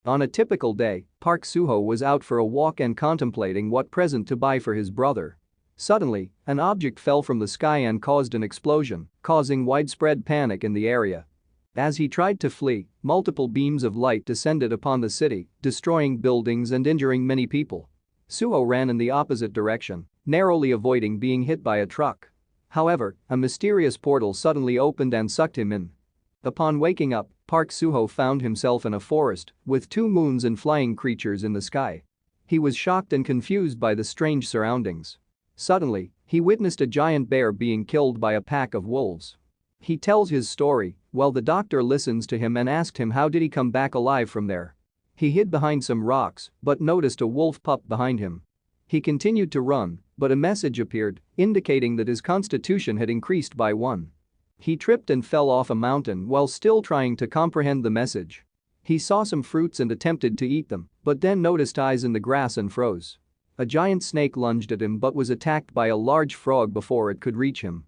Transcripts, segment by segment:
On a typical day, Park Soo-ho was out for a walk and contemplating what present to buy for his brother. Suddenly, an object fell from the sky and caused an explosion, causing widespread panic in the area. As he tried to flee, multiple beams of light descended upon the city, destroying buildings and injuring many people. Soo-ho ran in the opposite direction, narrowly avoiding being hit by a truck. However, a mysterious portal suddenly opened and sucked him in. Upon waking up, Park Soo-ho found himself in a forest with two moons and flying creatures in the sky. He was shocked and confused by the strange surroundings. Suddenly, he witnessed a giant bear being killed by a pack of wolves. He tells his story while the doctor listens to him and asked him how did he come back alive from there. He hid behind some rocks but noticed a wolf pup behind him. He continued to run, but a message appeared indicating that his constitution had increased by 1. He tripped and fell off a mountain while still trying to comprehend the message. He saw some fruits and attempted to eat them, but then noticed eyes in the grass and froze. A giant snake lunged at him but was attacked by a large frog before it could reach him.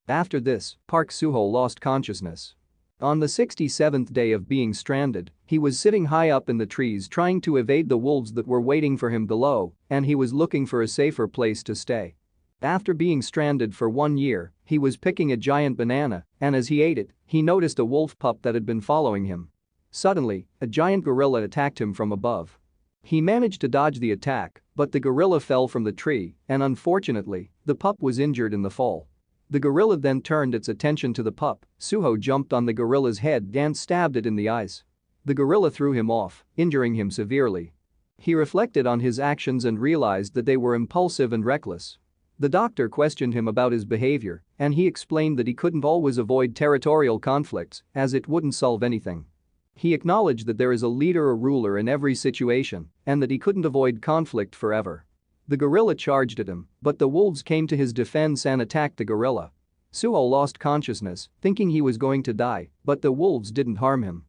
After this, Park Soo-ho lost consciousness. On the 67th day of being stranded, he was sitting high up in the trees trying to evade the wolves that were waiting for him below, and he was looking for a safer place to stay. After being stranded for 1 year, he was picking a giant banana, and as he ate it, he noticed a wolf pup that had been following him. Suddenly, a giant gorilla attacked him from above. He managed to dodge the attack, but the gorilla fell from the tree, and unfortunately, the pup was injured in the fall. The gorilla then turned its attention to the pup. Soo-ho jumped on the gorilla's head and stabbed it in the eyes. The gorilla threw him off, injuring him severely. He reflected on his actions and realized that they were impulsive and reckless. The doctor questioned him about his behavior, and he explained that he couldn't always avoid territorial conflicts as it wouldn't solve anything. He acknowledged that there is a leader or ruler in every situation and that he couldn't avoid conflict forever. The gorilla charged at him, but the wolves came to his defense and attacked the gorilla. Soo-ho lost consciousness, thinking he was going to die, but the wolves didn't harm him.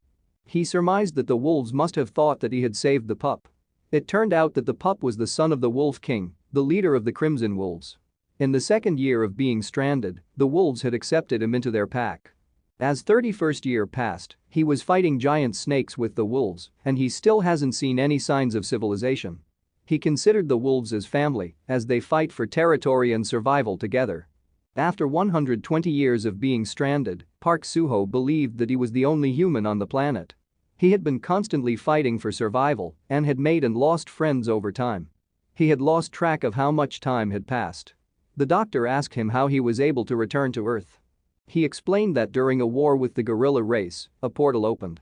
He surmised that the wolves must have thought that he had saved the pup. It turned out that the pup was the son of the Wolf King, the leader of the Crimson Wolves. In the second year of being stranded, the wolves had accepted him into their pack. As 31st year passed, he was fighting giant snakes with the wolves, and he still hasn't seen any signs of civilization. He considered the wolves as family, as they fight for territory and survival together. After 120 years of being stranded, Park Soo-ho believed that he was the only human on the planet. He had been constantly fighting for survival and had made and lost friends over time. He had lost track of how much time had passed. The doctor asked him how he was able to return to Earth. He explained that during a war with the gorilla race, a portal opened.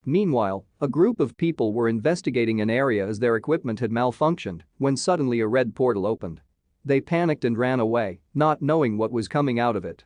Meanwhile, a group of people were investigating an area as their equipment had malfunctioned when suddenly a red portal opened. They panicked and ran away, not knowing what was coming out of it.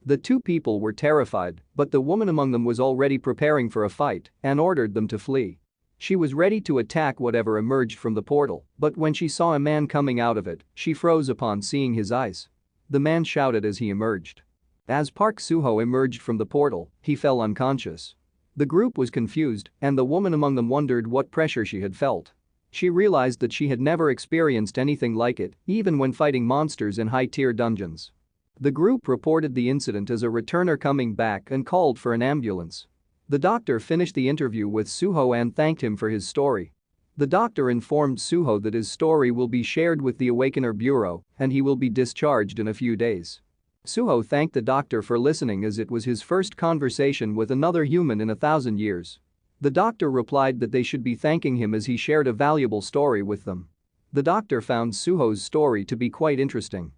The two people were terrified, but the woman among them was already preparing for a fight and ordered them to flee. She was ready to attack whatever emerged from the portal, but when she saw a man coming out of it, she froze upon seeing his eyes. The man shouted as he emerged. As Park Soo-ho emerged from the portal, he fell unconscious. The group was confused, and the woman among them wondered what pressure she had felt. She realized that she had never experienced anything like it, even when fighting monsters in high-tier dungeons. The group reported the incident as a returner coming back and called for an ambulance. The doctor finished the interview with Soo-ho and thanked him for his story. The doctor informed Soo-ho that his story will be shared with the Awakener Bureau and he will be discharged in a few days. Soo-ho thanked the doctor for listening as it was his first conversation with another human in 1,000 years. The doctor replied that they should be thanking him as he shared a valuable story with them. The doctor found Soo-ho's story to be quite interesting.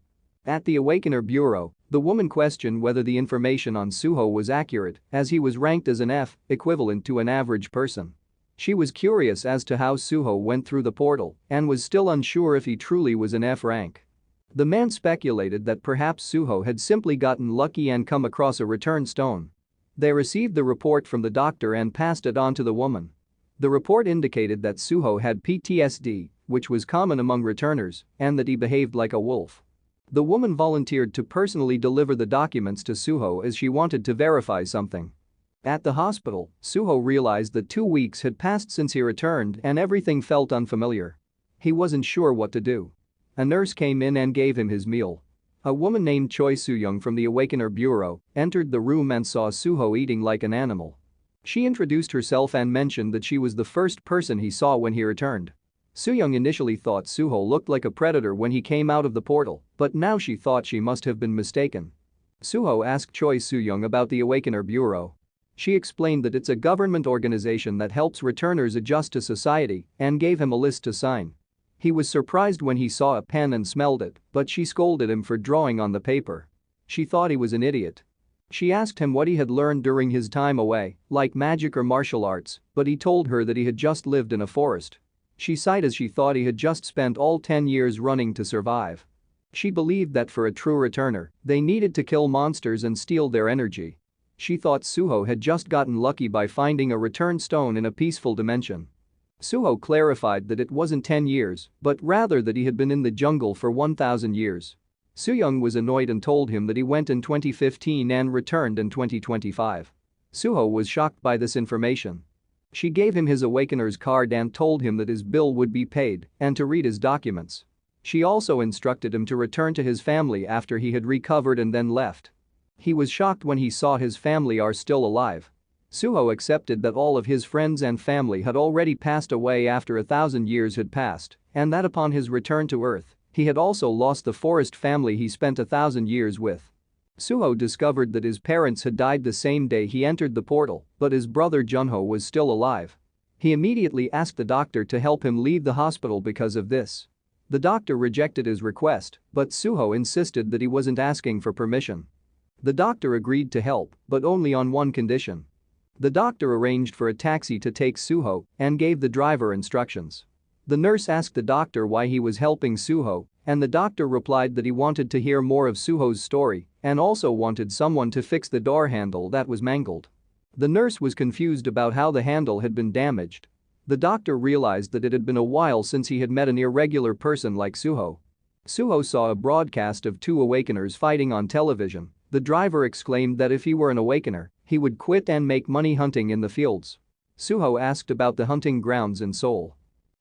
At the Awakener Bureau, the woman questioned whether the information on Soo-ho was accurate as he was ranked as an F, equivalent to an average person. She was curious as to how Soo-ho went through the portal and was still unsure if he truly was an F rank. The man speculated that perhaps Soo-ho had simply gotten lucky and come across a return stone. They received the report from the doctor and passed it on to the woman. The report indicated that Soo-ho had PTSD, which was common among returners, and that he behaved like a wolf. The woman volunteered to personally deliver the documents to Soo-ho as she wanted to verify something. At the hospital, Soo-ho realized that 2 weeks had passed since he returned and everything felt unfamiliar. He wasn't sure what to do. A nurse came in and gave him his meal. A woman named Choi Soo-young from the Awakener Bureau entered the room and saw Soo-ho eating like an animal. She introduced herself and mentioned that she was the first person he saw when he returned. Soo-young initially thought Suho looked like a predator when he came out of the portal, but now she thought she must have been mistaken. Suho asked Choi Soo-young about the Awakener Bureau. She explained that it's a government organization that helps returners adjust to society and gave him a list to sign. He was surprised when he saw a pen and smelled it, but she scolded him for drawing on the paper. She thought he was an idiot. She asked him what he had learned during his time away, like magic or martial arts, but he told her that he had just lived in a forest. She sighed as she thought he had just spent all 10 years running to survive. She believed that for a true returner, they needed to kill monsters and steal their energy. She thought Suho had just gotten lucky by finding a return stone in a peaceful dimension. Suho clarified that it wasn't 10 years, but rather that he had been in the jungle for 1,000 years. Soo-young was annoyed and told him that he went in 2015 and returned in 2025. Suho was shocked by this information. She gave him his Awakener's card and told him that his bill would be paid and to read his documents. She also instructed him to return to his family after he had recovered and then left. He was shocked when he saw his family are still alive. Suho accepted that all of his friends and family had already passed away after 1,000 years had passed, and that upon his return to Earth, he had also lost the forest family he spent 1,000 years with. Suho discovered that his parents had died the same day he entered the portal, but his brother Junho was still alive. He immediately asked the doctor to help him leave the hospital because of this. The doctor rejected his request, but Suho insisted that he wasn't asking for permission. The doctor agreed to help, but only on one condition. The doctor arranged for a taxi to take Suho and gave the driver instructions. The nurse asked the doctor why he was helping Suho, and the doctor replied that he wanted to hear more of Suho's story and also wanted someone to fix the door handle that was mangled. The nurse was confused about how the handle had been damaged. The doctor realized that it had been a while since he had met an irregular person like Suho. Suho saw a broadcast of two awakeners fighting on television. The driver exclaimed that if he were an awakener, he would quit and make money hunting in the fields. Suho asked about the hunting grounds in Seoul.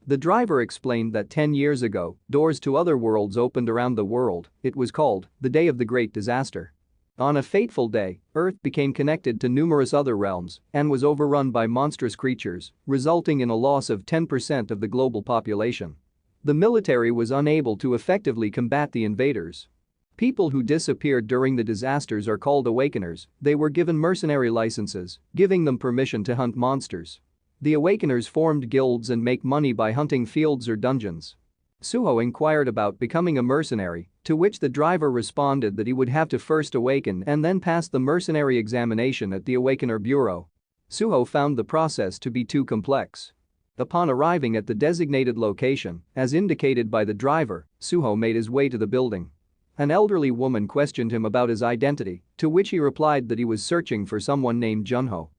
The driver explained that 10 years ago, doors to other worlds opened around the world. It was called the Day of the Great Disaster. On a fateful day, Earth became connected to numerous other realms and was overrun by monstrous creatures, resulting in a loss of 10% of the global population. The military was unable to effectively combat the invaders. People who disappeared during the disasters are called awakeners. They were given mercenary licenses, giving them permission to hunt monsters. The awakeners formed guilds and make money by hunting fields or dungeons. Suho inquired about becoming a mercenary, to which the driver responded that he would have to first awaken and then pass the mercenary examination at the Awakener Bureau. Suho found the process to be too complex. Upon arriving at the designated location, as indicated by the driver, Suho made his way to the building. An elderly woman questioned him about his identity, to which he replied that he was searching for someone named Junho.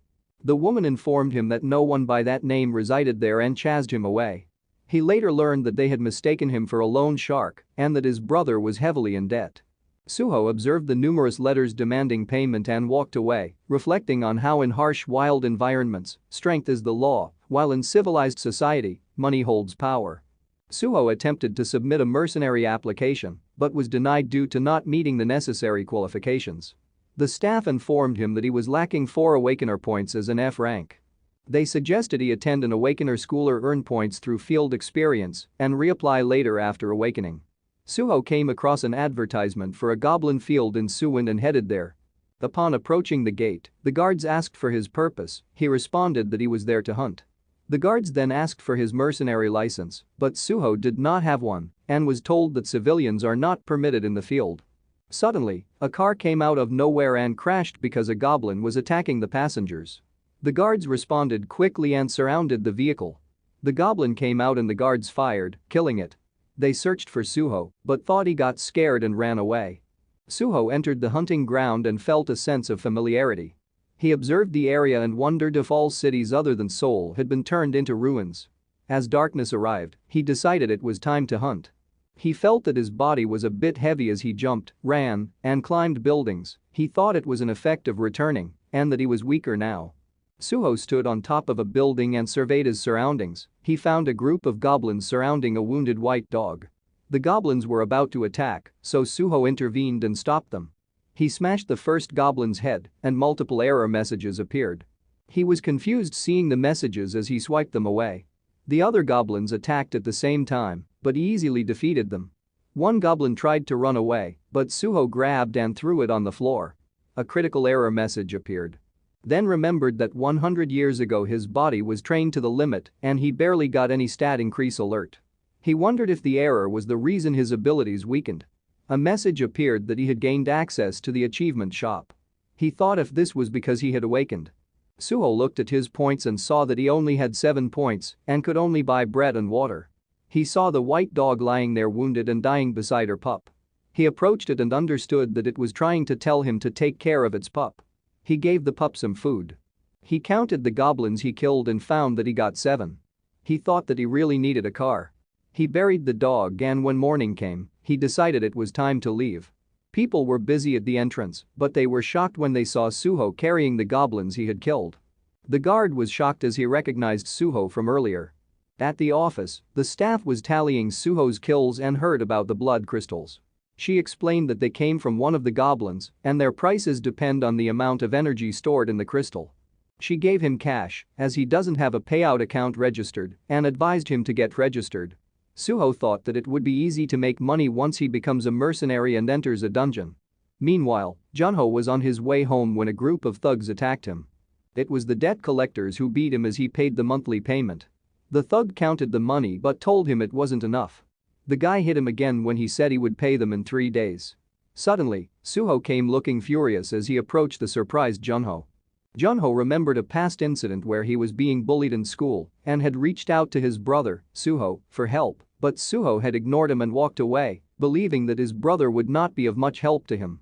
The woman informed him that no one by that name resided there and chased him away. He later learned that they had mistaken him for a loan shark and that his brother was heavily in debt. Suho observed the numerous letters demanding payment and walked away, reflecting on how in harsh wild environments, strength is the law, while in civilized society, money holds power. Suho attempted to submit a mercenary application but was denied due to not meeting the necessary qualifications. The staff informed him that he was lacking 4 Awakener points as an F rank. They suggested he attend an Awakener school or earn points through field experience and reapply later after awakening. Suho came across an advertisement for a goblin field in Suwon and headed there. Upon approaching the gate, the guards asked for his purpose. He responded that he was there to hunt. The guards then asked for his mercenary license, but Suho did not have one and was told that civilians are not permitted in the field. Suddenly, a car came out of nowhere and crashed because a goblin was attacking the passengers. The guards responded quickly and surrounded the vehicle. The goblin came out and the guards fired, killing it. They searched for Suho but thought he got scared and ran away. Suho entered the hunting ground and felt a sense of familiarity. He observed the area and wondered if all cities other than Seoul had been turned into ruins. As darkness arrived, he decided it was time to hunt. He felt that his body was a bit heavy as he jumped, ran, and climbed buildings. He thought it was an effect of returning and that he was weaker now. Suho stood on top of a building and surveyed his surroundings. He found a group of goblins surrounding a wounded white dog. The goblins were about to attack, so Suho intervened and stopped them. He smashed the first goblin's head and multiple error messages appeared. He was confused seeing the messages as he swiped them away. The other goblins attacked at the same time, but he easily defeated them. One goblin tried to run away, but Suho grabbed and threw it on the floor. A critical error message appeared. Then remembered that 100 years ago his body was trained to the limit and he barely got any stat increase alert. He wondered if the error was the reason his abilities weakened. A message appeared that he had gained access to the achievement shop. He thought if this was because he had awakened. Suho looked at his points and saw that he only had 7 points and could only buy bread and water. He saw the white dog lying there wounded and dying beside her pup. He approached it and understood that it was trying to tell him to take care of its pup. He gave the pup some food. He counted the goblins he killed and found that he got 7. He thought that he really needed a car. He buried the dog and when morning came, he decided it was time to leave. People were busy at the entrance, but they were shocked when they saw Suho carrying the goblins he had killed. The guard was shocked as he recognized Suho from earlier. At the office, the staff was tallying Suho's kills and heard about the blood crystals. She explained that they came from one of the goblins and their prices depend on the amount of energy stored in the crystal. She gave him cash as he doesn't have a payout account registered and advised him to get registered. Suho thought that it would be easy to make money once he becomes a mercenary and enters a dungeon. Meanwhile, Junho was on his way home when a group of thugs attacked him. It was the debt collectors who beat him as he paid the monthly payment. The thug counted the money but told him it wasn't enough. The guy hit him again when he said he would pay them in 3 days. Suddenly, Suho came looking furious as he approached the surprised Junho. Junho remembered a past incident where he was being bullied in school and had reached out to his brother, Suho, for help, but Suho had ignored him and walked away, believing that his brother would not be of much help to him.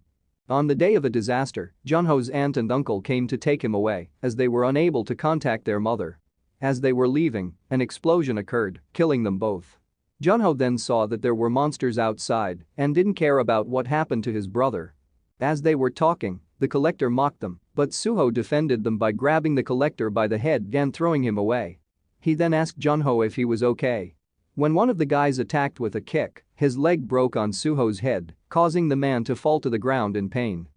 On the day of a disaster, Junho's aunt and uncle came to take him away as they were unable to contact their mother. As they were leaving, an explosion occurred, killing them both. Junho then saw that there were monsters outside and didn't care about what happened to his brother. As they were talking, the collector mocked them, but Suho defended them by grabbing the collector by the head and throwing him away. He then asked Junho if he was okay. When one of the guys attacked with a kick, his leg broke on Suho's head, causing the man to fall to the ground in pain.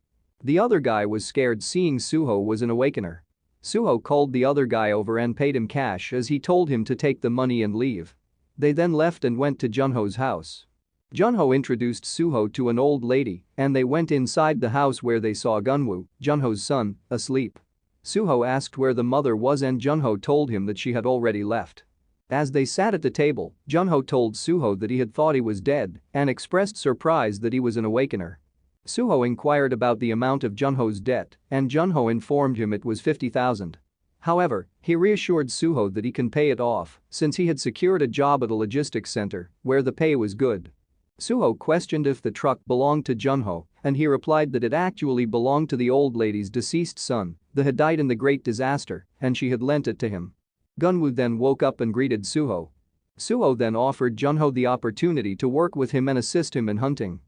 The other guy was scared seeing Suho was an awakener. Suho called the other guy over and paid him cash as he told him to take the money and leave. They then left and went to Junho's house. Junho introduced Suho to an old lady and they went inside the house where they saw Gunwoo, Junho's son, asleep. Suho asked where the mother was and Junho told him that she had already left. As they sat at the table, Junho told Suho that he had thought he was dead and expressed surprise that he was an awakener. Suho inquired about the amount of Junho's debt and Junho informed him it was 50,000. However, he reassured Suho that he can pay it off since he had secured a job at a logistics center where the pay was good. Suho questioned if the truck belonged to Junho and he replied that it actually belonged to the old lady's deceased son that had died in the great disaster and she had lent it to him. Gunwoo then woke up and greeted Suho. Suho then offered Junho the opportunity to work with him and assist him in hunting.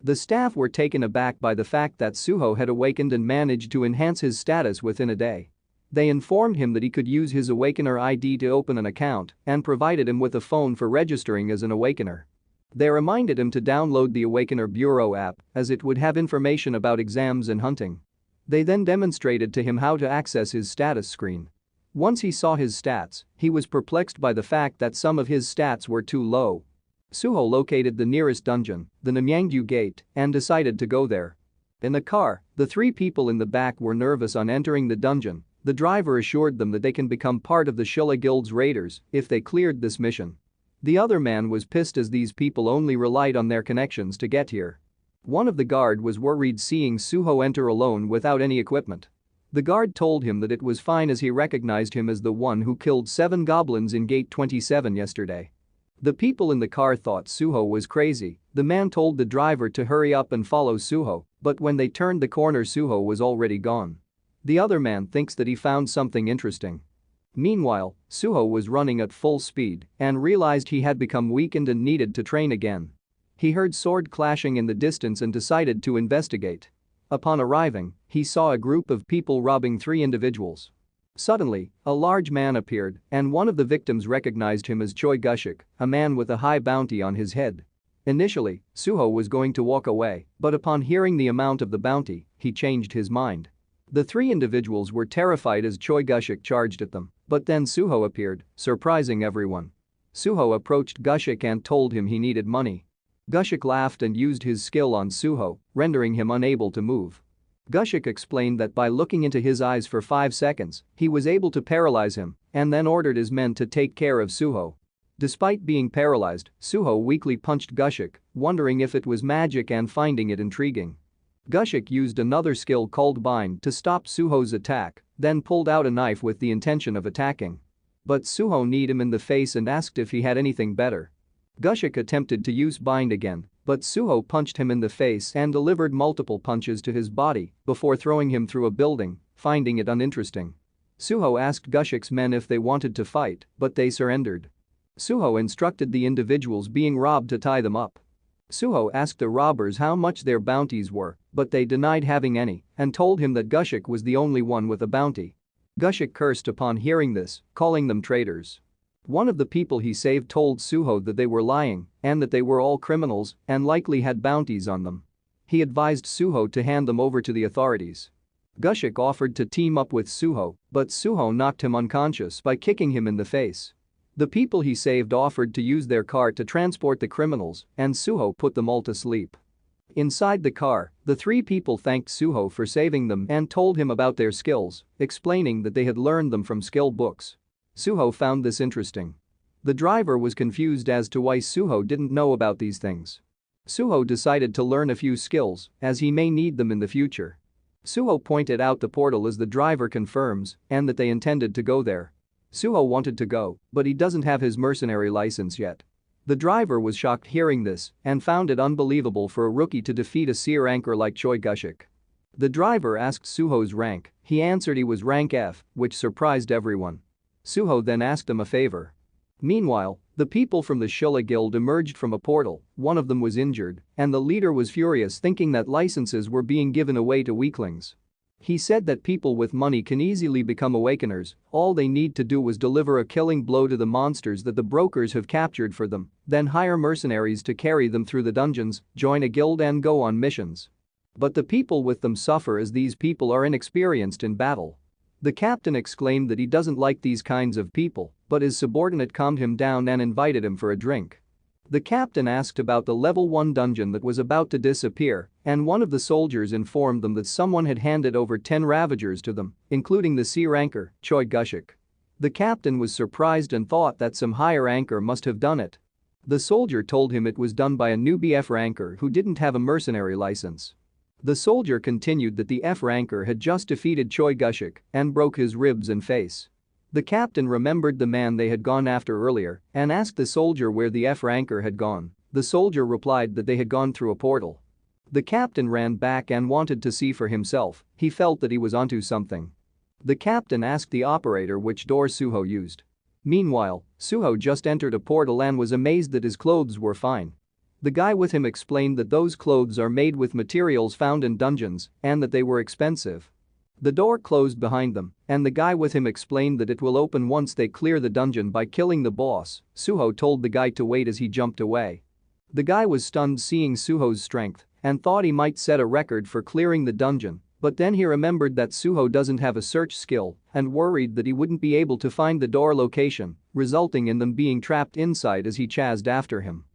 The staff were taken aback by the fact that Suho had awakened and managed to enhance his status within a day. They informed him that he could use his Awakener ID to open an account and provided him with a phone for registering as an Awakener. They reminded him to download the Awakener Bureau app as it would have information about exams and hunting. They then demonstrated to him how to access his status screen. Once he saw his stats, he was perplexed by the fact that some of his stats were too low. Suho located the nearest dungeon, the Namyangju Gate, and decided to go there. In the car, the 3 people in the back were nervous on entering the dungeon. The driver assured them that they can become part of the Shilla Guild's raiders if they cleared this mission. The other man was pissed as these people only relied on their connections to get here. One of the guard was worried seeing Suho enter alone without any equipment. The guard told him that it was fine as he recognized him as the one who killed 7 goblins in Gate 27 yesterday. The people in the car thought Suho was crazy. The man told the driver to hurry up and follow Suho, but when they turned the corner Suho was already gone. The other man thinks that he found something interesting. Meanwhile, Suho was running at full speed and realized he had become weakened and needed to train again. He heard sword clashing in the distance and decided to investigate. Upon arriving, he saw a group of people robbing 3 individuals. Suddenly, a large man appeared and one of the victims recognized him as Choi Gushik, a man with a high bounty on his head. Initially, Suho was going to walk away, but upon hearing the amount of the bounty, he changed his mind. The three individuals were terrified as Choi Gushik charged at them, but then Suho appeared, surprising everyone. Suho approached Gushik and told him he needed money. Gushik laughed and used his skill on Suho, rendering him unable to move. Gushik explained that by looking into his eyes for 5 seconds, he was able to paralyze him and then ordered his men to take care of Suho. Despite being paralyzed, Suho weakly punched Gushik, wondering if it was magic and finding it intriguing. Gushik used another skill called Bind to stop Suho's attack, then pulled out a knife with the intention of attacking. But Suho kneed him in the face and asked if he had anything better. Gushik attempted to use Bind again, but Suho punched him in the face and delivered multiple punches to his body before throwing him through a building, finding it uninteresting. Suho asked Gushik's men if they wanted to fight, but they surrendered. Suho instructed the individuals being robbed to tie them up. Suho asked the robbers how much their bounties were, but they denied having any and told him that Gushik was the only one with a bounty. Gushik cursed upon hearing this, calling them traitors. One of the people he saved told Suho that they were lying and that they were all criminals and likely had bounties on them. He advised Suho to hand them over to the authorities. Gushik offered to team up with Suho, but Suho knocked him unconscious by kicking him in the face. The people he saved offered to use their car to transport the criminals, and Suho put them all to sleep. Inside the car, the three people thanked Suho for saving them and told him about their skills, explaining that they had learned them from skill books. Suho found this interesting. The driver was confused as to why Suho didn't know about these things. Suho decided to learn a few skills, as he may need them in the future. Suho pointed out the portal as the driver confirms and that they intended to go there. Suho wanted to go, but he doesn't have his mercenary license yet. The driver was shocked hearing this and found it unbelievable for a rookie to defeat a seer anchor like Choi Gushik. The driver asked Suho's rank, he answered he was rank F, which surprised everyone. Suho then asked him a favor. Meanwhile, the people from the Shilla Guild emerged from a portal, one of them was injured, and the leader was furious thinking that licenses were being given away to weaklings. He said that people with money can easily become awakeners, all they need to do was deliver a killing blow to the monsters that the brokers have captured for them, then hire mercenaries to carry them through the dungeons, join a guild and go on missions. But the people with them suffer as these people are inexperienced in battle. The captain exclaimed that he doesn't like these kinds of people, but his subordinate calmed him down and invited him for a drink. The captain asked about the level 1 dungeon that was about to disappear, and one of the soldiers informed them that someone had handed over 10 ravagers to them, including the sea ranker, Choi Gushik. The captain was surprised and thought that some higher ranker must have done it. The soldier told him it was done by a newbie F ranker who didn't have a mercenary license. The soldier continued that the F ranker had just defeated Choi Gushik and broke his ribs and face. The captain remembered the man they had gone after earlier and asked the soldier where the F ranker had gone. The soldier replied that they had gone through a portal. The captain ran back and wanted to see for himself, he felt that he was onto something. The captain asked the operator which door Suho used. Meanwhile, Suho just entered a portal and was amazed that his clothes were fine. The guy with him explained that those clothes are made with materials found in dungeons and that they were expensive. The door closed behind them, and the guy with him explained that it will open once they clear the dungeon by killing the boss. Suho told the guy to wait as he jumped away. The guy was stunned seeing Suho's strength and thought he might set a record for clearing the dungeon, but then he remembered that Suho doesn't have a search skill and worried that he wouldn't be able to find the door location, resulting in them being trapped inside as he chased after him.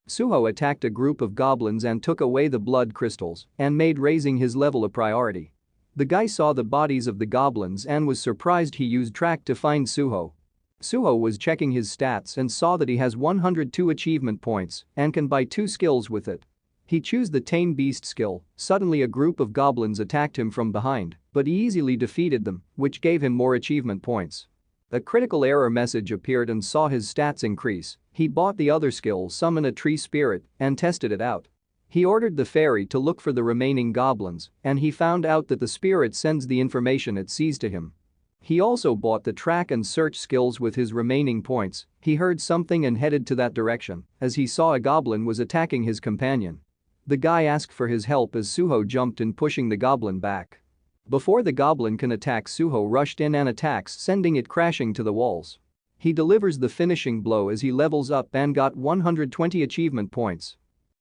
Suho attacked a group of goblins and took away the blood crystals and made raising his level a priority. The guy saw the bodies of the goblins and was surprised he used track to find Suho. Suho was checking his stats and saw that he has 102 achievement points and can buy 2 skills with it. He chose the Tame Beast skill. Suddenly a group of goblins attacked him from behind, but he easily defeated them, which gave him more achievement points. A critical error message appeared and saw his stats increase. He bought the other skill, Summon a Tree Spirit, and tested it out. He ordered the fairy to look for the remaining goblins, and he found out that the spirit sends the information it sees to him. He also bought the track and search skills with his remaining points. He heard something and headed to that direction as he saw a goblin was attacking his companion. The guy asked for his help as Suho jumped in, pushing the goblin back. Before the goblin can attack, Suho rushed in and attacks, sending it crashing to the walls. He delivers the finishing blow as he levels up and got 120 achievement points.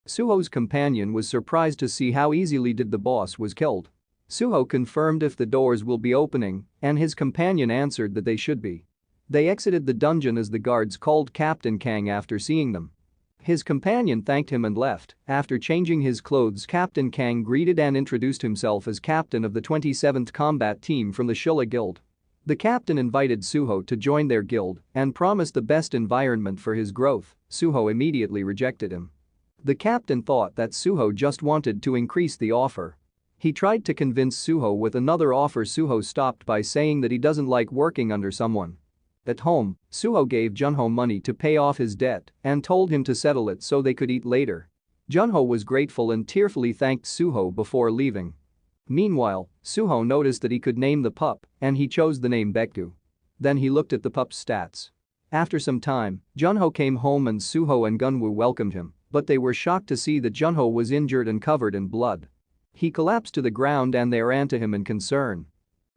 Suho's companion was surprised to see how easily the boss was killed. Suho confirmed if the doors will be opening, and his companion answered that they should be. They exited the dungeon as the guards called Captain Kang after seeing them. His companion thanked him and left. After changing his clothes, Captain Kang greeted and introduced himself as captain of the 27th Combat Team from the Shilla Guild. The captain invited Suho to join their guild and promised the best environment for his growth. Suho immediately rejected him. The captain thought that Suho just wanted to increase the offer. He tried to convince Suho with another offer. Suho stopped by saying that he doesn't like working under someone. At home, Suho gave Junho money to pay off his debt and told him to settle it so they could eat later. Junho was grateful and tearfully thanked Suho before leaving. Meanwhile, Suho noticed that he could name the pup and he chose the name Baekdu. Then he looked at the pup's stats. After some time, Junho came home and Suho and Gunwoo welcomed him, but they were shocked to see that Junho was injured and covered in blood. He collapsed to the ground and they ran to him in concern.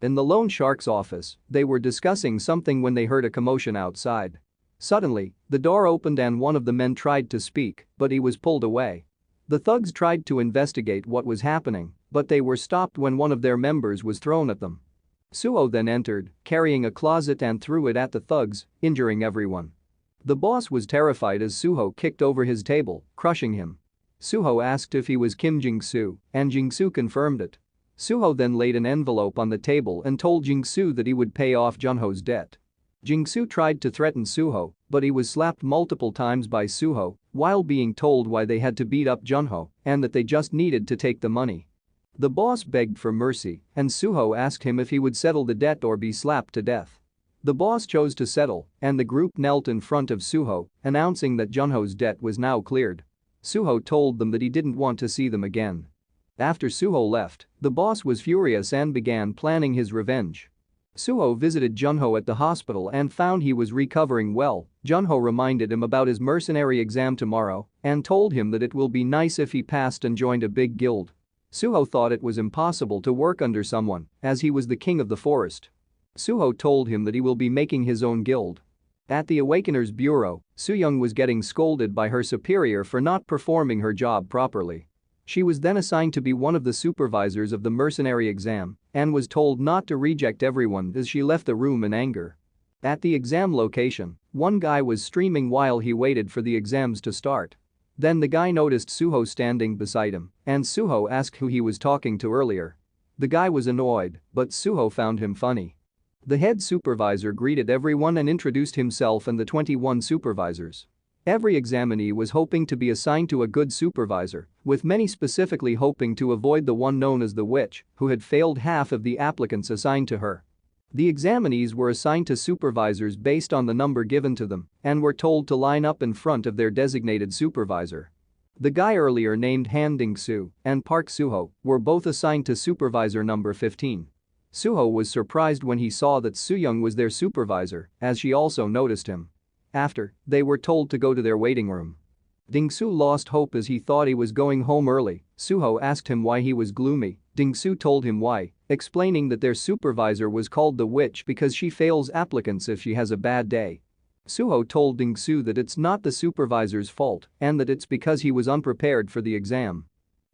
In the loan shark's office, they were discussing something when they heard a commotion outside. Suddenly, the door opened and one of the men tried to speak, but he was pulled away. The thugs tried to investigate what was happening, but they were stopped when one of their members was thrown at them. Suho then entered, carrying a closet and threw it at the thugs, injuring everyone. The boss was terrified as Suho kicked over his table, crushing him. Suho asked if he was Kim Jing-soo, and Jing-soo confirmed it. Suho then laid an envelope on the table and told Jing-soo that he would pay off Junho's debt. Jing-soo tried to threaten Suho, but he was slapped multiple times by Suho while being told why they had to beat up Junho and that they just needed to take the money. The boss begged for mercy and Suho asked him if he would settle the debt or be slapped to death. The boss chose to settle and the group knelt in front of Suho, announcing that Junho's debt was now cleared. Suho told them that he didn't want to see them again. After Suho left, the boss was furious and began planning his revenge. Suho visited Junho at the hospital and found he was recovering well. Junho reminded him about his mercenary exam tomorrow and told him that it will be nice if he passed and joined a big guild. Suho thought it was impossible to work under someone as he was the king of the forest. Suho told him that he will be making his own guild. At the Awakener's bureau, Soo-young was getting scolded by her superior for not performing her job properly. She was then assigned to be one of the supervisors of the mercenary exam and was told not to reject everyone as she left the room in anger. At the exam location, one guy was streaming while he waited for the exams to start. Then the guy noticed Suho standing beside him and Suho asked who he was talking to earlier. The guy was annoyed, but Suho found him funny. The head supervisor greeted everyone and introduced himself and the 21 supervisors. Every examinee was hoping to be assigned to a good supervisor, with many specifically hoping to avoid the one known as the witch, who had failed half of the applicants assigned to her. The examinees were assigned to supervisors based on the number given to them and were told to line up in front of their designated supervisor. The guy earlier named Han Ding-soo and Park Suho were both assigned to supervisor number 15. Suho was surprised when he saw that Soo-young was their supervisor, as she also noticed him. After, they were told to go to their waiting room. Ding-soo lost hope as he thought he was going home early. Suho asked him why he was gloomy. Ding-soo told him why, explaining that their supervisor was called the witch because she fails applicants if she has a bad day. Suho told Ding-soo that it's not the supervisor's fault and that it's because he was unprepared for the exam.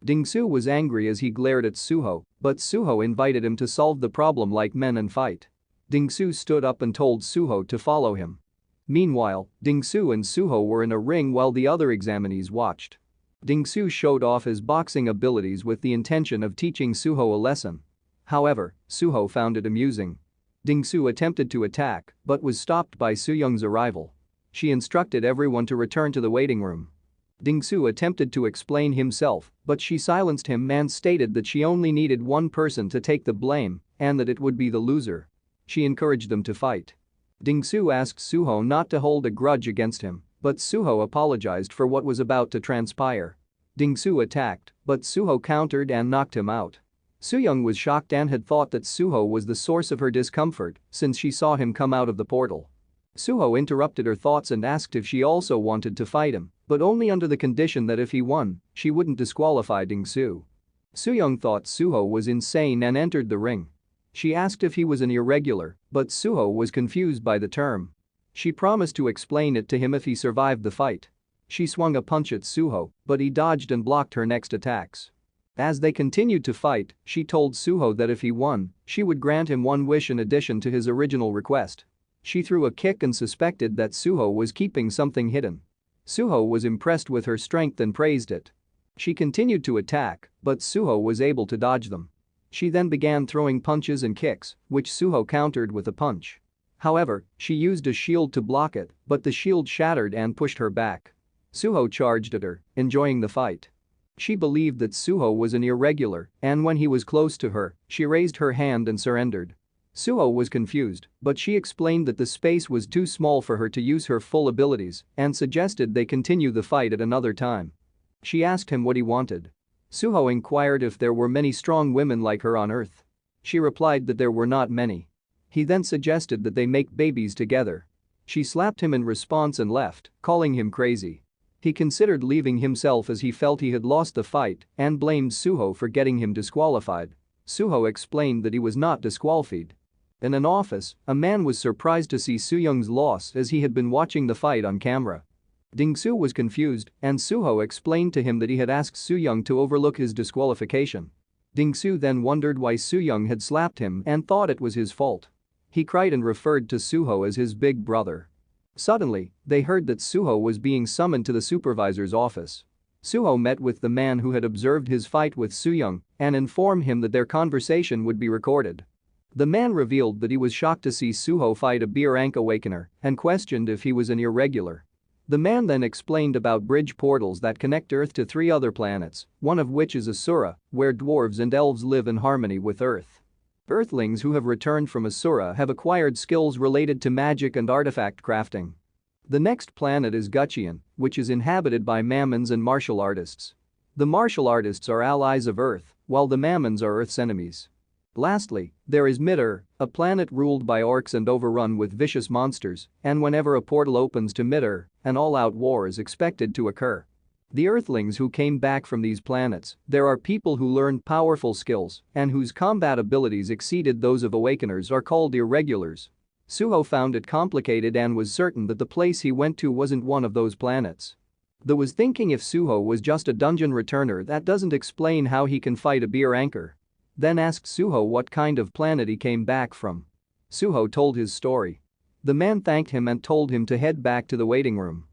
Ding-soo was angry as he glared at Suho, but Suho invited him to solve the problem like men and fight. Ding-soo stood up and told Suho to follow him. Meanwhile, Ding-soo and Suho were in a ring while the other examinees watched. Ding-soo showed off his boxing abilities with the intention of teaching Suho a lesson. However, Suho found it amusing. Ding-soo attempted to attack but was stopped by Soo-young's arrival. She instructed everyone to return to the waiting room. Ding-soo attempted to explain himself, but she silenced him and stated that she only needed one person to take the blame and that it would be the loser. She encouraged them to fight. Ding-soo asked Suho not to hold a grudge against him, but Suho apologized for what was about to transpire. Ding-soo attacked, but Suho countered and knocked him out. Soo-young was shocked and had thought that Suho was the source of her discomfort since she saw him come out of the portal. Suho interrupted her thoughts and asked if she also wanted to fight him, but only under the condition that if he won, she wouldn't disqualify Ding-soo. Soo-young thought Suho was insane and entered the ring. She asked if he was an irregular, but Suho was confused by the term. She promised to explain it to him if he survived the fight. She swung a punch at Suho, but he dodged and blocked her next attacks. As they continued to fight, she told Suho that if he won, she would grant him one wish in addition to his original request. She threw a kick and suspected that Suho was keeping something hidden. Suho was impressed with her strength and praised it. She continued to attack, but Suho was able to dodge them. She then began throwing punches and kicks, which Suho countered with a punch. However, she used a shield to block it, but the shield shattered and pushed her back. Suho charged at her, enjoying the fight. She believed that Suho was an irregular, and when he was close to her, she raised her hand and surrendered. Suho was confused, but she explained that the space was too small for her to use her full abilities and suggested they continue the fight at another time. She asked him what he wanted. Suho inquired if there were many strong women like her on Earth. She replied that there were not many. He then suggested that they make babies together. She slapped him in response and left, calling him crazy. He considered leaving himself as he felt he had lost the fight and blamed Suho for getting him disqualified. Suho explained that he was not disqualified. In an office, a man was surprised to see Soo-young's loss as he had been watching the fight on camera. Ding-soo was confused and Suho explained to him that he had asked Soo-young to overlook his disqualification. Ding-soo then wondered why Soo-young had slapped him and thought it was his fault. He cried and referred to Suho as his big brother. Suddenly, they heard that Suho was being summoned to the supervisor's office. Suho met with the man who had observed his fight with Soo-young and informed him that their conversation would be recorded. The man revealed that he was shocked to see Suho fight a beer rank awakener and questioned if he was an irregular. The man then explained about bridge portals that connect Earth to 3 other planets, one of which is Asura, where dwarves and elves live in harmony with Earth. Earthlings who have returned from Asura have acquired skills related to magic and artifact crafting. The next planet is Guchian, which is inhabited by Mammons and martial artists. The martial artists are allies of Earth, while the Mammons are Earth's enemies. Lastly, there is Mid-Earth, a planet ruled by orcs and overrun with vicious monsters, and whenever a portal opens to Mid-Earth, an all-out war is expected to occur. The Earthlings who came back from these planets, there are people who learned powerful skills and whose combat abilities exceeded those of Awakeners are called Irregulars. Suho found it complicated and was certain that the place he went to wasn't one of those planets. Though was thinking if Suho was just a dungeon returner that doesn't explain how he can fight a beer anchor. Then asked Suho what kind of planet he came back from. Suho told his story. The man thanked him and told him to head back to the waiting room.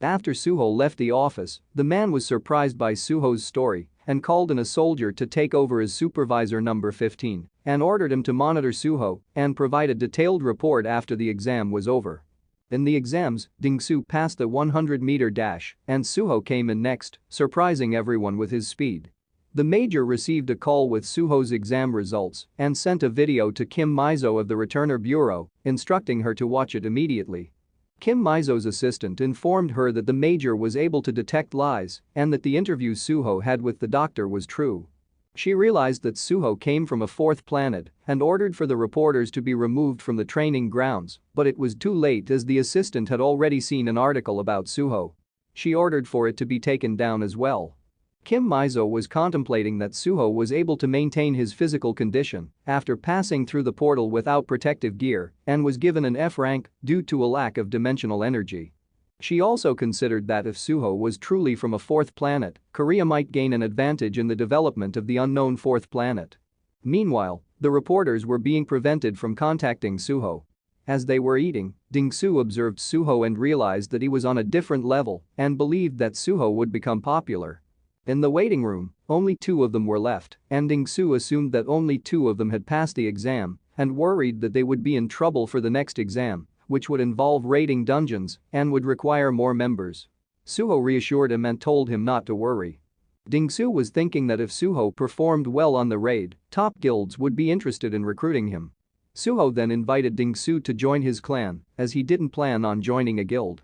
After Suho left the office, the man was surprised by Suho's story and called in a soldier to take over as supervisor number 15 and ordered him to monitor Suho and provide a detailed report after the exam was over. In the exams, Ding-soo passed the 100-meter dash and Suho came in next, surprising everyone with his speed. The major received a call with Suho's exam results and sent a video to Kim Mizo of the Returner Bureau, instructing her to watch it immediately. Kim Mizo's assistant informed her that the major was able to detect lies and that the interview Suho had with the doctor was true. She realized that Suho came from a 4th planet and ordered for the reporters to be removed from the training grounds, but it was too late as the assistant had already seen an article about Suho. She ordered for it to be taken down as well. Kim Mizo was contemplating that Suho was able to maintain his physical condition after passing through the portal without protective gear and was given an F rank due to a lack of dimensional energy. She also considered that if Suho was truly from a 4th planet, Korea might gain an advantage in the development of the unknown 4th planet. Meanwhile, the reporters were being prevented from contacting Suho. As they were eating, Ding-soo observed Suho and realized that he was on a different level and believed that Suho would become popular. In the waiting room, only 2 of them were left, and Ding-soo assumed that only 2 of them had passed the exam and worried that they would be in trouble for the next exam, which would involve raiding dungeons and would require more members. Suho reassured him and told him not to worry. Ding-soo was thinking that if Suho performed well on the raid, top guilds would be interested in recruiting him. Suho then invited Ding-soo to join his clan, as he didn't plan on joining a guild.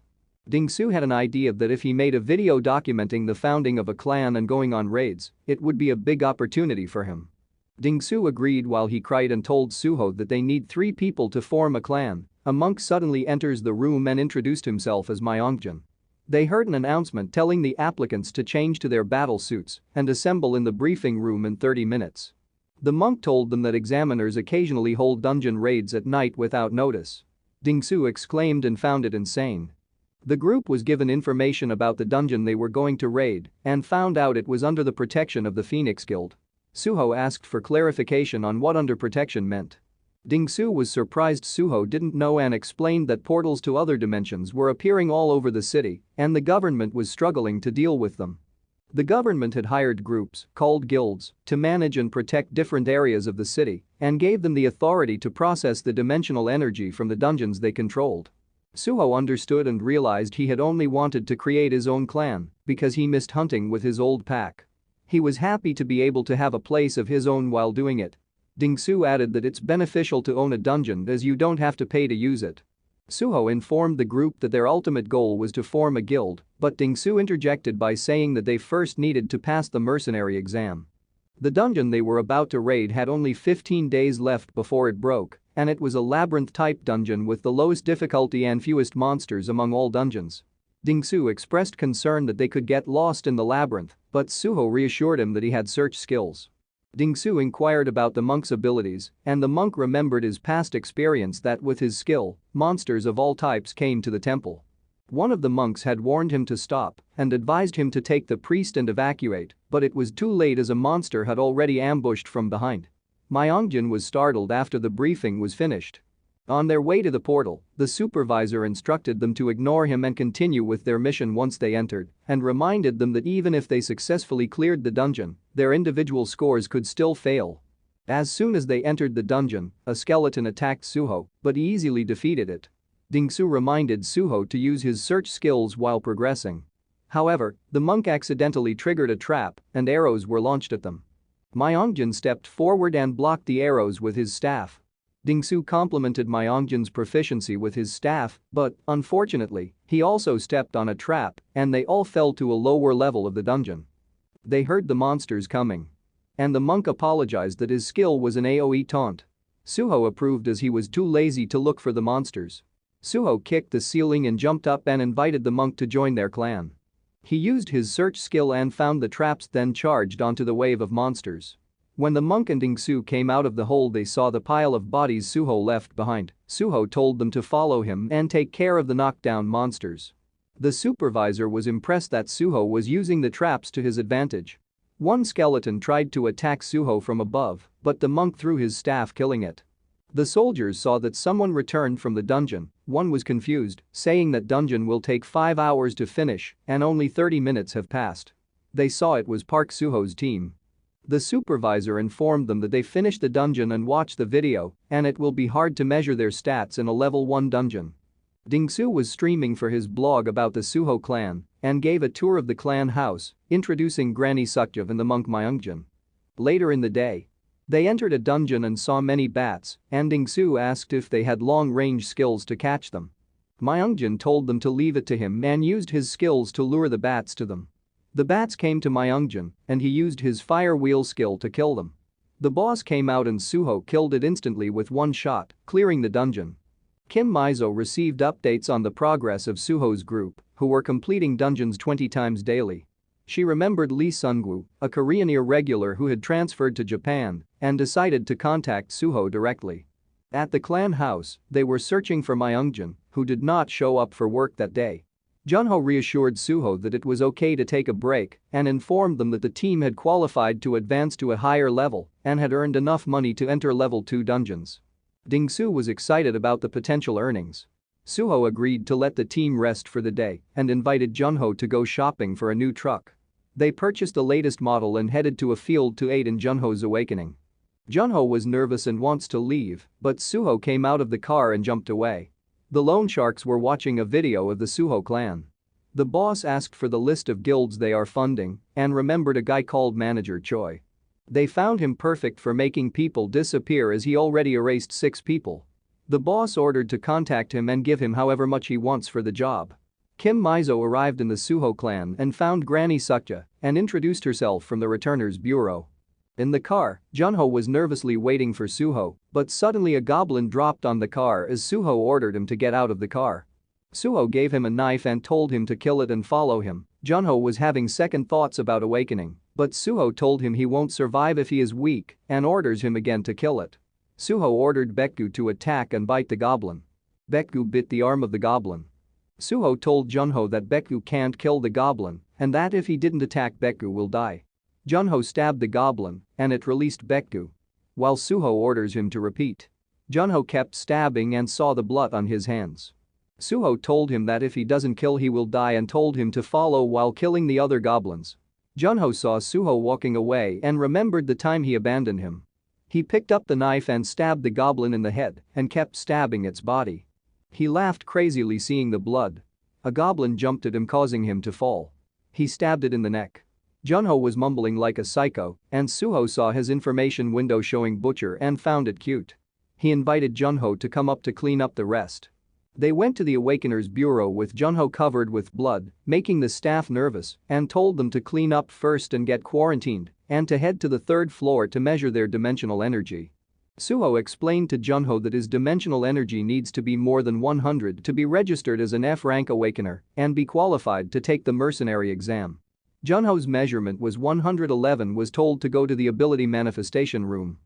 Ding-soo had an idea that if he made a video documenting the founding of a clan and going on raids, it would be a big opportunity for him. Ding-soo agreed while he cried and told Suho that they need 3 people to form a clan. A monk suddenly enters the room and introduced himself as Myeongjin. They heard an announcement telling the applicants to change to their battle suits and assemble in the briefing room in 30 minutes. The monk told them that examiners occasionally hold dungeon raids at night without notice. Ding-soo exclaimed and found it insane. The group was given information about the dungeon they were going to raid and found out it was under the protection of the Phoenix Guild. Suho asked for clarification on what under protection meant. Dingsu was surprised Suho didn't know and explained that portals to other dimensions were appearing all over the city and the government was struggling to deal with them. The government had hired groups, called guilds, to manage and protect different areas of the city and gave them the authority to process the dimensional energy from the dungeons they controlled. Suho understood and realized he had only wanted to create his own clan because he missed hunting with his old pack. He was happy to be able to have a place of his own while doing it. Dingsu added that it's beneficial to own a dungeon as you don't have to pay to use it. Suho informed the group that their ultimate goal was to form a guild, but Dingsu interjected by saying that they first needed to pass the mercenary exam. The dungeon they were about to raid had only 15 days left before it broke, and it was a labyrinth-type dungeon with the lowest difficulty and fewest monsters among all dungeons. Dingsu expressed concern that they could get lost in the labyrinth, but Suho reassured him that he had search skills. Dingsu inquired about the monk's abilities, and the monk remembered his past experience that with his skill, monsters of all types came to the temple. One of the monks had warned him to stop and advised him to take the priest and evacuate, but it was too late as a monster had already ambushed from behind. Myongjin was startled after the briefing was finished. On their way to the portal, the supervisor instructed them to ignore him and continue with their mission once they entered, and reminded them that even if they successfully cleared the dungeon, their individual scores could still fail. As soon as they entered the dungeon, a skeleton attacked Suho, but he easily defeated it. Dingsu reminded Suho to use his search skills while progressing. However, the monk accidentally triggered a trap and arrows were launched at them. Myongjin stepped forward and blocked the arrows with his staff. Dingsu complimented Myongjin's proficiency with his staff, but, unfortunately, he also stepped on a trap and they all fell to a lower level of the dungeon. They heard the monsters coming. And the monk apologized that his skill was an AoE taunt. Suho approved as he was too lazy to look for the monsters. Suho kicked the ceiling and jumped up and invited the monk to join their clan. He used his search skill and found the traps, then charged onto the wave of monsters. When the monk and Dingsu came out of the hole, they saw the pile of bodies Suho left behind. Suho told them to follow him and take care of the knockdown monsters. The supervisor was impressed that Suho was using the traps to his advantage. One skeleton tried to attack Suho from above, but the monk threw his staff, killing it. The soldiers saw that someone returned from the dungeon. One was confused, saying that dungeon will take 5 hours to finish and only 30 minutes have passed. They saw it was Park Suho's team. The supervisor informed them that they finished the dungeon and watched the video, and it will be hard to measure their stats in a level 1 dungeon. Dingsu was streaming for his blog about the Suho clan and gave a tour of the clan house, introducing Granny Sukjev and the monk Myongjin. Later in the day, they entered a dungeon and saw many bats, and Dingsu asked if they had long-range skills to catch them. Myongjin told them to leave it to him and used his skills to lure the bats to them. The bats came to Myongjin, and he used his fire wheel skill to kill them. The boss came out and Suho killed it instantly with one shot, clearing the dungeon. Kim Mizo received updates on the progress of Suho's group, who were completing dungeons 20 times daily. She remembered Lee Sungwoo, a Korean irregular who had transferred to Japan, and decided to contact Suho directly. At the clan house, they were searching for Myongjin, who did not show up for work that day. Junho reassured Suho that it was okay to take a break and informed them that the team had qualified to advance to a higher level and had earned enough money to enter level 2 dungeons. Dingsu was excited about the potential earnings. Suho agreed to let the team rest for the day and invited Junho to go shopping for a new truck. They purchased the latest model and headed to a field to aid in Junho's awakening. Junho was nervous and wants to leave, but Suho came out of the car and jumped away. The loan sharks were watching a video of the Suho clan. The boss asked for the list of guilds they are funding and remembered a guy called Manager Choi. They found him perfect for making people disappear as he already erased 6 people. The boss ordered to contact him and give him however much he wants for the job. Kim Mizo arrived in the Suho clan and found Granny Sukja and introduced herself from the returner's bureau. In the car, Junho was nervously waiting for Suho, but suddenly a goblin dropped on the car as Suho ordered him to get out of the car. Suho gave him a knife and told him to kill it and follow him. Junho was having second thoughts about awakening, but Suho told him he won't survive if he is weak and orders him again to kill it. Suho ordered Baekgu to attack and bite the goblin. Baekgu bit the arm of the goblin. Suho told Junho that Baekgu can't kill the goblin and that if he didn't attack Baekgu will die. Junho stabbed the goblin and it released Baekgu. While Suho orders him to repeat. Junho kept stabbing and saw the blood on his hands. Suho told him that if he doesn't kill he will die and told him to follow while killing the other goblins. Junho saw Suho walking away and remembered the time he abandoned him. He picked up the knife and stabbed the goblin in the head and kept stabbing its body. He laughed crazily seeing the blood. A goblin jumped at him causing him to fall. He stabbed it in the neck. Junho was mumbling like a psycho and Suho saw his information window showing butcher and found it cute. He invited Junho to come up to clean up the rest. They went to the Awakener's bureau with Junho covered with blood, making the staff nervous, and told them to clean up first and get quarantined and to head to the third floor to measure their dimensional energy. Suho explained to Junho that his dimensional energy needs to be more than 100 to be registered as an F-rank Awakener and be qualified to take the mercenary exam. Junho's measurement was 111 was told to go to the ability manifestation room.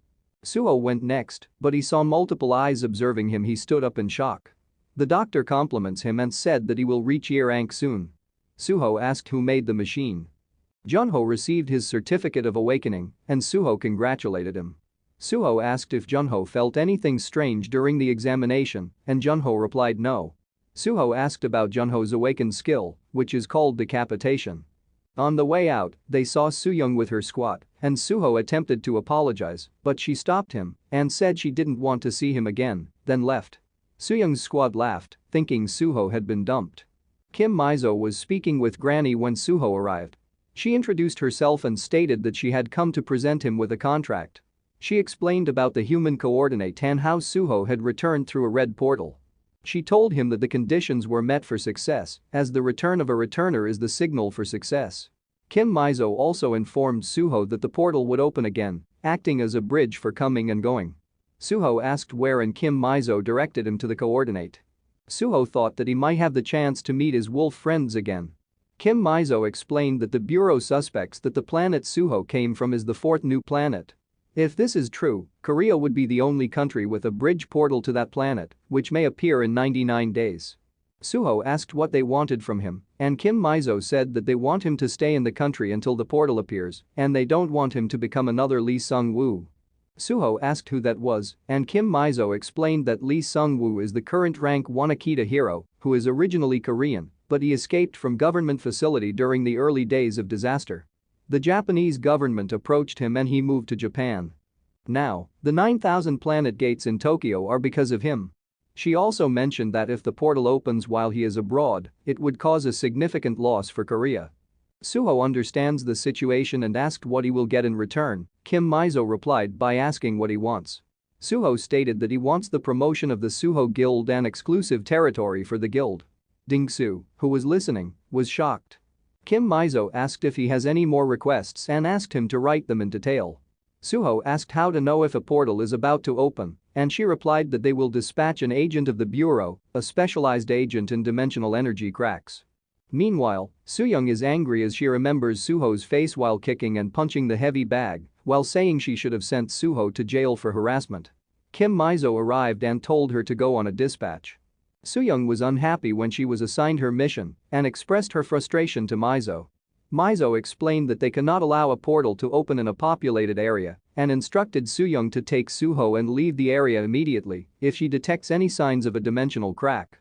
Suho went next, but he saw multiple eyes observing him. He stood up in shock. The doctor compliments him and said that he will reach year rank soon. Suho asked who made the machine. Junho received his certificate of awakening and Suho congratulated him. Suho asked if Junho felt anything strange during the examination and Junho replied no. Suho asked about Junho's awakened skill, which is called decapitation. On the way out, they saw Sooyoung with her squad and Suho attempted to apologize but she stopped him and said she didn't want to see him again, then left. Sooyoung's squad laughed, thinking Suho had been dumped. Kim Mizo was speaking with Granny when Suho arrived. She introduced herself and stated that she had come to present him with a contract. She explained about the human coordinate and how Suho had returned through a red portal. She told him that the conditions were met for success, as the return of a returner is the signal for success. Kim Mizo also informed Suho that the portal would open again, acting as a bridge for coming and going. Suho asked where and Kim Mizo directed him to the coordinate. Suho thought that he might have the chance to meet his wolf friends again. Kim Mizo explained that the bureau suspects that the planet Suho came from is the fourth new planet. If this is true, Korea would be the only country with a bridge portal to that planet, which may appear in 99 days. Suho asked what they wanted from him, and Kim Mizo said that they want him to stay in the country until the portal appears, and they don't want him to become another Lee Sung-woo. Suho asked who that was, and Kim Mizo explained that Lee Sung-woo is the current rank 1 Akita hero, who is originally Korean, but he escaped from government facility during the early days of disaster. The Japanese government approached him and he moved to Japan. Now, the 9,000 planet gates in Tokyo are because of him. She also mentioned that if the portal opens while he is abroad, it would cause a significant loss for Korea. Suho understands the situation and asked what he will get in return. Kim Mizo replied by asking what he wants. Suho stated that he wants the promotion of the Suho Guild and exclusive territory for the guild. Ding-soo, who was listening, was shocked. Kim Mizo asked if he has any more requests and asked him to write them in detail. Suho asked how to know if a portal is about to open, and she replied that they will dispatch an agent of the bureau, a specialized agent in dimensional energy cracks. Meanwhile, Sooyoung is angry as she remembers Suho's face while kicking and punching the heavy bag, while saying she should have sent Suho to jail for harassment. Kim Mizo arrived and told her to go on a dispatch. Sooyoung was unhappy when she was assigned her mission and expressed her frustration to Mizo. Mizo explained that they cannot allow a portal to open in a populated area and instructed Sooyoung to take Suho and leave the area immediately if she detects any signs of a dimensional crack.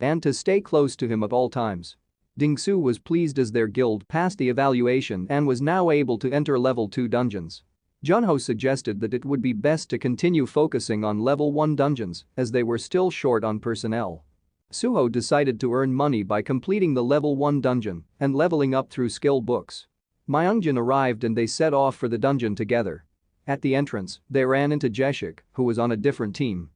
And to stay close to him at all times. Ding-soo was pleased as their guild passed the evaluation and was now able to enter level 2 dungeons. Junho suggested that it would be best to continue focusing on level 1 dungeons as they were still short on personnel. Suho decided to earn money by completing the level 1 dungeon and leveling up through skill books. Myungjin arrived and they set off for the dungeon together. At the entrance, they ran into Jeshik, who was on a different team.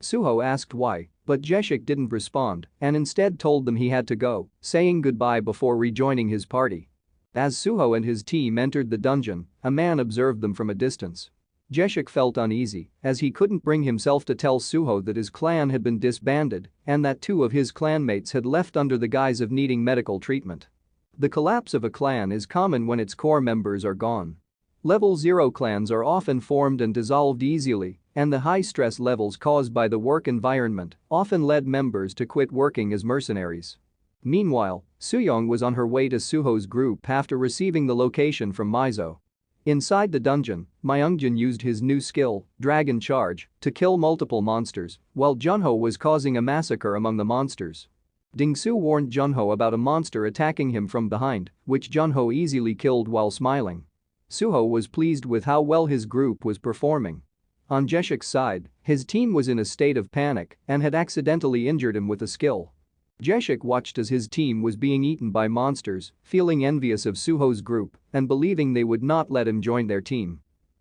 Suho asked why, but Jeshik didn't respond and instead told them he had to go, saying goodbye before rejoining his party. As Suho and his team entered the dungeon, a man observed them from a distance. Jeshik felt uneasy as he couldn't bring himself to tell Suho that his clan had been disbanded and that 2 of his clanmates had left under the guise of needing medical treatment. The collapse of a clan is common when its core members are gone. Level 0 clans are often formed and dissolved easily, and the high stress levels caused by the work environment often led members to quit working as mercenaries. Meanwhile, Sooyoung was on her way to Suho's group after receiving the location from Mizo. Inside the dungeon, Myungjin used his new skill, Dragon Charge, to kill multiple monsters, while Junho was causing a massacre among the monsters. Dingsu warned Junho about a monster attacking him from behind, which Junho easily killed while smiling. Suho was pleased with how well his group was performing. On Jeshik's side, his team was in a state of panic and had accidentally injured him with a skill. Jeshik watched as his team was being eaten by monsters, feeling envious of Suho's group and believing they would not let him join their team.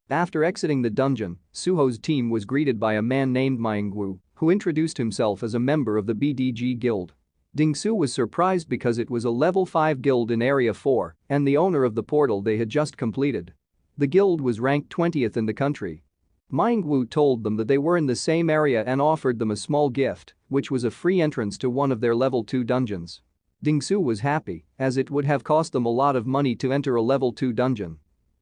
After exiting the dungeon, Suho's team was greeted by a man named Myungwoo, who introduced himself as a member of the BDG guild. Dingsu was surprised because it was a level 5 guild in Area 4 and the owner of the portal they had just completed. The guild was ranked 20th in the country. Myungwoo told them that they were in the same area and offered them a small gift, which was a free entrance to one of their level 2 dungeons. Dingsu was happy, as it would have cost them a lot of money to enter a level 2 dungeon.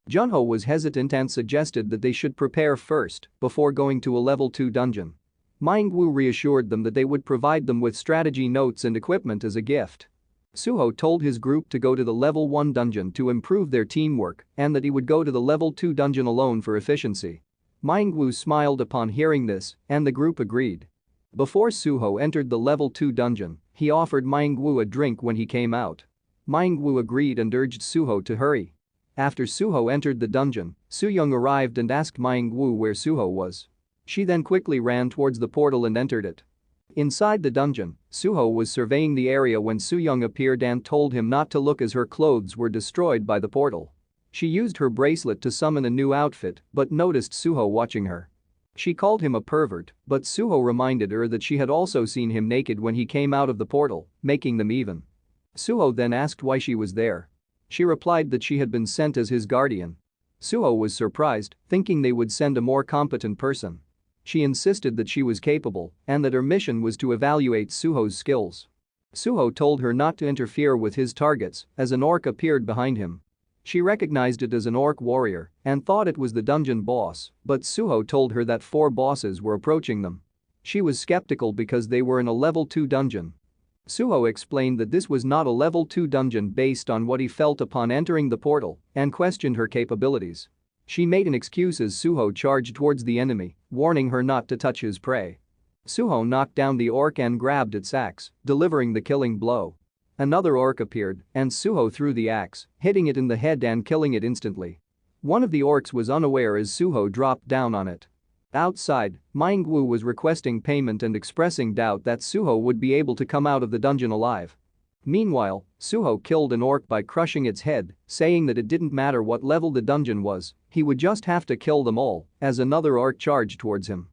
Junho was hesitant and suggested that they should prepare first before going to a level 2 dungeon. Myungwoo reassured them that they would provide them with strategy notes and equipment as a gift. Suho told his group to go to the level 1 dungeon to improve their teamwork and that he would go to the level 2 dungeon alone for efficiency. Myungwoo smiled upon hearing this and the group agreed. Before Suho entered the level 2 dungeon, he offered Myungwoo a drink when he came out. Myungwoo agreed and urged Suho to hurry. After Suho entered the dungeon, Sooyoung arrived and asked Myungwoo where Suho was. She then quickly ran towards the portal and entered it. Inside the dungeon, Suho was surveying the area when Sooyoung appeared and told him not to look as her clothes were destroyed by the portal. She used her bracelet to summon a new outfit but noticed Suho watching her. She called him a pervert, but Suho reminded her that she had also seen him naked when he came out of the portal, making them even. Suho then asked why she was there. She replied that she had been sent as his guardian. Suho was surprised, thinking they would send a more competent person. She insisted that she was capable and that her mission was to evaluate Suho's skills. Suho told her not to interfere with his targets as an orc appeared behind him. She recognized it as an orc warrior and thought it was the dungeon boss, but Suho told her that 4 bosses were approaching them. She was skeptical because they were in a level 2 dungeon. Suho explained that this was not a level 2 dungeon based on what he felt upon entering the portal and questioned her capabilities. She made an excuse as Suho charged towards the enemy, warning her not to touch his prey. Suho knocked down the orc and grabbed its axe, delivering the killing blow. Another orc appeared and Suho threw the axe, hitting it in the head and killing it instantly. One of the orcs was unaware as Suho dropped down on it. Outside, Myungwoo was requesting payment and expressing doubt that Suho would be able to come out of the dungeon alive. Meanwhile, Suho killed an orc by crushing its head, saying that it didn't matter what level the dungeon was, he would just have to kill them all, as another orc charged towards him.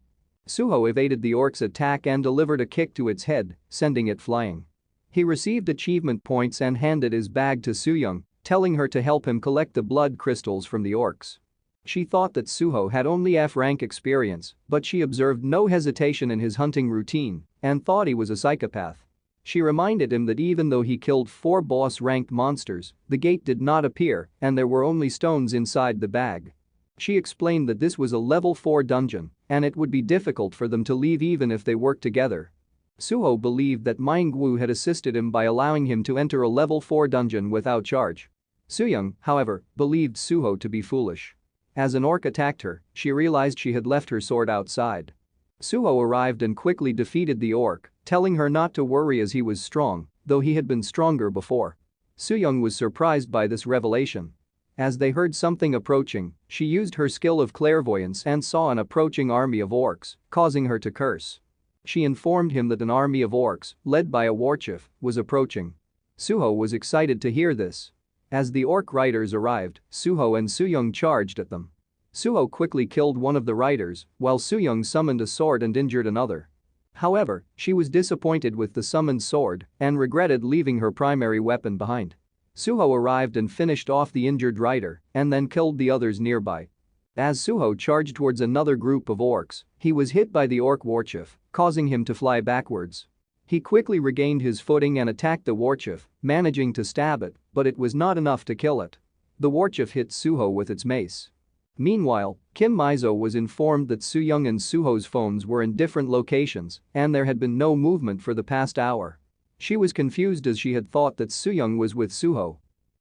Suho evaded the orc's attack and delivered a kick to its head, sending it flying. He received achievement points and handed his bag to Sooyoung, telling her to help him collect the blood crystals from the orcs. She thought that Suho had only F-rank experience, but she observed no hesitation in his hunting routine and thought he was a psychopath. She reminded him that even though he killed 4 boss-ranked monsters, the gate did not appear and there were only stones inside the bag. She explained that this was a level 4 dungeon and it would be difficult for them to leave even if they worked together. Suho believed that Myungwoo had assisted him by allowing him to enter a level 4 dungeon without charge. Sooyoung, however, believed Suho to be foolish. As an orc attacked her, she realized she had left her sword outside. Suho arrived and quickly defeated the orc, telling her not to worry as he was strong, though he had been stronger before. Sooyoung was surprised by this revelation. As they heard something approaching, she used her skill of clairvoyance and saw an approaching army of orcs, causing her to curse. She informed him that an army of orcs, led by a warchief, was approaching. Suho was excited to hear this. As the orc riders arrived, Suho and Sooyoung charged at them. Suho quickly killed one of the riders, while Sooyoung summoned a sword and injured another. However, she was disappointed with the summoned sword and regretted leaving her primary weapon behind. Suho arrived and finished off the injured rider and then killed the others nearby. As Suho charged towards another group of orcs, he was hit by the orc warchief, causing him to fly backwards. He quickly regained his footing and attacked the warchief, managing to stab it, but it was not enough to kill it. The warchief hit Suho with its mace. Meanwhile, Kim Mizo was informed that Sooyoung and Suho's phones were in different locations and there had been no movement for the past hour. She was confused as she had thought that Soo-young was with Suho.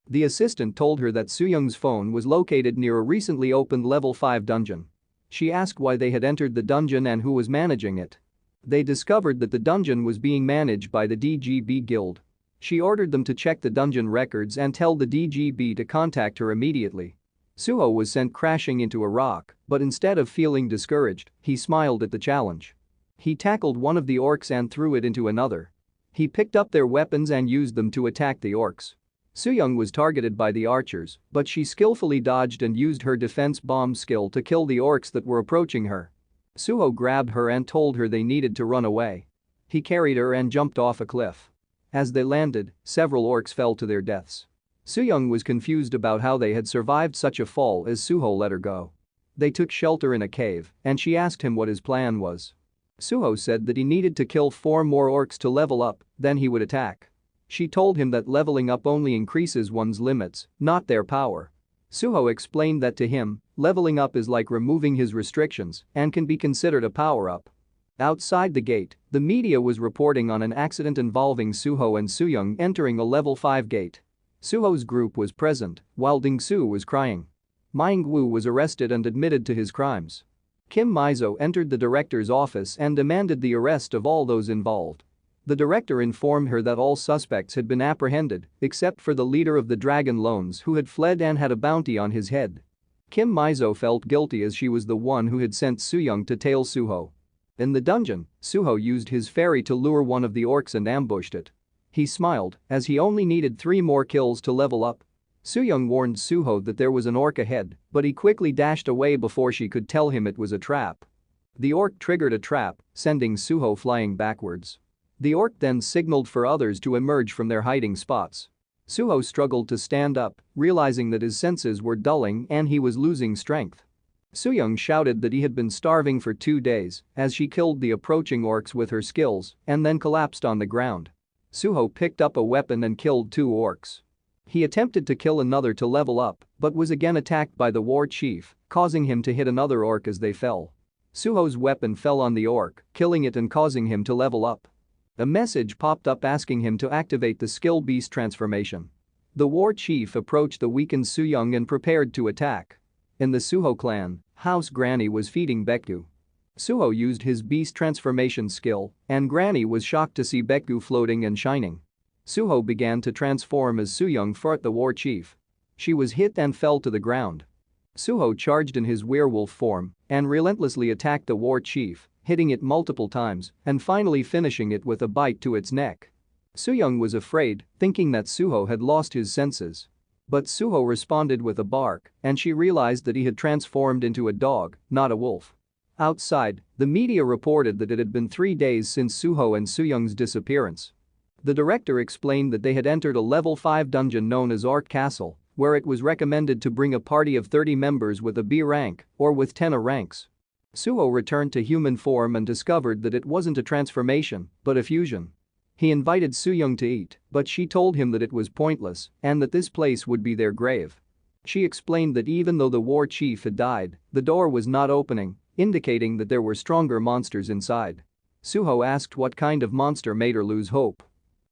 The assistant told her that Soo-young's phone was located near a recently opened level 5 dungeon. She asked why they had entered the dungeon and who was managing it. They discovered that the dungeon was being managed by the DGB Guild. She ordered them to check the dungeon records and tell the DGB to contact her immediately. Suho was sent crashing into a rock, but instead of feeling discouraged, he smiled at the challenge. He tackled one of the orcs and threw it into another. He picked up their weapons and used them to attack the orcs. Soo-young was targeted by the archers, but she skillfully dodged and used her defense bomb skill to kill the orcs that were approaching her. Suho grabbed her and told her they needed to run away. He carried her and jumped off a cliff. As they landed, several orcs fell to their deaths. Soo-young was confused about how they had survived such a fall as Suho let her go. They took shelter in a cave, and she asked him what his plan was. Suho said that he needed to kill 4 more orcs to level up, then he would attack. She told him that leveling up only increases one's limits, not their power. Suho explained that to him, leveling up is like removing his restrictions and can be considered a power-up. Outside the gate, the media was reporting on an accident involving Suho and Soo-young entering a level 5 gate. Suho's group was present, while Ding-soo was crying. Myung-woo was arrested and admitted to his crimes. Kim Mizo entered the director's office and demanded the arrest of all those involved. The director informed her that all suspects had been apprehended, except for the leader of the Dragon Loans who had fled and had a bounty on his head. Kim Mizo felt guilty as she was the one who had sent Soo-young to tail Suho. In the dungeon, Suho used his fairy to lure one of the orcs and ambushed it. He smiled, as he only needed 3 more kills to level up. Soo-young warned Suho that there was an orc ahead, but he quickly dashed away before she could tell him it was a trap. The orc triggered a trap, sending Suho flying backwards. The orc then signaled for others to emerge from their hiding spots. Suho struggled to stand up, realizing that his senses were dulling and he was losing strength. Soo-young shouted that he had been starving for 2 days as she killed the approaching orcs with her skills and then collapsed on the ground. Suho picked up a weapon and killed 2 orcs. He attempted to kill another to level up, but was again attacked by the war chief, causing him to hit another orc as they fell. Suho's weapon fell on the orc, killing it and causing him to level up. A message popped up asking him to activate the skill beast transformation. The war chief approached the weakened Soo-young and prepared to attack. In the Suho clan, House Granny was feeding Baekdu. Suho used his beast transformation skill, and Granny was shocked to see Baekdu floating and shining. Suho began to transform as Soo-young fought the war chief. She was hit and fell to the ground. Suho charged in his werewolf form and relentlessly attacked the war chief, hitting it multiple times and finally finishing it with a bite to its neck. Soo-young was afraid, thinking that Suho had lost his senses. But Suho responded with a bark, and she realized that he had transformed into a dog, not a wolf. Outside, the media reported that it had been 3 days since Suho and Soo-young's disappearance. The director explained that they had entered a level 5 dungeon known as Arc Castle, where it was recommended to bring a party of 30 members with a B rank or with 10 A ranks. Suho returned to human form and discovered that it wasn't a transformation, but a fusion. He invited Soo-young to eat, but she told him that it was pointless and that this place would be their grave. She explained that even though the war chief had died, the door was not opening, indicating that there were stronger monsters inside. Suho asked what kind of monster made her lose hope.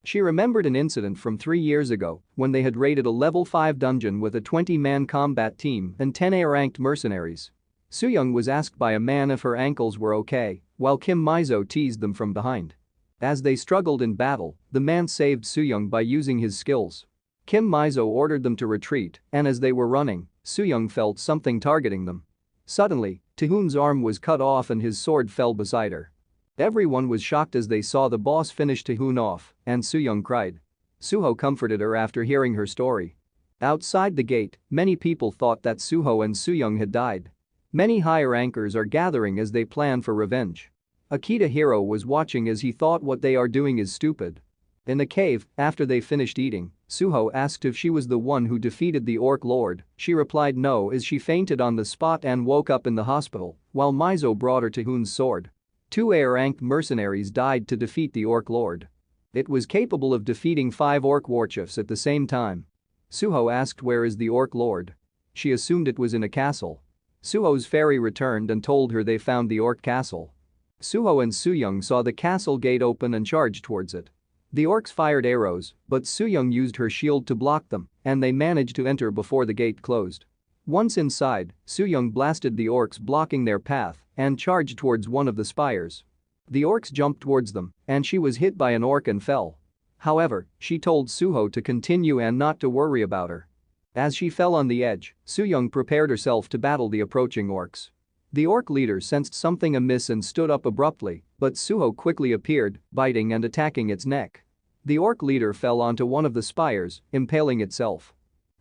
She remembered an incident from 3 years ago when they had raided a level 5 dungeon with a 20-man combat team and 10 A-ranked mercenaries. Soo-young was asked by a man if her ankles were okay, while Kim Mizo teased them from behind. As they struggled in battle, the man saved Soo-young by using his skills. Kim Mizo ordered them to retreat, and as they were running, Soo-young felt something targeting them. Suddenly, Taehoon's arm was cut off and his sword fell beside her. Everyone was shocked as they saw the boss finish Taehoon off, and Soo-young cried. Suho comforted her after hearing her story. Outside the gate, many people thought that Suho and Soo-young had died. Many higher rankers are gathering as they plan for revenge. Akita Hiro was watching as he thought what they are doing is stupid. In a cave, after they finished eating, Suho asked if she was the one who defeated the Orc Lord. She replied no as she fainted on the spot and woke up in the hospital, while Mizo brought her Taehoon's sword. 2 A-ranked mercenaries died to defeat the Orc Lord. It was capable of defeating 5 Orc warchiefs at the same time. Suho asked where is the Orc Lord. She assumed it was in a castle. Suho's fairy returned and told her they found the Orc castle. Suho and Soo-young saw the castle gate open and charged towards it. The orcs fired arrows, but Soo-young used her shield to block them, and they managed to enter before the gate closed. Once inside, Soo-young blasted the orcs blocking their path and charged towards one of the spires. The orcs jumped towards them, and she was hit by an orc and fell. However, she told Suho to continue and not to worry about her. As she fell on the edge, Soo-young prepared herself to battle the approaching orcs. The orc leader sensed something amiss and stood up abruptly, but Suho quickly appeared, biting and attacking its neck. The orc leader fell onto one of the spires, impaling itself.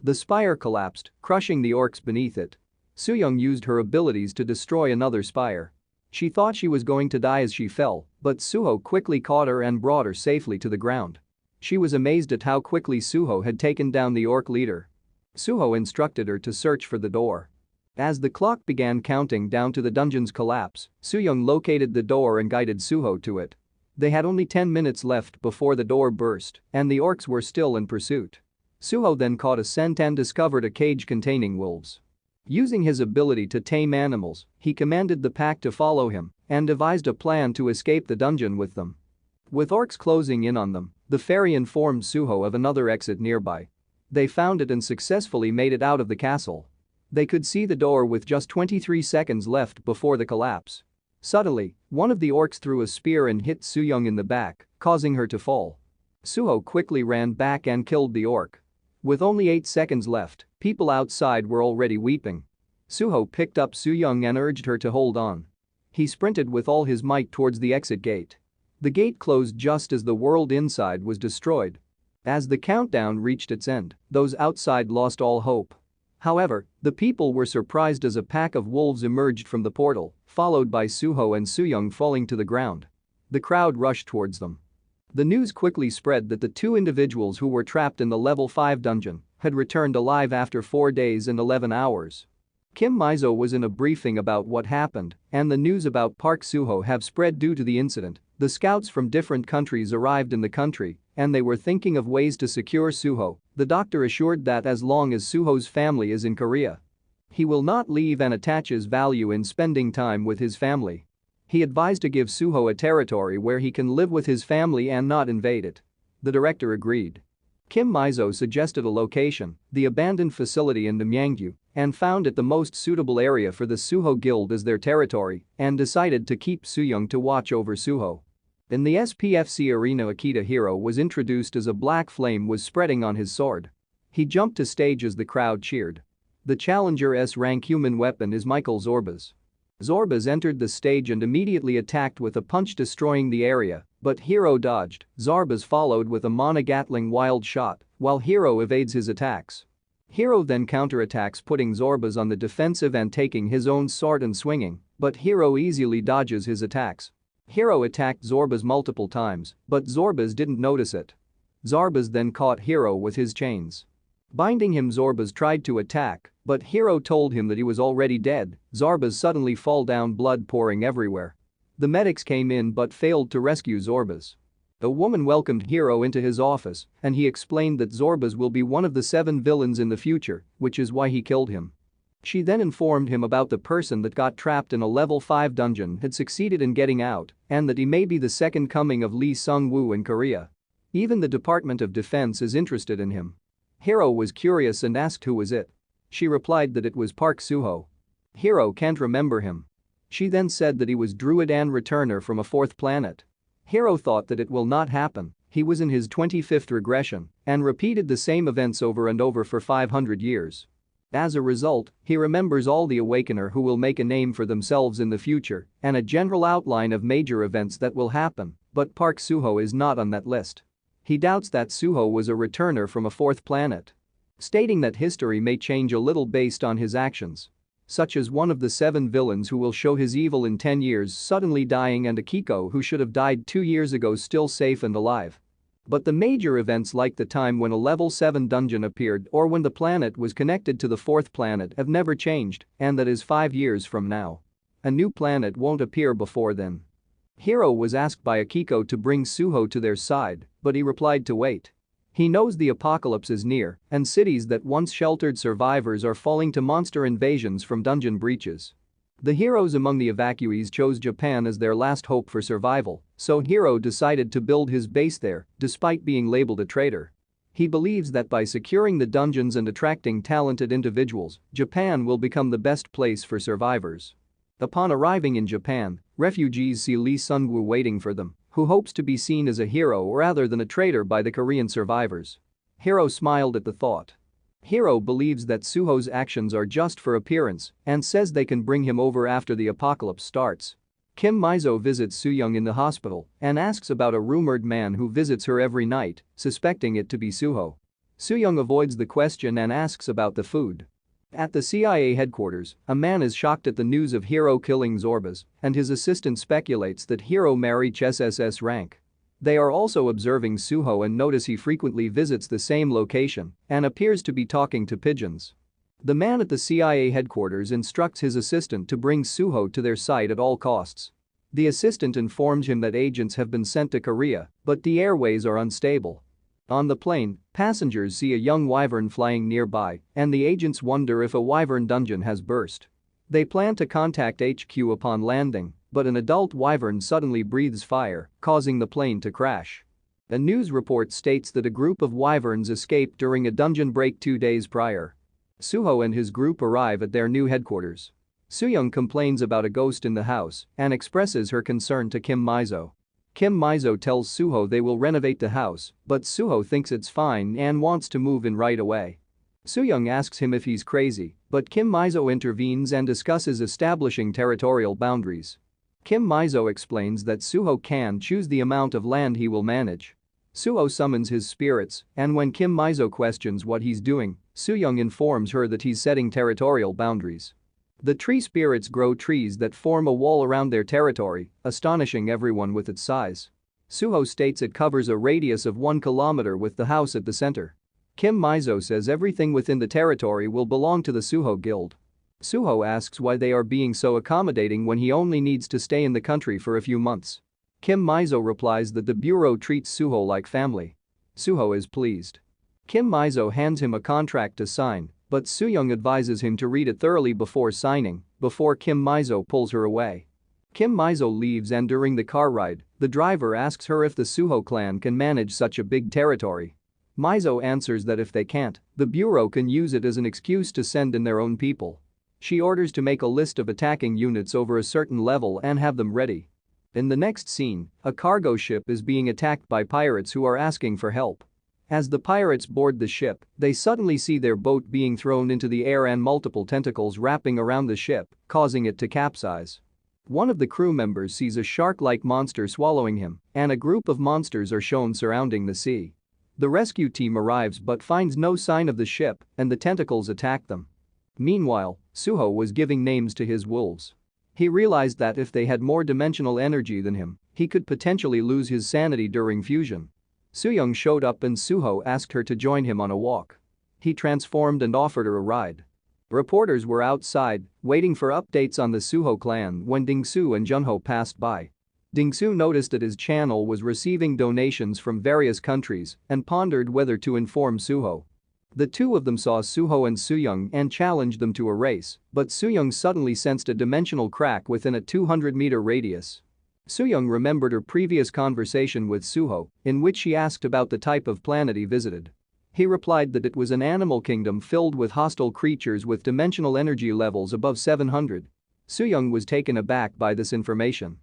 The spire collapsed, crushing the orcs beneath it. Soo-young used her abilities to destroy another spire. She thought she was going to die as she fell, but Suho quickly caught her and brought her safely to the ground. She was amazed at how quickly Suho had taken down the orc leader. Suho instructed her to search for the door. As the clock began counting down to the dungeon's collapse, Soo-young located the door and guided Suho to it. They had only 10 minutes left before the door burst, and the orcs were still in pursuit. Suho then caught a scent and discovered a cage containing wolves. Using his ability to tame animals, he commanded the pack to follow him and devised a plan to escape the dungeon with them. With orcs closing in on them, the fairy informed Suho of another exit nearby. They found it and successfully made it out of the castle. They could see the door with just 23 seconds left before the collapse. Suddenly, one of the orcs threw a spear and hit Soo-young in the back, causing her to fall. Suho quickly ran back and killed the orc. With only 8 seconds left, people outside were already weeping. Suho picked up Soo-young and urged her to hold on. He sprinted with all his might towards the exit gate. The gate closed just as the world inside was destroyed. As the countdown reached its end, those outside lost all hope. However, the people were surprised as a pack of wolves emerged from the portal, followed by Suho and Soo-young falling to the ground. The crowd rushed towards them. The news quickly spread that the two individuals who were trapped in the level 5 dungeon had returned alive after 4 days and 11 hours. Kim Mizo was in a briefing about what happened, and the news about Park Suho have spread due to the incident. The scouts from different countries arrived in the country, and they were thinking of ways to secure Suho. The doctor assured that as long as Suho's family is in Korea, he will not leave and attaches value in spending time with his family. He advised to give Suho a territory where he can live with his family and not invade it. The director agreed. Kim Mizo suggested a location, the abandoned facility in Myeongju, and found it the most suitable area for the Suho Guild as their territory and decided to keep Soo-young to watch over Suho. In the SPFC arena, Akita Hero was introduced as a black flame was spreading on his sword. He jumped to stage as the crowd cheered. The challenger S-rank human weapon is Michael Zorbas. Zorbas entered the stage and immediately attacked with a punch, destroying the area, but Hero dodged. Zorbas followed with a monogatling wild shot, while Hero evades his attacks. Hero then counterattacks, putting Zorbas on the defensive and taking his own sword and swinging, but Hero easily dodges his attacks. Hero attacked Zorbas multiple times, but Zorbas didn't notice it. Zorbas then caught Hero with his chains. Binding him, Zorbas tried to attack, but Hero told him that he was already dead. Zorbas suddenly fall down, blood pouring everywhere. The medics came in but failed to rescue Zorbas. A woman welcomed Hero into his office, and he explained that Zorbas will be one of the 7 villains in the future, which is why he killed him. She then informed him about the person that got trapped in a level 5 dungeon had succeeded in getting out, and that he may be the second coming of Lee Sung-woo in Korea. Even the Department of Defense is interested in him. Hero was curious and asked who was it. She replied that it was Park Suho. Hero can't remember him. She then said that he was druid and returner from a 4th planet. Hero thought that it will not happen. He was in his 25th regression and repeated the same events over and over for 500 years. As a result, he remembers all the Awakener who will make a name for themselves in the future and a general outline of major events that will happen, but Park Suho is not on that list. He doubts that Suho was a returner from a 4th planet, stating that history may change a little based on his actions. Such as one of the 7 villains who will show his evil in 10 years suddenly dying, and Akiko who should have died 2 years ago still safe and alive. But the major events, like the time when a level 7 dungeon appeared or when the planet was connected to the 4th planet, have never changed, and that is 5 years from now. A new planet won't appear before then. Hero was asked by Akiko to bring Suho to their side, but he replied to wait. He knows the apocalypse is near, and cities that once sheltered survivors are falling to monster invasions from dungeon breaches. The heroes among the evacuees chose Japan as their last hope for survival, so Hiro decided to build his base there, despite being labeled a traitor. He believes that by securing the dungeons and attracting talented individuals, Japan will become the best place for survivors. Upon arriving in Japan, refugees see Lee Sung-woo waiting for them, who hopes to be seen as a hero rather than a traitor by the Korean survivors. Hiro smiled at the thought. Hiro believes that Suho's actions are just for appearance and says they can bring him over after the apocalypse starts. Kim Mizo visits Soo-young in the hospital and asks about a rumored man who visits her every night, suspecting it to be Suho. Soo-young avoids the question and asks about the food. At the CIA headquarters, a man is shocked at the news of Hiro killing Zorbas, and his assistant speculates that Hiro may reach SSS rank. They are also observing Suho and notice he frequently visits the same location and appears to be talking to pigeons. The man at the CIA headquarters instructs his assistant to bring Suho to their site at all costs. The assistant informs him that agents have been sent to Korea, but the airways are unstable. On the plane, passengers see a young wyvern flying nearby, and the agents wonder if a wyvern dungeon has burst. They plan to contact HQ upon landing, but an adult wyvern suddenly breathes fire, causing the plane to crash. A news report states that a group of wyverns escaped during a dungeon break 2 days prior. Suho and his group arrive at their new headquarters. Soo-young complains about a ghost in the house and expresses her concern to Kim Mizo. Kim Mizo tells Suho they will renovate the house, but Suho thinks it's fine and wants to move in right away. Soo-young asks him if he's crazy, but Kim Mizo intervenes and discusses establishing territorial boundaries. Kim Mizo explains that Suho can choose the amount of land he will manage. Suho summons his spirits, and when Kim Mizo questions what he's doing, Soo-young informs her that he's setting territorial boundaries. The tree spirits grow trees that form a wall around their territory, astonishing everyone with its size. Suho states it covers a radius of 1 kilometer with the house at the center. Kim Mizo says everything within the territory will belong to the Suho Guild. Suho asks why they are being so accommodating when he only needs to stay in the country for a few months. Kim Mizo replies that the bureau treats Suho like family. Suho is pleased. Kim Mizo hands him a contract to sign, but Soo-young advises him to read it thoroughly before signing, before Kim Mizo pulls her away. Kim Mizo leaves and during the car ride, the driver asks her if the Suho clan can manage such a big territory. Mizo answers that if they can't, the bureau can use it as an excuse to send in their own people. She orders to make a list of attacking units over a certain level and have them ready. In the next scene, a cargo ship is being attacked by pirates who are asking for help. As the pirates board the ship, they suddenly see their boat being thrown into the air and multiple tentacles wrapping around the ship, causing it to capsize. One of the crew members sees a shark-like monster swallowing him, and a group of monsters are shown surrounding the sea. The rescue team arrives but finds no sign of the ship, and the tentacles attack them. Meanwhile, Suho was giving names to his wolves. He realized that if they had more dimensional energy than him, he could potentially lose his sanity during fusion. Soo-young showed up and Suho asked her to join him on a walk. He transformed and offered her a ride. Reporters were outside, waiting for updates on the Suho clan when Ding-soo and Junho passed by. Ding-soo noticed that his channel was receiving donations from various countries and pondered whether to inform Suho. The two of them saw Suho and Soo-young and challenged them to a race, but Soo-young suddenly sensed a dimensional crack within a 200-meter radius. Soo-young remembered her previous conversation with Suho, in which she asked about the type of planet he visited. He replied that it was an animal kingdom filled with hostile creatures with dimensional energy levels above 700. Soo-young was taken aback by this information.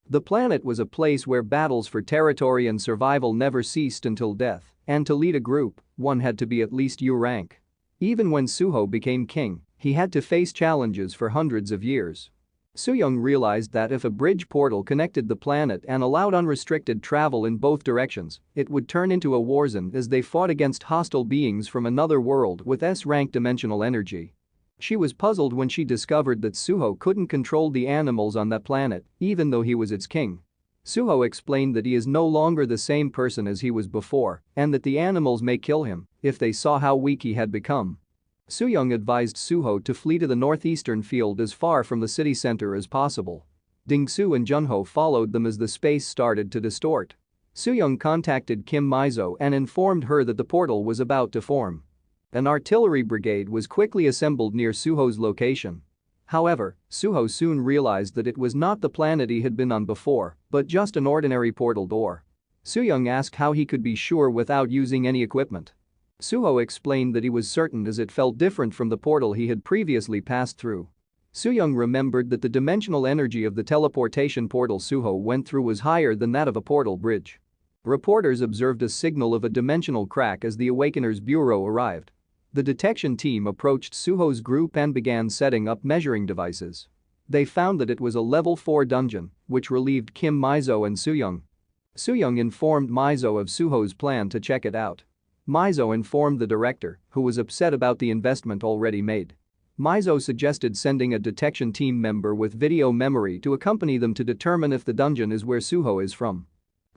The planet was a place where battles for territory and survival never ceased until death, and to lead a group, one had to be at least U rank. Even when Suho became king, he had to face challenges for hundreds of years. Soo-young realized that if a bridge portal connected the planet and allowed unrestricted travel in both directions, it would turn into a war zone as they fought against hostile beings from another world with S-rank dimensional energy. She was puzzled when she discovered that Suho couldn't control the animals on that planet, even though he was its king. Suho explained that he is no longer the same person as he was before, and that the animals may kill him if they saw how weak he had become. Soo-young advised Suho to flee to the northeastern field as far from the city center as possible. Ding-soo and Junho followed them as the space started to distort. Soo-young contacted Kim Mizo and informed her that the portal was about to form. An artillery brigade was quickly assembled near Suho's location. However, Suho soon realized that it was not the planet he had been on before, but just an ordinary portal door. Soo-young asked how he could be sure without using any equipment. Suho explained that he was certain as it felt different from the portal he had previously passed through. Soo-young remembered that the dimensional energy of the teleportation portal Suho went through was higher than that of a portal bridge. Reporters observed a signal of a dimensional crack as the Awakener's bureau arrived. The detection team approached Suho's group and began setting up measuring devices. They found that it was a level 4 dungeon, which relieved Kim Mizo and Soo-young. Soo-young informed Mizo of Suho's plan to check it out. Mizo informed the director, who was upset about the investment already made. Mizo suggested sending a detection team member with video memory to accompany them to determine if the dungeon is where Suho is from.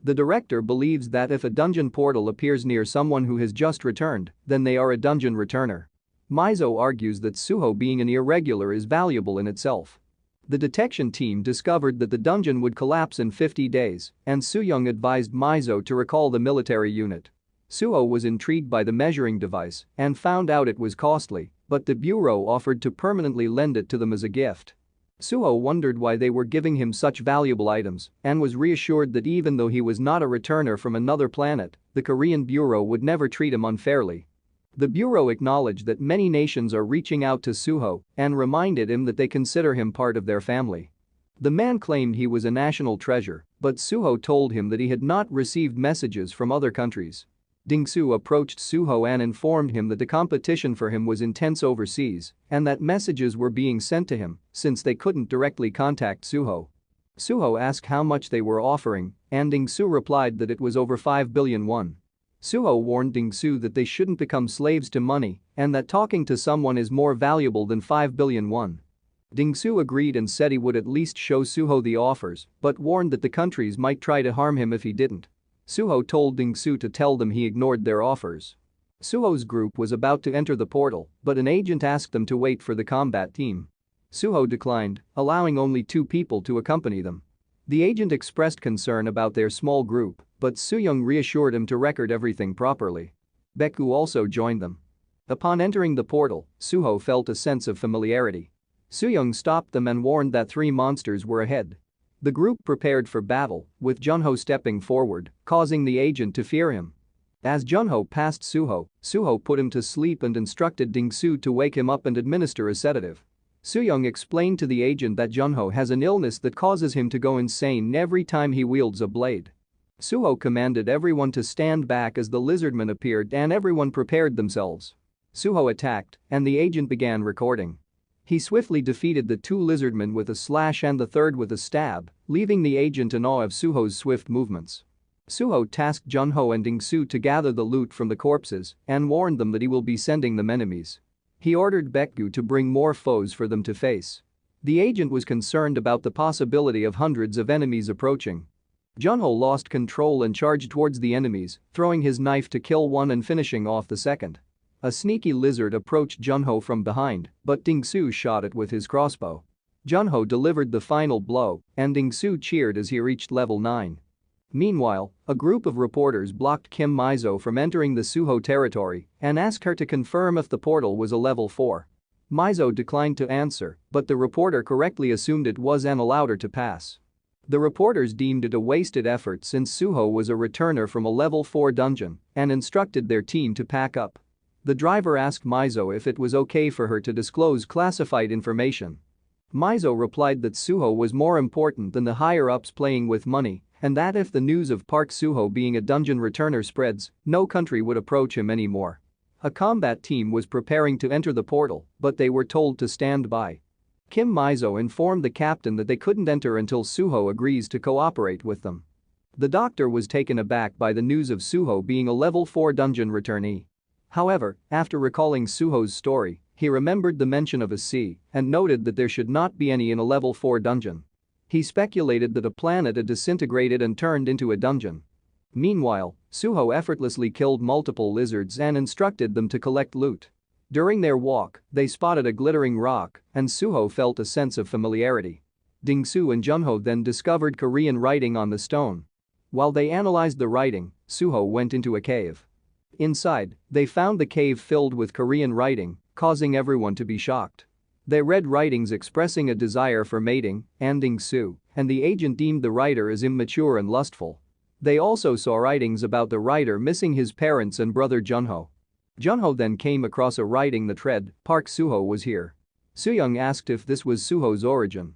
The director believes that if a dungeon portal appears near someone who has just returned, then they are a dungeon returner. Mizo argues that Suho being an irregular is valuable in itself. The detection team discovered that the dungeon would collapse in 50 days, and Soo-young advised Mizo to recall the military unit. Suho was intrigued by the measuring device and found out it was costly, but the bureau offered to permanently lend it to them as a gift. Suho wondered why they were giving him such valuable items and was reassured that even though he was not a returner from another planet, the Korean bureau would never treat him unfairly. The bureau acknowledged that many nations are reaching out to Suho and reminded him that they consider him part of their family. The man claimed he was a national treasure, but Suho told him that he had not received messages from other countries. Ding-soo approached Suho and informed him that the competition for him was intense overseas and that messages were being sent to him since they couldn't directly contact Suho. Suho asked how much they were offering, and Ding-soo replied that it was over 5 billion won. Suho warned Ding-soo that they shouldn't become slaves to money and that talking to someone is more valuable than 5 billion won. Ding-soo agreed and said he would at least show Suho the offers but warned that the countries might try to harm him if he didn't. Suho told Ding-soo to tell them he ignored their offers. Suho's group was about to enter the portal, but an agent asked them to wait for the combat team. Suho declined, allowing only 2 people to accompany them. The agent expressed concern about their small group, but Soo-young reassured him to record everything properly. Baekgu also joined them. Upon entering the portal, Suho felt a sense of familiarity. Soo-young stopped them and warned that 3 monsters were ahead. The group prepared for battle, with Junho stepping forward, causing the agent to fear him. As Junho passed Suho, Suho put him to sleep and instructed Ding-soo to wake him up and administer a sedative. Soo-young explained to the agent that Junho has an illness that causes him to go insane every time he wields a blade. Suho commanded everyone to stand back as the lizardman appeared and everyone prepared themselves. Suho attacked, and the agent began recording. He swiftly defeated the 2 lizardmen with a slash and the third with a stab, leaving the agent in awe of Suho's swift movements. Suho tasked Junho and Ding-soo to gather the loot from the corpses and warned them that he will be sending them enemies. He ordered Baekgu to bring more foes for them to face. The agent was concerned about the possibility of hundreds of enemies approaching. Junho lost control and charged towards the enemies, throwing his knife to kill one and finishing off the second. A sneaky lizard approached Junho from behind, but Ding-soo shot it with his crossbow. Junho delivered the final blow, and Ding-soo cheered as he reached level 9. Meanwhile, a group of reporters blocked Kim Mizo from entering the Suho territory and asked her to confirm if the portal was a level 4. Mizo declined to answer, but the reporter correctly assumed it was and allowed her to pass. The reporters deemed it a wasted effort since Suho was a returner from a level 4 dungeon and instructed their team to pack up. The driver asked Mizo if it was okay for her to disclose classified information. Mizo replied that Suho was more important than the higher-ups playing with money and that if the news of Park Suho being a dungeon returner spreads, no country would approach him anymore. A combat team was preparing to enter the portal, but they were told to stand by. Kim Mizo informed the captain that they couldn't enter until Suho agrees to cooperate with them. The doctor was taken aback by the news of Suho being a level 4 dungeon returnee. However, after recalling Suho's story, he remembered the mention of a sea and noted that there should not be any in a level 4 dungeon. He speculated that a planet had disintegrated and turned into a dungeon. Meanwhile, Suho effortlessly killed multiple lizards and instructed them to collect loot. During their walk, they spotted a glittering rock and Suho felt a sense of familiarity. Ding-soo and Junho then discovered Korean writing on the stone. While they analyzed the writing, Suho went into a cave. Inside, they found the cave filled with Korean writing, causing everyone to be shocked. They read writings expressing a desire for mating and Ding-su, and the agent deemed the writer as immature and lustful. They also saw writings about the writer missing his parents and brother Junho. Junho then came across a writing that read, "Park Suho was here." Soo-young asked if this was Suho's origin.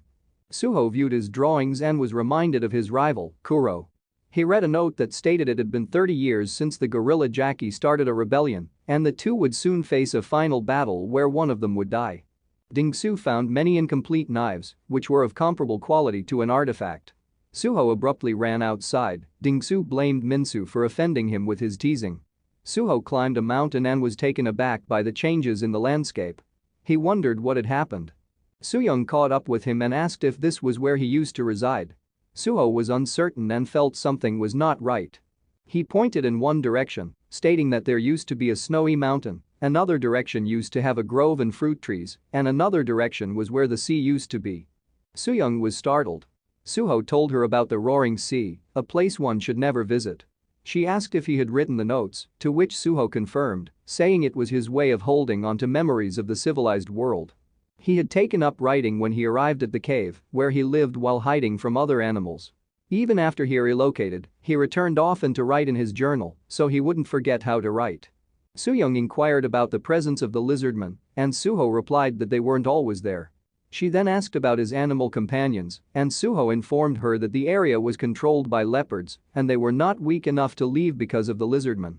Suho viewed his drawings and was reminded of his rival, Kuro. He read a note that stated it had been 30 years since the gorilla Jackie started a rebellion, and the two would soon face a final battle where one of them would die. Ding-su found many incomplete knives, which were of comparable quality to an artifact. Suho abruptly ran outside. Ding-su blamed Minsu for offending him with his teasing. Suho climbed a mountain and was taken aback by the changes in the landscape. He wondered what had happened. Soo-young caught up with him and asked if this was where he used to reside. Suho was uncertain and felt something was not right. He pointed in one direction, stating that there used to be a snowy mountain, another direction used to have a grove and fruit trees, and another direction was where the sea used to be. Soo-young was startled. Suho told her about the roaring sea, a place one should never visit. She asked if he had written the notes, to which Suho confirmed, saying it was his way of holding on to memories of the civilized world. He had taken up writing when he arrived at the cave, where he lived while hiding from other animals. Even after he relocated, he returned often to write in his journal, so he wouldn't forget how to write. Soo-young inquired about the presence of the lizardmen, and Suho replied that they weren't always there. She then asked about his animal companions, and Suho informed her that the area was controlled by leopards and they were not weak enough to leave because of the lizardmen.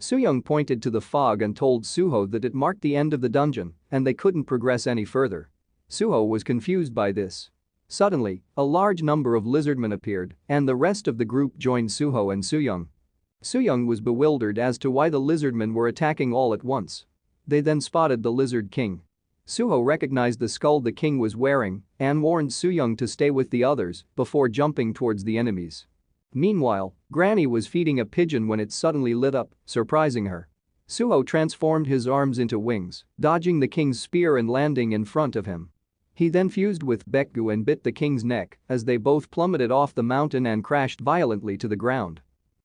Soo-young pointed to the fog and told Suho that it marked the end of the dungeon and they couldn't progress any further. Suho was confused by this. Suddenly, a large number of lizardmen appeared and the rest of the group joined Suho and Soo-young. Soo-young was bewildered as to why the lizardmen were attacking all at once. They then spotted the Lizard King. Suho recognized the skull the king was wearing and warned Soo-young to stay with the others before jumping towards the enemies. Meanwhile, Granny was feeding a pigeon when it suddenly lit up, surprising her. Suho transformed his arms into wings, dodging the king's spear and landing in front of him. He then fused with Baekgu and bit the king's neck as they both plummeted off the mountain and crashed violently to the ground.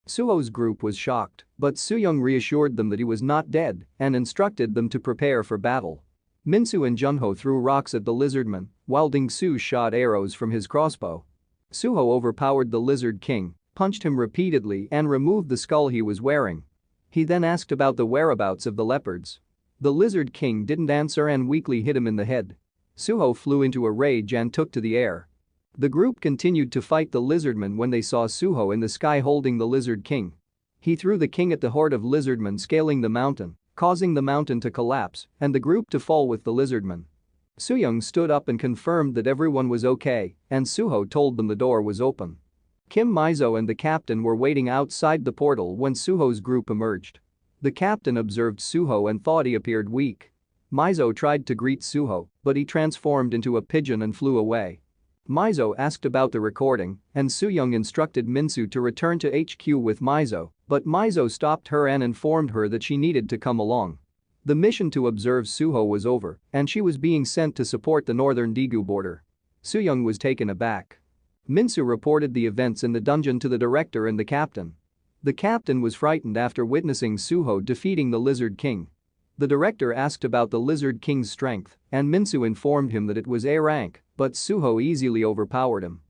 Suho's group was shocked, but Soo-young reassured them that he was not dead and instructed them to prepare for battle. Minsu and Junho threw rocks at the lizardman, while Ding-su shot arrows from his crossbow. Suho overpowered the Lizard King, punched him repeatedly and removed the skull he was wearing. He then asked about the whereabouts of the leopards. The Lizard King didn't answer and weakly hit him in the head. Suho flew into a rage and took to the air. The group continued to fight the lizardmen when they saw Suho in the sky holding the Lizard King. He threw the king at the horde of lizardmen scaling the mountain, causing the mountain to collapse and the group to fall with the lizardmen. Soo-young stood up and confirmed that everyone was okay, and Suho told them the door was open. Kim Mizo and the captain were waiting outside the portal when Suho's group emerged. The captain observed Suho and thought he appeared weak. Mizo tried to greet Suho, but he transformed into a pigeon and flew away. Mizo asked about the recording, and Soo-young instructed Minsu to return to HQ with Mizo, but Mizo stopped her and informed her that she needed to come along. The mission to observe Suho was over, and she was being sent to support the northern Daegu border. Soo-young was taken aback. Minsu reported the events in the dungeon to the director and the captain. The captain was frightened after witnessing Suho defeating the Lizard King. The director asked about the Lizard King's strength, and Minsu informed him that it was A rank, but Suho easily overpowered him.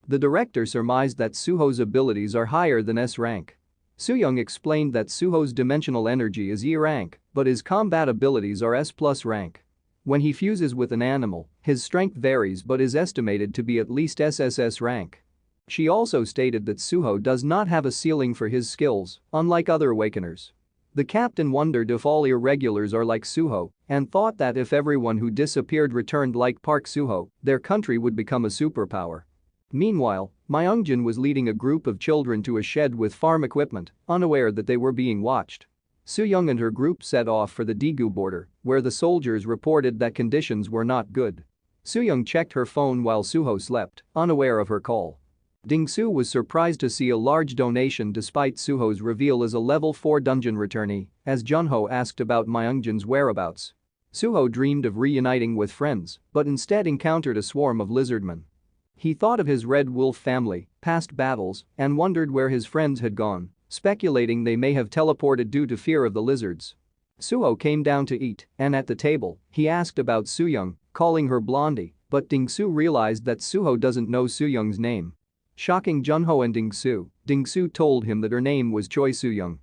The director surmised that Suho's abilities are higher than S rank. Soo-young explained that Suho's dimensional energy is E rank, but his combat abilities are S+ rank. When he fuses with an animal, his strength varies but is estimated to be at least SSS rank. She also stated that Suho does not have a ceiling for his skills, unlike other awakeners. The captain wondered if all irregulars are like Suho and thought that if everyone who disappeared returned like Park Suho, their country would become a superpower. Meanwhile, Myungjin was leading a group of children to a shed with farm equipment, unaware that they were being watched. Soo-young and her group set off for the Daegu border, where the soldiers reported that conditions were not good. Soo-young checked her phone while Suho slept, unaware of her call. Ding-su was surprised to see a large donation despite Suho's reveal as a level 4 dungeon returnee, as Junho asked about Myungjin's whereabouts. Suho dreamed of reuniting with friends, but instead encountered a swarm of lizardmen. He thought of his Red Wolf family, past battles, and wondered where his friends had gone, speculating they may have teleported due to fear of the lizards. Suho came down to eat, and at the table, he asked about Sooyoung, calling her Blondie, but Ding-soo realized that Suho doesn't know Sooyoung's name. Shocking Junho and Ding-soo told him that her name was Choi Sooyoung.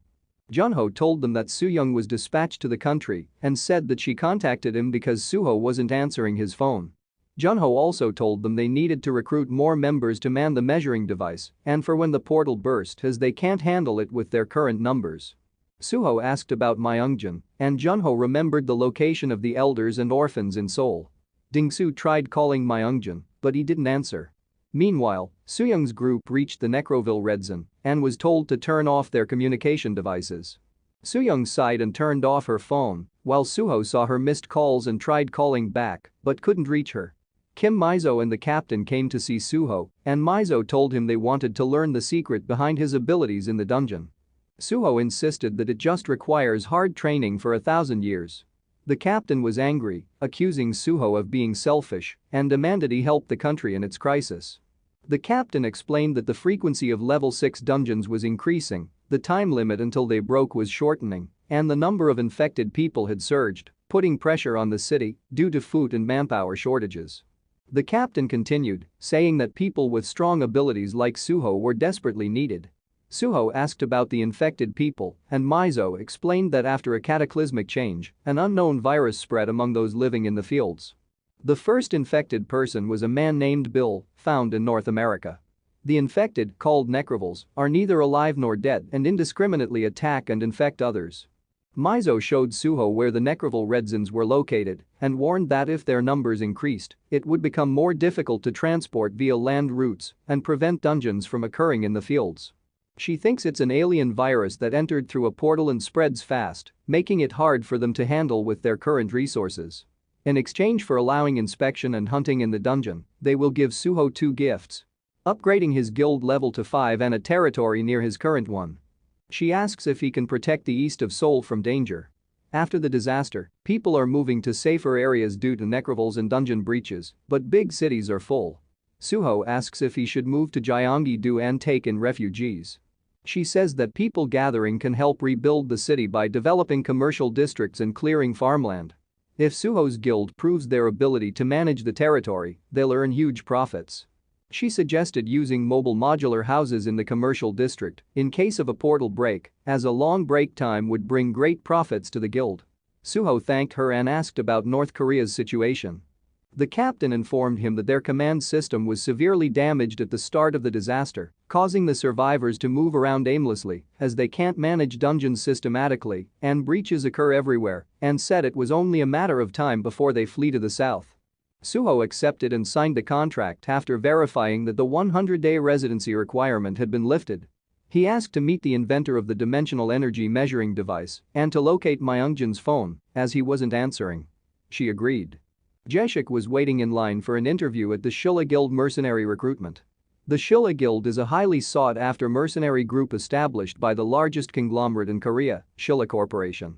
Junho told them that Sooyoung was dispatched to the country and said that she contacted him because Suho wasn't answering his phone. Junho also told them they needed to recruit more members to man the measuring device and for when the portal burst as they can't handle it with their current numbers. Suho asked about Myeongjin, and Junho remembered the location of the elders and orphans in Seoul. Ding-soo tried calling Myeongjin, but he didn't answer. Meanwhile, Sooyoung's group reached the Necroville Red Zone and was told to turn off their communication devices. Sooyoung sighed and turned off her phone, while Suho saw her missed calls and tried calling back but couldn't reach her. Kim Mizo and the captain came to see Suho, and Mizo told him they wanted to learn the secret behind his abilities in the dungeon. Suho insisted that it just requires hard training for 1,000 years. The captain was angry, accusing Suho of being selfish, and demanded he help the country in its crisis. The captain explained that the frequency of level 6 dungeons was increasing, the time limit until they broke was shortening, and the number of infected people had surged, putting pressure on the city due to food and manpower shortages. The captain continued, saying that people with strong abilities like Suho were desperately needed. Suho asked about the infected people, and Mizo explained that after a cataclysmic change, an unknown virus spread among those living in the fields. The first infected person was a man named Bill, found in North America. The infected, called Necrovilles, are neither alive nor dead and indiscriminately attack and infect others. Mizo showed Suho where the Necroville Red Zones were located and warned that if their numbers increased, it would become more difficult to transport via land routes and prevent dungeons from occurring in the fields. She thinks it's an alien virus that entered through a portal and spreads fast, making it hard for them to handle with their current resources. In exchange for allowing inspection and hunting in the dungeon, they will give Suho 2 gifts: upgrading his guild level to 5 and a territory near his current one. She asks if he can protect the east of Seoul from danger. After the disaster, people are moving to safer areas due to necrovilles and dungeon breaches, but big cities are full. Suho asks if he should move to Gyeonggi-do and take in refugees. She says that people gathering can help rebuild the city by developing commercial districts and clearing farmland. If Suho's guild proves their ability to manage the territory, they'll earn huge profits. She suggested using mobile modular houses in the commercial district in case of a portal break, as a long break time would bring great profits to the guild. Suho thanked her and asked about North Korea's situation. The captain informed him that their command system was severely damaged at the start of the disaster, causing the survivors to move around aimlessly as they can't manage dungeons systematically and breaches occur everywhere, and said it was only a matter of time before they flee to the south. Suho accepted and signed the contract after verifying that the 100-day residency requirement had been lifted. He asked to meet the inventor of the dimensional energy measuring device and to locate Myeongjin's phone, as he wasn't answering. She agreed. Jaeshik was waiting in line for an interview at the Shilla Guild mercenary recruitment. The Shilla Guild is a highly sought-after mercenary group established by the largest conglomerate in Korea, Shilla Corporation.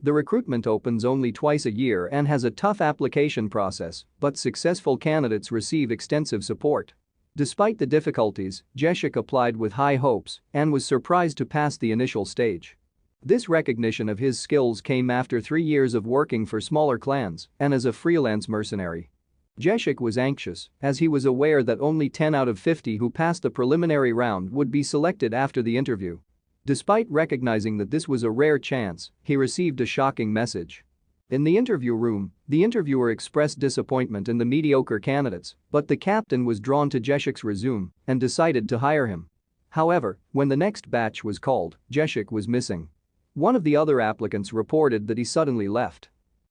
The recruitment opens only twice a year and has a tough application process, but successful candidates receive extensive support. Despite the difficulties, Jaeshik applied with high hopes and was surprised to pass the initial stage. This recognition of his skills came after 3 years of working for smaller clans and as a freelance mercenary. Jaeshik was anxious as he was aware that only 10 out of 50 who passed the preliminary round would be selected after the interview. Despite recognizing that this was a rare chance, he received a shocking message. In the interview room, the interviewer expressed disappointment in the mediocre candidates, but the captain was drawn to Jaeshik's resume and decided to hire him. However, when the next batch was called, Jaeshik was missing. One of the other applicants reported that he suddenly left.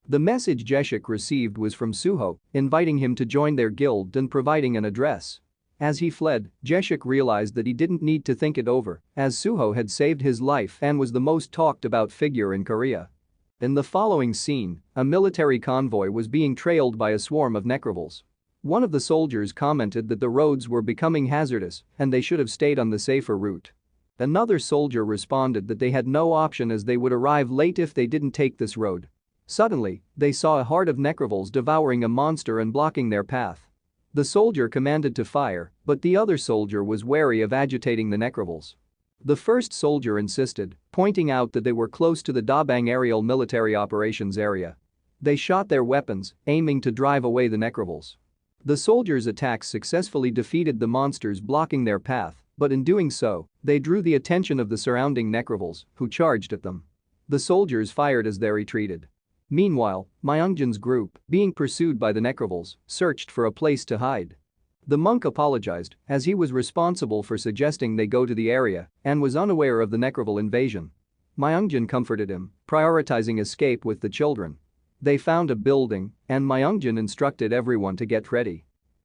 The message Jaeshik received was from Suho, inviting him to join their guild and providing an address. As he fled, Jaeshik realized that he didn't need to think it over, as Suho had saved his life and was the most talked about figure in Korea. In the following scene, a military convoy was being trailed by a swarm of necrovilles. One of the soldiers commented that the roads were becoming hazardous and they should have stayed on the safer route. Another soldier responded that they had no option as they would arrive late if they didn't take this road. Suddenly, they saw a horde of necrovilles devouring a monster and blocking their path. The soldier commanded to fire, but the other soldier was wary of agitating the necrovilles. The first soldier insisted, pointing out that they were close to the Dabang aerial military operations area. They shot their weapons, aiming to drive away the necrovals. The soldiers' attacks successfully defeated the monsters blocking their path, but in doing so, they drew the attention of the surrounding necrovals, who charged at them. The soldiers fired as they retreated. Meanwhile, Myungjin's group, being pursued by the necrovals, searched for a place to hide. The monk apologized, as he was responsible for suggesting they go to the area and was unaware of the necroval invasion. Myungjin comforted him, prioritizing escape with the children. They found a building, and Myungjin instructed everyone to get ready.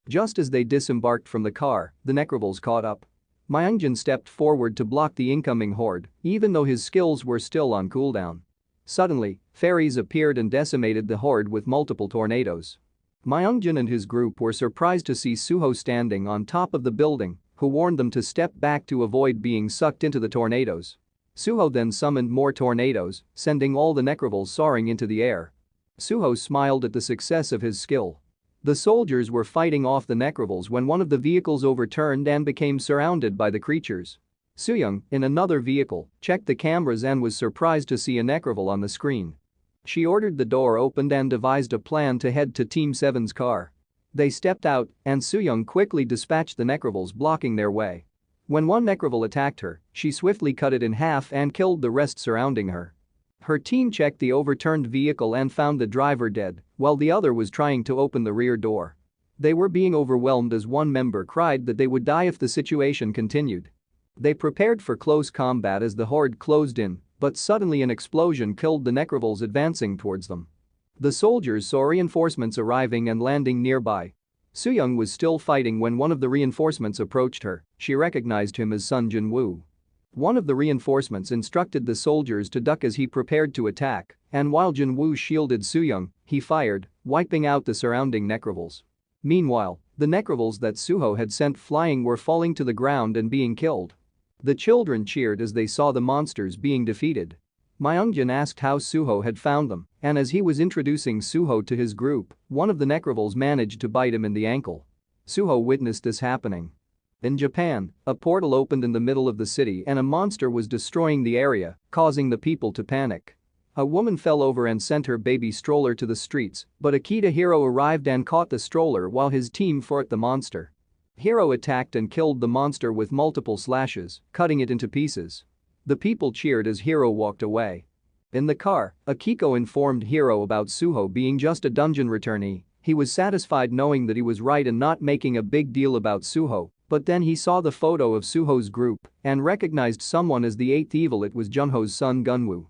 Just as they disembarked from the car, the necrovals caught up. Myungjin stepped forward to block the incoming horde, even though his skills were still on cooldown. Suddenly, fairies appeared and decimated the horde with multiple tornadoes. Myungjin and his group were surprised to see Suho standing on top of the building, who warned them to step back to avoid being sucked into the tornadoes. Suho then summoned more tornadoes, sending all the necrovals soaring into the air. Suho smiled at the success of his skill. The soldiers were fighting off the necrovals when one of the vehicles overturned and became surrounded by the creatures. Sooyoung, in another vehicle, checked the cameras and was surprised to see a necroval on the screen. She ordered the door opened and devised a plan to head to Team 7's car. They stepped out, and Sooyoung quickly dispatched the necrovals blocking their way. When one necroval attacked her, she swiftly cut it in half and killed the rest surrounding her. Her team checked the overturned vehicle and found the driver dead, while the other was trying to open the rear door. They were being overwhelmed as one member cried that they would die if the situation continued. They prepared for close combat as the horde closed in, but suddenly an explosion killed the necrovals advancing towards them. The soldiers saw reinforcements arriving and landing nearby. Sooyoung was still fighting when one of the reinforcements approached her. She recognized him as Sun Jinwoo. One of the reinforcements instructed the soldiers to duck as he prepared to attack, and while Jinwoo shielded Sooyoung, he fired, wiping out the surrounding necrovals. Meanwhile, the necrovals that Suho had sent flying were falling to the ground and being killed. The children cheered as they saw the monsters being defeated. Myungjin asked how Suho had found them, and as he was introducing Suho to his group, one of the necrovals managed to bite him in the ankle. Suho witnessed this happening. In Japan, a portal opened in the middle of the city and a monster was destroying the area, causing the people to panic. A woman fell over and sent her baby stroller to the streets, but Akita Hiro arrived and caught the stroller while his team fought the monster. Hiro attacked and killed the monster with multiple slashes, cutting it into pieces. The people cheered as Hiro walked away. In the car, Akiko informed Hiro about Suho being just a dungeon returnee. He was satisfied knowing that he was right and not making a big deal about Suho, but then he saw the photo of Suho's group and recognized someone as the eighth evil. It was Junho's son Gunwoo.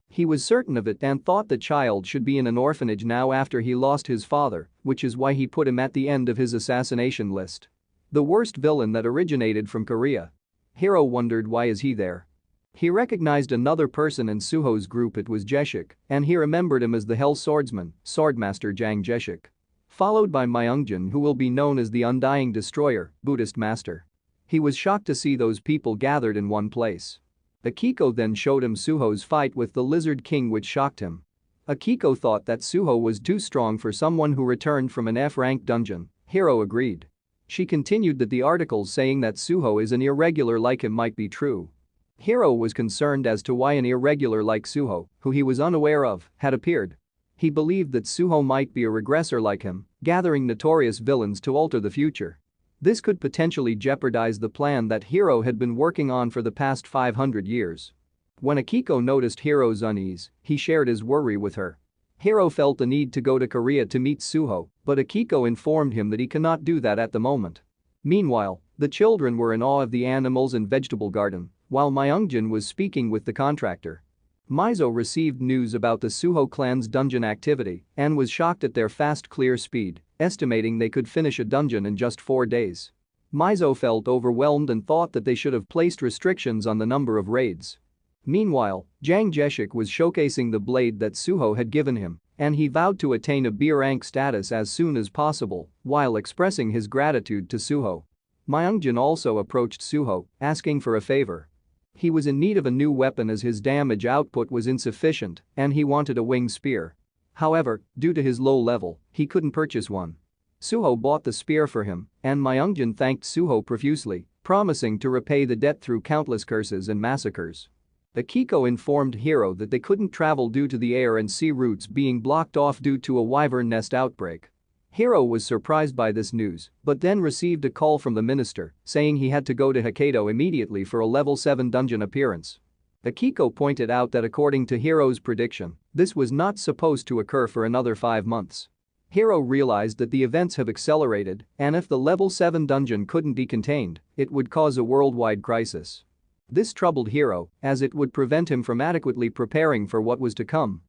He was certain of it and thought the child should be in an orphanage now after he lost his father, which is why he put him at the end of his assassination list. The worst villain that originated from Korea. Hiro wondered why is he there. He recognized another person in Suho's group. It was Jeshik, and he remembered him as the Hell Swordsman, Swordmaster Jang Jeshik. Followed by Myungjin, who will be known as the Undying Destroyer, Buddhist Master. He was shocked to see those people gathered in one place. Akiko then showed him Suho's fight with the Lizard King, which shocked him. Akiko thought that Suho was too strong for someone who returned from an F-rank dungeon. Hiro agreed. She continued that the articles saying that Suho is an irregular like him might be true. Hiro was concerned as to why an irregular like Suho, who he was unaware of, had appeared. He believed that Suho might be a regressor like him, gathering notorious villains to alter the future. This could potentially jeopardize the plan that Hiro had been working on for the past 500 years. When Akiko noticed Hiro's unease, he shared his worry with her. Hiro felt the need to go to Korea to meet Suho, but Akiko informed him that he cannot do that at the moment. Meanwhile, the children were in awe of the animals and vegetable garden, while Myungjin was speaking with the contractor. Mizo received news about the Suho clan's dungeon activity and was shocked at their fast clear speed, estimating they could finish a dungeon in just 4 days. Mizo felt overwhelmed and thought that they should have placed restrictions on the number of raids. Meanwhile, Jang Jeshik was showcasing the blade that Suho had given him, and he vowed to attain a B rank status as soon as possible while expressing his gratitude to Suho. Myungjin also approached Suho, asking for a favor. He was in need of a new weapon as his damage output was insufficient and he wanted a wing spear. However, due to his low level, he couldn't purchase one. Suho bought the spear for him, and Myungjin thanked Suho profusely, promising to repay the debt through countless curses and massacres. Akiko informed Hiro that they couldn't travel due to the air and sea routes being blocked off due to a wyvern nest outbreak. Hiro was surprised by this news, but then received a call from the minister saying he had to go to Hokkaido immediately for a level 7 dungeon appearance. Akiko pointed out that according to Hiro's prediction, this was not supposed to occur for another 5 months. Hiro realized that the events have accelerated, and if the level 7 dungeon couldn't be contained, it would cause a worldwide crisis. This troubled Hiro, as it would prevent him from adequately preparing for what was to come.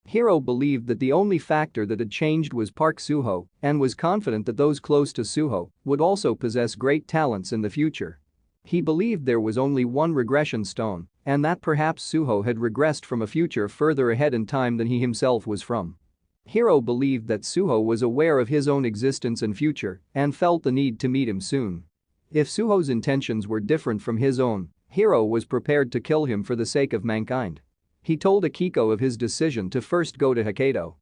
Hiro believed that the only factor that had changed was Park Suho and was confident that those close to Suho would also possess great talents in the future. He believed there was only one regression stone, and that perhaps Suho had regressed from a future further ahead in time than he himself was from. Hiro believed that Suho was aware of his own existence and future and felt the need to meet him soon. If Suho's intentions were different from his own, Hiro was prepared to kill him for the sake of mankind. He told Akiko of his decision to first go to Hokkaido.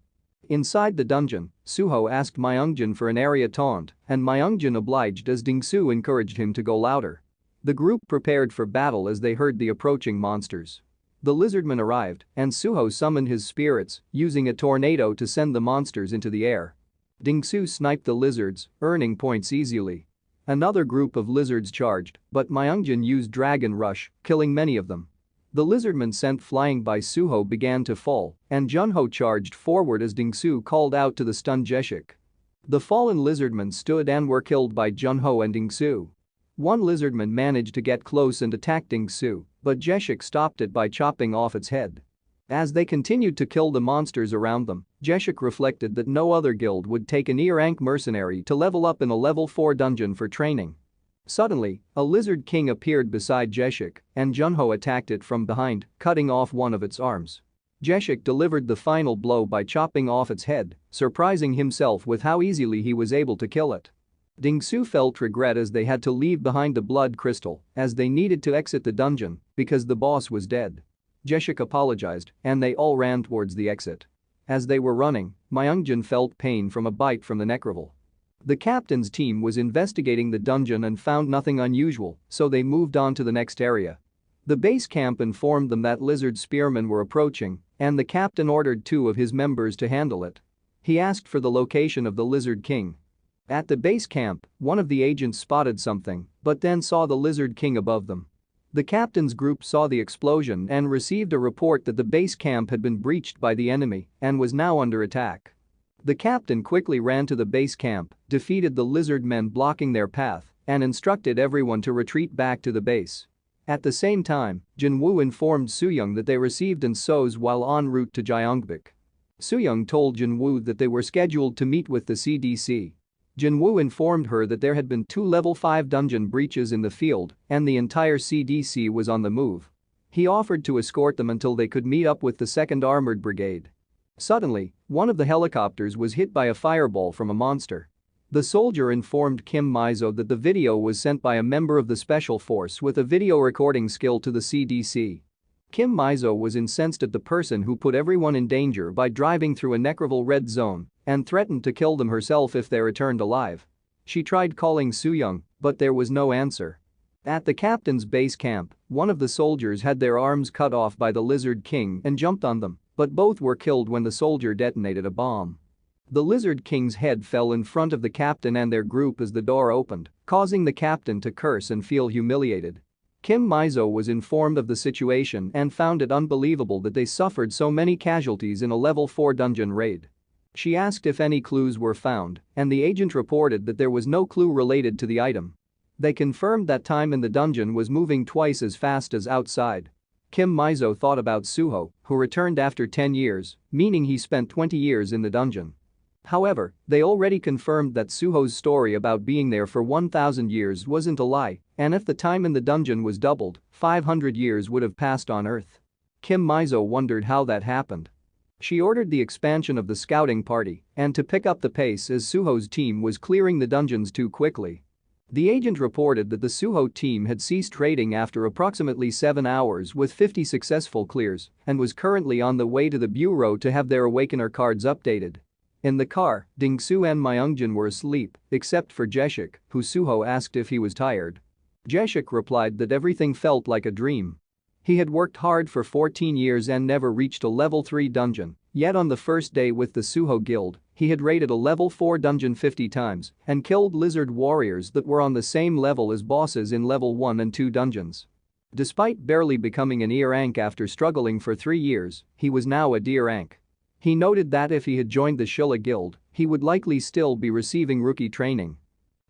Inside the dungeon, Suho asked Myungjin for an area taunt, and Myungjin obliged as Dingsu encouraged him to go louder. The group prepared for battle as they heard the approaching monsters. The lizardman arrived, and Suho summoned his spirits, using a tornado to send the monsters into the air. Dingsu sniped the lizards, earning points easily. Another group of lizards charged, but Myungjin used Dragon Rush, killing many of them. The lizardmen sent flying by Suho began to fall, and Junho charged forward as Dingsu called out to the stunned Jeshik. The fallen lizardmen stood and were killed by Junho and Dingsu. One lizardman managed to get close and attack Dingsu, but Jeshik stopped it by chopping off its head. As they continued to kill the monsters around them, Jeshik reflected that no other guild would take an E-rank mercenary to level up in a level 4 dungeon for training. Suddenly, a lizard king appeared beside Jeshik, and Junho attacked it from behind, cutting off one of its arms. Jeshik delivered the final blow by chopping off its head, surprising himself with how easily he was able to kill it. Dingsu felt regret as they had to leave behind the blood crystal, as they needed to exit the dungeon because the boss was dead. Jeshik apologized, and they all ran towards the exit. As they were running, Myungjin felt pain from a bite from the necroval. The captain's team was investigating the dungeon and found nothing unusual, so they moved on to the next area. The base camp informed them that lizard spearmen were approaching, and the captain ordered 2 of his members to handle it. He asked for the location of the Lizard King. At the base camp, one of the agents spotted something, but then saw the Lizard King above them. The captain's group saw the explosion and received a report that the base camp had been breached by the enemy and was now under attack. The captain quickly ran to the base camp, defeated the lizard men blocking their path, and instructed everyone to retreat back to the base. At the same time, Jinwoo informed Sooyoung that they received Insos while en route to Gyeongbuk. Sooyoung told Jinwoo that they were scheduled to meet with the CDC. Jinwoo informed her that there had been 2 level 5 dungeon breaches in the field and the entire CDC was on the move. He offered to escort them until they could meet up with the 2nd Armored Brigade. Suddenly, one of the helicopters was hit by a fireball from a monster. The soldier informed Kim Mizo that the video was sent by a member of the special force with a video recording skill to the CDC. Kim Mizo was incensed at the person who put everyone in danger by driving through a necroval red zone and threatened to kill them herself if they returned alive. She tried calling Sooyoung, but there was no answer. At the captain's base camp, one of the soldiers had their arms cut off by the Lizard King and jumped on them, but both were killed when the soldier detonated a bomb. The Lizard King's head fell in front of the captain and their group as the door opened, causing the captain to curse and feel humiliated. Kim Mizo was informed of the situation and found it unbelievable that they suffered so many casualties in a level 4 dungeon raid. She asked if any clues were found, and the agent reported that there was no clue related to the item. They confirmed that time in the dungeon was moving twice as fast as outside. Kim Mizo thought about Suho, who returned after 10 years, meaning he spent 20 years in the dungeon. However, they already confirmed that Suho's story about being there for 1,000 years wasn't a lie, and if the time in the dungeon was doubled, 500 years would have passed on Earth. Kim Mizo wondered how that happened. She ordered the expansion of the scouting party and to pick up the pace as Suho's team was clearing the dungeons too quickly. The agent reported that the Suho team had ceased raiding after approximately 7 hours with 50 successful clears and was currently on the way to the bureau to have their Awakener cards updated. In the car, Dingsu and Myungjin were asleep, except for Jeshik, who Suho asked if he was tired. Jeshik replied that everything felt like a dream. He had worked hard for 14 years and never reached a level 3 dungeon, yet on the first day with the Suho Guild, he had raided a level 4 dungeon 50 times and killed lizard warriors that were on the same level as bosses in level 1 and 2 dungeons. Despite barely becoming an E rank after struggling for 3 years, he was now a D rank. He noted that if he had joined the Shilla Guild, he would likely still be receiving rookie training.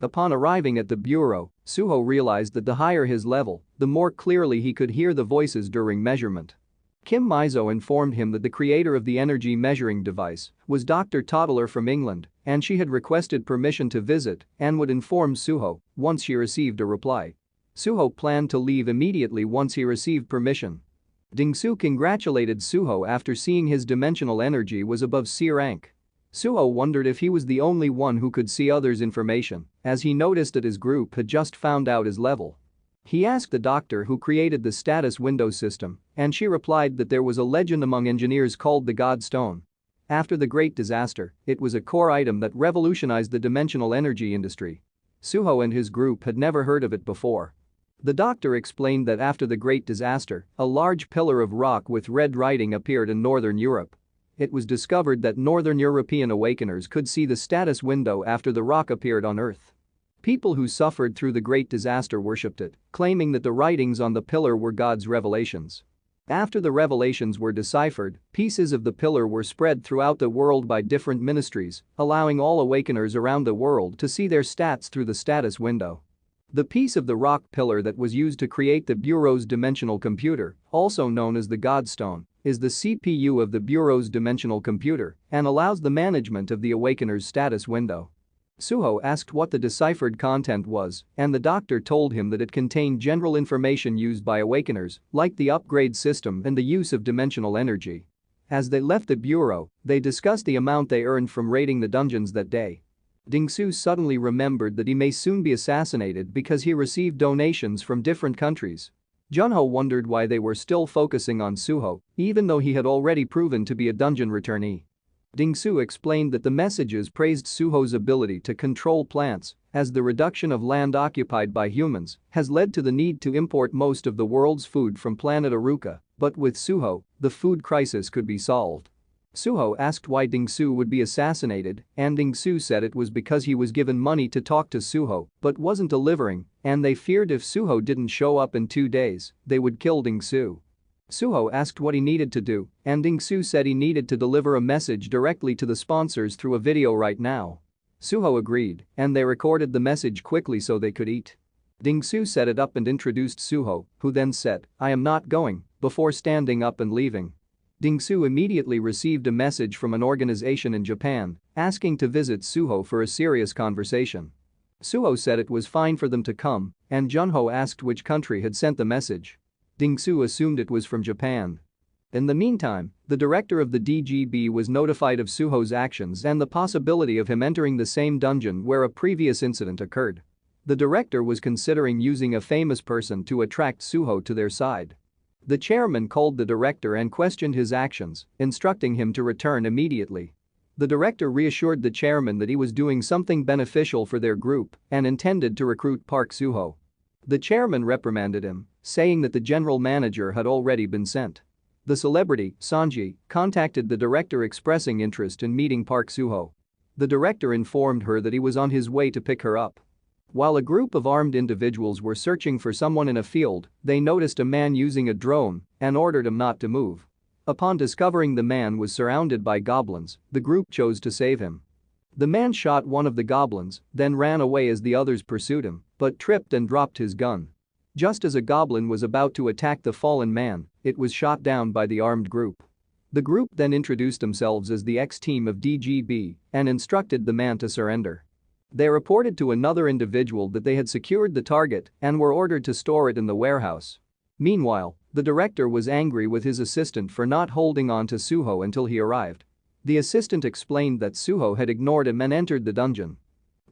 Upon arriving at the bureau, Suho realized that the higher his level, the more clearly he could hear the voices during measurement. Kim Mizo informed him that the creator of the energy measuring device was Dr. Toddler from England, and she had requested permission to visit and would inform Suho once she received a reply. Suho planned to leave immediately once he received permission. Dingsu congratulated Suho after seeing his dimensional energy was above C rank. Suho wondered if he was the only one who could see others' information, as he noticed that his group had just found out his level. He asked the doctor who created the status window system, and she replied that there was a legend among engineers called the God Stone. After the Great Disaster, it was a core item that revolutionized the dimensional energy industry. Suho and his group had never heard of it before. The doctor explained that after the Great Disaster, a large pillar of rock with red writing appeared in northern Europe. It was discovered that Northern European awakeners could see the status window after the rock appeared on Earth. People who suffered through the Great Disaster worshipped it, claiming that the writings on the pillar were God's revelations. After the revelations were deciphered, pieces of the pillar were spread throughout the world by different ministries, allowing all awakeners around the world to see their stats through the status window. The piece of the rock pillar that was used to create the Bureau's dimensional computer, also known as the God Stone, is the CPU of the Bureau's dimensional computer and allows the management of the Awakener's status window. Suho asked what the deciphered content was, and the doctor told him that it contained general information used by Awakeners, like the upgrade system and the use of dimensional energy. As they left the Bureau, they discussed the amount they earned from raiding the dungeons that day. Dingsu suddenly remembered that he may soon be assassinated because he received donations from different countries. Junho wondered why they were still focusing on Suho, even though he had already proven to be a dungeon returnee. Dingsu explained that the messages praised Suho's ability to control plants, as the reduction of land occupied by humans has led to the need to import most of the world's food from planet Aruka, but with Suho, the food crisis could be solved. Suho asked why Dingsu would be assassinated, and Dingsu said it was because he was given money to talk to Suho but wasn't delivering, and they feared if Suho didn't show up in 2 days, they would kill Dingsu. Suho asked what he needed to do, and Dingsu said he needed to deliver a message directly to the sponsors through a video right now. Suho agreed, and they recorded the message quickly so they could eat. Dingsu set it up and introduced Suho, who then said, "I am not going," before standing up and leaving. Dingsu immediately received a message from an organization in Japan asking to visit Suho for a serious conversation. Suho said it was fine for them to come, and Junho asked which country had sent the message. Dingsu assumed it was from Japan. In the meantime, the director of the DGB was notified of Suho's actions and the possibility of him entering the same dungeon where a previous incident occurred. The director was considering using a famous person to attract Suho to their side. The chairman called the director and questioned his actions, instructing him to return immediately. The director reassured the chairman that he was doing something beneficial for their group and intended to recruit Park Suho. The chairman reprimanded him, saying that the general manager had already been sent. The celebrity, Sanji, contacted the director expressing interest in meeting Park Suho. The director informed her that he was on his way to pick her up. While a group of armed individuals were searching for someone in a field, they noticed a man using a drone and ordered him not to move. Upon discovering the man was surrounded by goblins, the group chose to save him. The man shot one of the goblins, then ran away as the others pursued him, but tripped and dropped his gun. Just as a goblin was about to attack the fallen man, it was shot down by the armed group. The group then introduced themselves as the X-team of DGB and instructed the man to surrender. They reported to another individual that they had secured the target and were ordered to store it in the warehouse. Meanwhile, the director was angry with his assistant for not holding on to Suho until he arrived. The assistant explained that Suho had ignored him and entered the dungeon.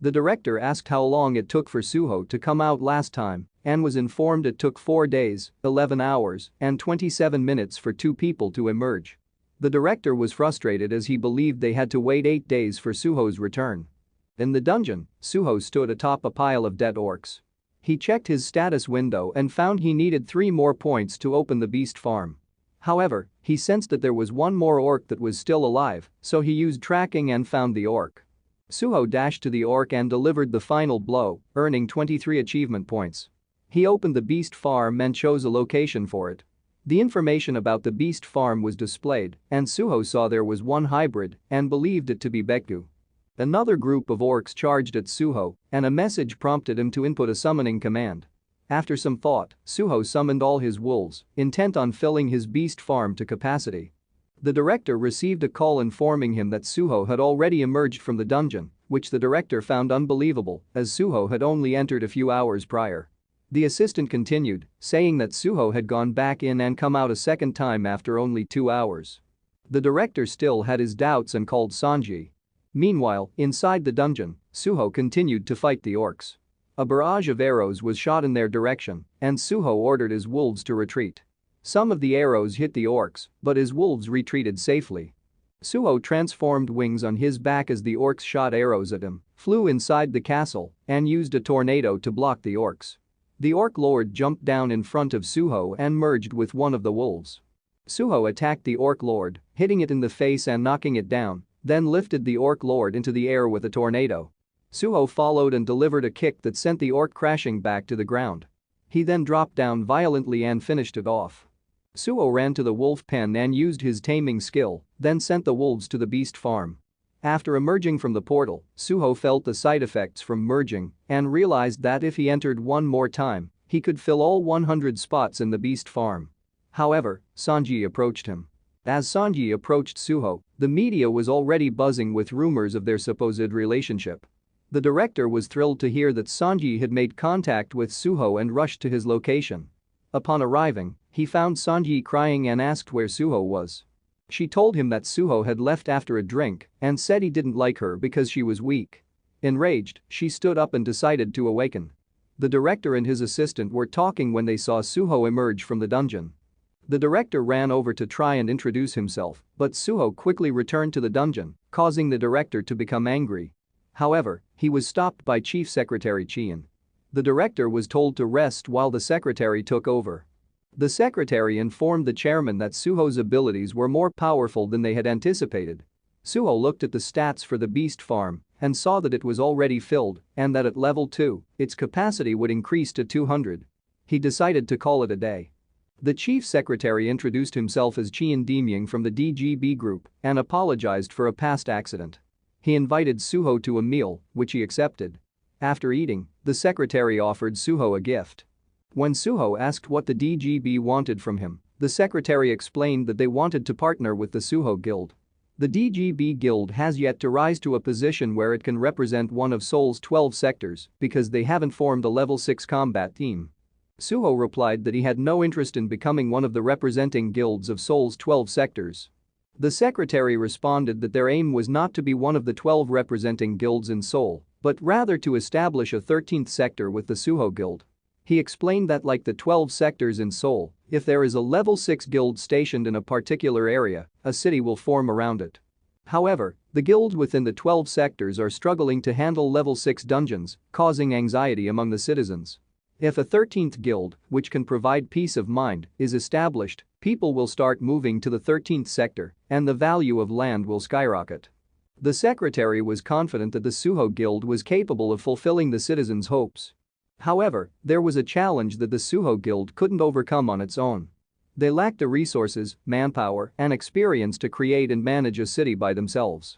The director asked how long it took for Suho to come out last time and was informed it took 4 days, 11 hours, and 27 minutes for 2 people to emerge. The director was frustrated as he believed they had to wait 8 days for Suho's return. In the dungeon, Suho stood atop a pile of dead orcs. He checked his status window and found he needed 3 more points to open the beast farm. However, he sensed that there was one more orc that was still alive, so he used tracking and found the orc. Suho dashed to the orc and delivered the final blow, earning 23 achievement points. He opened the beast farm and chose a location for it. The information about the beast farm was displayed, and Suho saw there was one hybrid and believed it to be Bekku. Another group of orcs charged at Suho, and a message prompted him to input a summoning command. After some thought, Suho summoned all his wolves, intent on filling his beast farm to capacity. The director received a call informing him that Suho had already emerged from the dungeon, which the director found unbelievable as Suho had only entered a few hours prior. The assistant continued, saying that Suho had gone back in and come out a second time after only 2 hours. The director still had his doubts and called Sanji. Meanwhile, inside the dungeon, Suho continued to fight the orcs. A barrage of arrows was shot in their direction, and Suho ordered his wolves to retreat. Some of the arrows hit the orcs, but his wolves retreated safely. Suho transformed wings on his back as the orcs shot arrows at him, flew inside the castle, and used a tornado to block the orcs. The orc lord jumped down in front of Suho and merged with one of the wolves. Suho attacked the orc lord, hitting it in the face and knocking it down, then lifted the orc lord into the air with a tornado. Suho followed and delivered a kick that sent the orc crashing back to the ground. He then dropped down violently and finished it off. Suho ran to the wolf pen and used his taming skill, then sent the wolves to the beast farm. After emerging from the portal, Suho felt the side effects from merging and realized that if he entered one more time, he could fill all 100 spots in the beast farm. However, Sanji approached him. As Sanji approached Suho, the media was already buzzing with rumors of their supposed relationship. The director was thrilled to hear that Sanji had made contact with Suho and rushed to his location. Upon arriving, he found Sanji crying and asked where Suho was. She told him that Suho had left after a drink and said he didn't like her because she was weak. Enraged, she stood up and decided to awaken. The director and his assistant were talking when they saw Suho emerge from the dungeon. The director ran over to try and introduce himself, but Suho quickly returned to the dungeon, causing the director to become angry. However, he was stopped by Chief Secretary Chien. The director was told to rest while the secretary took over. The secretary informed the chairman that Suho's abilities were more powerful than they had anticipated. Suho looked at the stats for the beast farm and saw that it was already filled and that at level 2, its capacity would increase to 200. He decided to call it a day. The chief secretary introduced himself as Chien Demyang from the DGB group and apologized for a past accident. He invited Suho to a meal, which he accepted. After eating, the secretary offered Suho a gift. When Suho asked what the DGB wanted from him, the secretary explained that they wanted to partner with the Suho Guild. The DGB Guild has yet to rise to a position where it can represent one of Seoul's 12 sectors because they haven't formed a level 6 combat team. Suho replied that he had no interest in becoming one of the representing guilds of Seoul's 12 sectors. The secretary responded that their aim was not to be one of the 12 representing guilds in Seoul, but rather to establish a 13th sector with the Suho Guild. He explained that like the 12 sectors in Seoul, if there is a level 6 guild stationed in a particular area, a city will form around it. However, the guilds within the 12 sectors are struggling to handle level 6 dungeons, causing anxiety among the citizens. If a 13th guild, which can provide peace of mind, is established, people will start moving to the 13th sector, and the value of land will skyrocket. The secretary was confident that the Suho Guild was capable of fulfilling the citizens' hopes. However, there was a challenge that the Suho Guild couldn't overcome on its own. They lacked the resources, manpower, and experience to create and manage a city by themselves.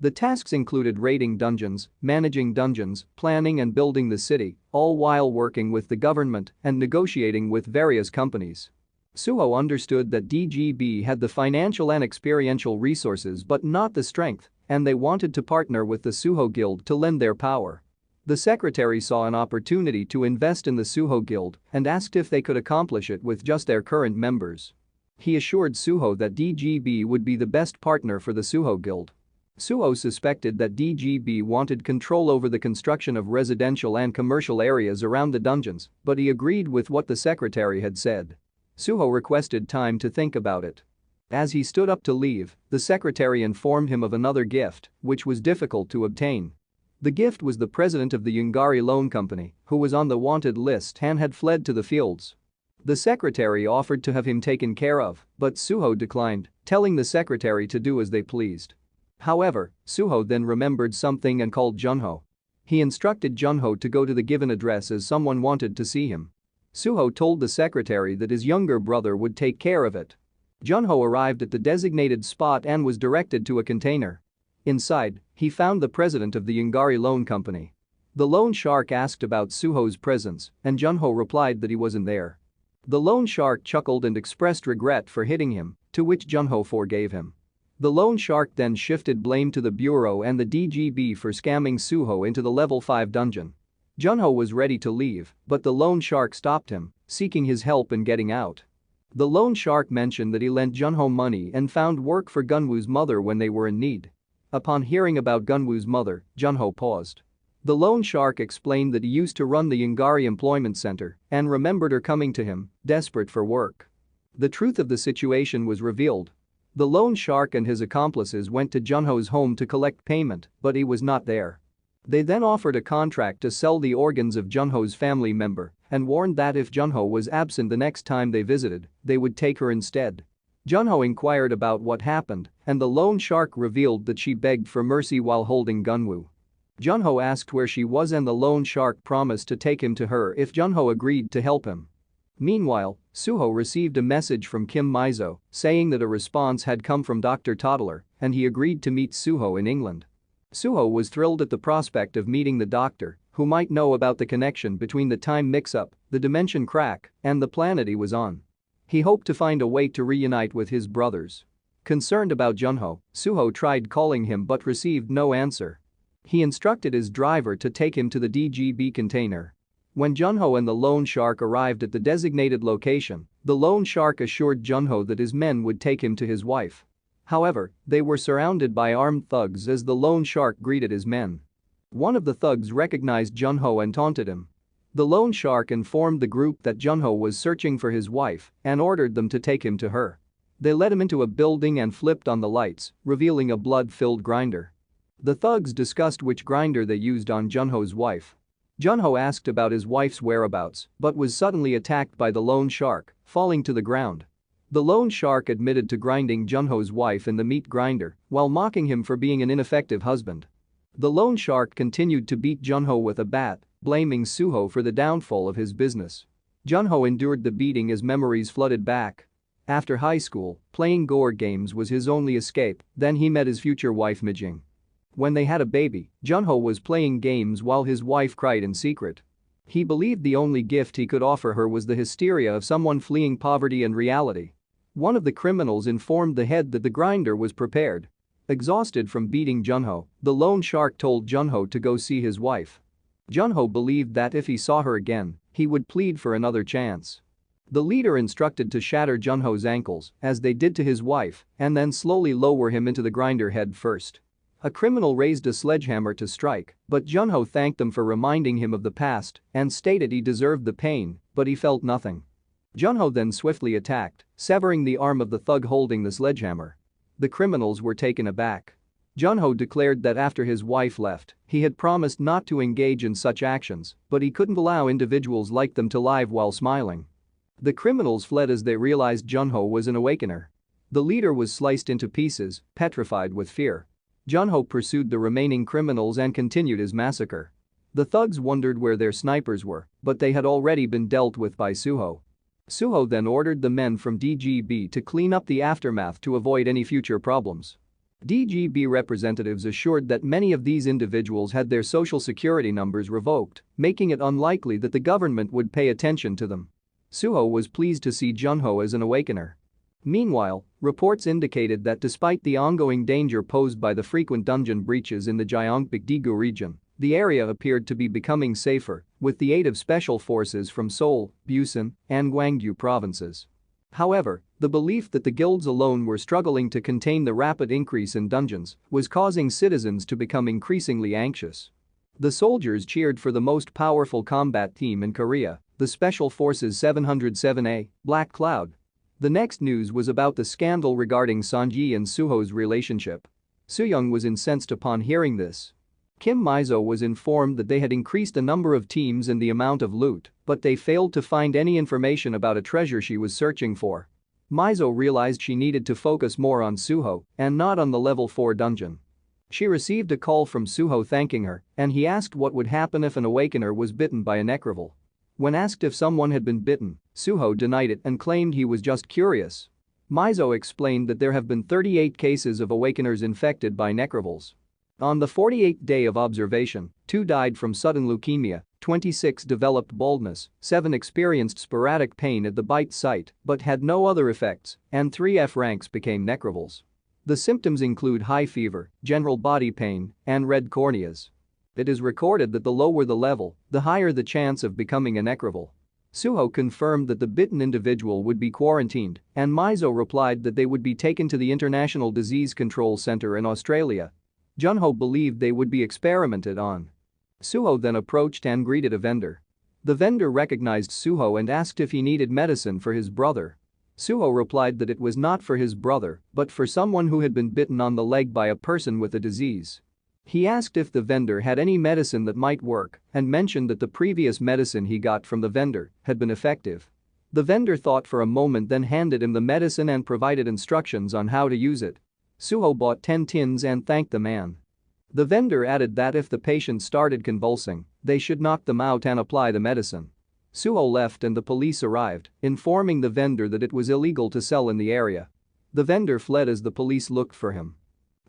The tasks included raiding dungeons, managing dungeons, planning and building the city, all while working with the government and negotiating with various companies. Suho understood that DGB had the financial and experiential resources but not the strength, and they wanted to partner with the Suho Guild to lend their power. The secretary saw an opportunity to invest in the Suho Guild and asked if they could accomplish it with just their current members. He assured Suho that DGB would be the best partner for the Suho Guild. Suho suspected that DGB wanted control over the construction of residential and commercial areas around the dungeons, but he agreed with what the secretary had said. Suho requested time to think about it. As he stood up to leave, the secretary informed him of another gift, which was difficult to obtain. The gift was the president of the Yungari Loan Company, who was on the wanted list and had fled to the fields. The secretary offered to have him taken care of, but Suho declined, telling the secretary to do as they pleased. However, Suho then remembered something and called Junho. He instructed Junho to go to the given address as someone wanted to see him. Suho told the secretary that his younger brother would take care of it. Junho arrived at the designated spot and was directed to a container. Inside, he found the president of the Yungari Loan Company. The loan shark asked about Suho's presence, and Junho replied that he wasn't there. The loan shark chuckled and expressed regret for hitting him, to which Junho forgave him. The loan shark then shifted blame to the bureau and the DGB for scamming Suho into the level 5 dungeon. Junho was ready to leave, but the loan shark stopped him, seeking his help in getting out. The loan shark mentioned that he lent Junho money and found work for Gunwoo's mother when they were in need. Upon hearing about Gunwoo's mother, Junho paused. The loan shark explained that he used to run the Yungari Employment Center and remembered her coming to him, desperate for work. The truth of the situation was revealed. The loan shark and his accomplices went to Junho's home to collect payment, but he was not there. They then offered a contract to sell the organs of Junho's family member and warned that if Junho was absent the next time they visited, they would take her instead. Junho inquired about what happened, and the loan shark revealed that she begged for mercy while holding Gunwoo. Junho asked where she was and the loan shark promised to take him to her if Junho agreed to help him. Meanwhile, Suho received a message from Kim Mizo saying that a response had come from Dr. Toddler and he agreed to meet Suho in England. Suho was thrilled at the prospect of meeting the doctor, who might know about the connection between the time mix-up, the dimension crack, and the planet he was on. He hoped to find a way to reunite with his brothers. Concerned about Junho, Suho tried calling him but received no answer. He instructed his driver to take him to the DGB container. When Junho and the loan shark arrived at the designated location, the loan shark assured Junho that his men would take him to his wife. However, they were surrounded by armed thugs as the loan shark greeted his men. One of the thugs recognized Junho and taunted him. The loan shark informed the group that Junho was searching for his wife and ordered them to take him to her. They led him into a building and flipped on the lights, revealing a blood-filled grinder. The thugs discussed which grinder they used on Junho's wife. Junho asked about his wife's whereabouts but was suddenly attacked by the loan shark, falling to the ground. The loan shark admitted to grinding Junho's wife in the meat grinder while mocking him for being an ineffective husband. The loan shark continued to beat Junho with a bat, blaming Suho for the downfall of his business. Junho endured the beating as memories flooded back. After high school, playing gore games was his only escape, then he met his future wife Mijing. When they had a baby, Junho was playing games while his wife cried in secret. He believed the only gift he could offer her was the hysteria of someone fleeing poverty and reality. One of the criminals informed the head that the grinder was prepared. Exhausted from beating Junho, the loan shark told Junho to go see his wife. Junho believed that if he saw her again, he would plead for another chance. The leader instructed to shatter Junho's ankles, as they did to his wife, and then slowly lower him into the grinder head first. A criminal raised a sledgehammer to strike, but Junho thanked them for reminding him of the past and stated he deserved the pain, but he felt nothing. Junho then swiftly attacked, severing the arm of the thug holding the sledgehammer. The criminals were taken aback. Junho declared that after his wife left, he had promised not to engage in such actions, but he couldn't allow individuals like them to live while smiling. The criminals fled as they realized Junho was an awakener. The leader was sliced into pieces, petrified with fear. Junho pursued the remaining criminals and continued his massacre. The thugs wondered where their snipers were, but they had already been dealt with by Suho. Suho then ordered the men from DGB to clean up the aftermath to avoid any future problems. DGB representatives assured that many of these individuals had their social security numbers revoked, making it unlikely that the government would pay attention to them. Suho was pleased to see Junho as an awakener. Meanwhile, reports indicated that despite the ongoing danger posed by the frequent dungeon breaches in the Gyeongbuk-daegu region, the area appeared to be becoming safer, with the aid of special forces from Seoul, Busan, and Gwangju provinces. However, the belief that the guilds alone were struggling to contain the rapid increase in dungeons was causing citizens to become increasingly anxious. The soldiers cheered for the most powerful combat team in Korea, the Special Forces 707A, Black Cloud. The next news was about the scandal regarding Sanji and Suho's relationship. Sooyoung was incensed upon hearing this. Kim Mizo was informed that they had increased the number of teams and the amount of loot, but they failed to find any information about a treasure she was searching for. Mizo realized she needed to focus more on Suho and not on the level 4 dungeon. She received a call from Suho thanking her, and he asked what would happen if an awakener was bitten by a necrovil. When asked if someone had been bitten, Suho denied it and claimed he was just curious. Mizo explained that there have been 38 cases of awakeners infected by necrovils. On the 48th day of observation, 2 died from sudden leukemia, 26 developed baldness, 7 experienced sporadic pain at the bite site but had no other effects, and 3 F ranks became necrovils. The symptoms include high fever, general body pain, and red corneas. It is recorded that the lower the level, the higher the chance of becoming a necrovil. Suho confirmed that the bitten individual would be quarantined, and Mizo replied that they would be taken to the International Disease Control Center in Australia. Junho believed they would be experimented on. Suho then approached and greeted a vendor. The vendor recognized Suho and asked if he needed medicine for his brother. Suho replied that it was not for his brother, but for someone who had been bitten on the leg by a person with the disease. He asked if the vendor had any medicine that might work and mentioned that the previous medicine he got from the vendor had been effective. The vendor thought for a moment, then handed him the medicine and provided instructions on how to use it. Suho bought 10 tins and thanked the man. The vendor added that if the patient started convulsing, they should knock them out and apply the medicine. Suho left and the police arrived, informing the vendor that it was illegal to sell in the area. The vendor fled as the police looked for him.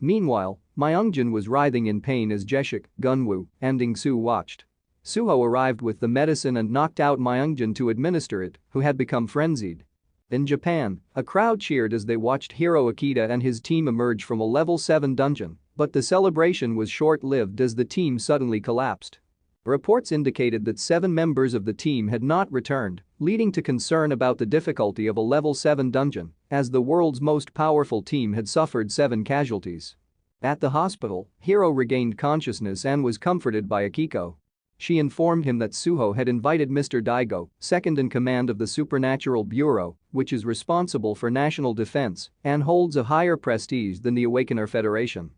Meanwhile, Myungjin was writhing in pain as Jeshik, Gunwoo, and Dingsu watched. Suho arrived with the medicine and knocked out Myungjin to administer it, who had become frenzied. In Japan, a crowd cheered as they watched Hiro Akita and his team emerge from a level 7 dungeon, but the celebration was short-lived as the team suddenly collapsed. Reports indicated that 7 members of the team had not returned, leading to concern about the difficulty of a level 7 dungeon, as the world's most powerful team had suffered 7 casualties. At the hospital, Hiro regained consciousness and was comforted by Akiko. She informed him that Suho had invited Mr. Daigo, second in command of the Supernatural Bureau, which is responsible for national defense and holds a higher prestige than the Awakener Federation.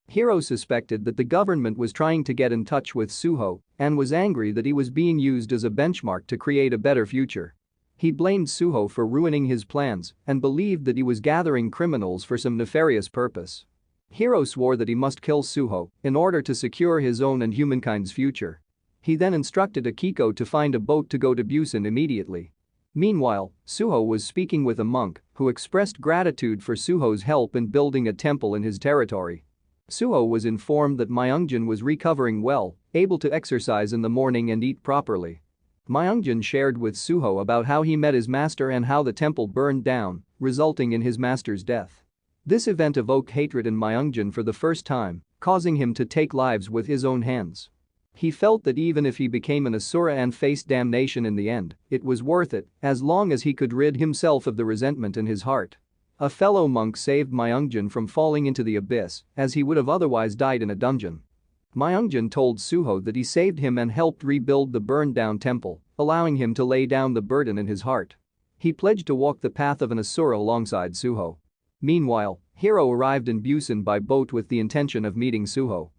Hiro suspected that the government was trying to get in touch with Suho and was angry that he was being used as a benchmark to create a better future. He blamed Suho for ruining his plans and believed that he was gathering criminals for some nefarious purpose. Hiro swore that he must kill Suho in order to secure his own and humankind's future. He then instructed Akiko to find a boat to go to Busan immediately. Meanwhile, Suho was speaking with a monk who expressed gratitude for Suho's help in building a temple in his territory. Suho was informed that Myungjin was recovering well, able to exercise in the morning and eat properly. Myungjin shared with Suho about how he met his master and how the temple burned down, resulting in his master's death. This event evoked hatred in Myungjin for the first time, causing him to take lives with his own hands. He felt that even if he became an Asura and faced damnation in the end, it was worth it as long as he could rid himself of the resentment in his heart. A fellow monk saved Myungjin from falling into the abyss, as he would have otherwise died in a dungeon. Myungjin told Suho that he saved him and helped rebuild the burned-down temple, allowing him to lay down the burden in his heart. He pledged to walk the path of an Asura alongside Suho. Meanwhile, Hiro arrived in Busan by boat with the intention of meeting Suho.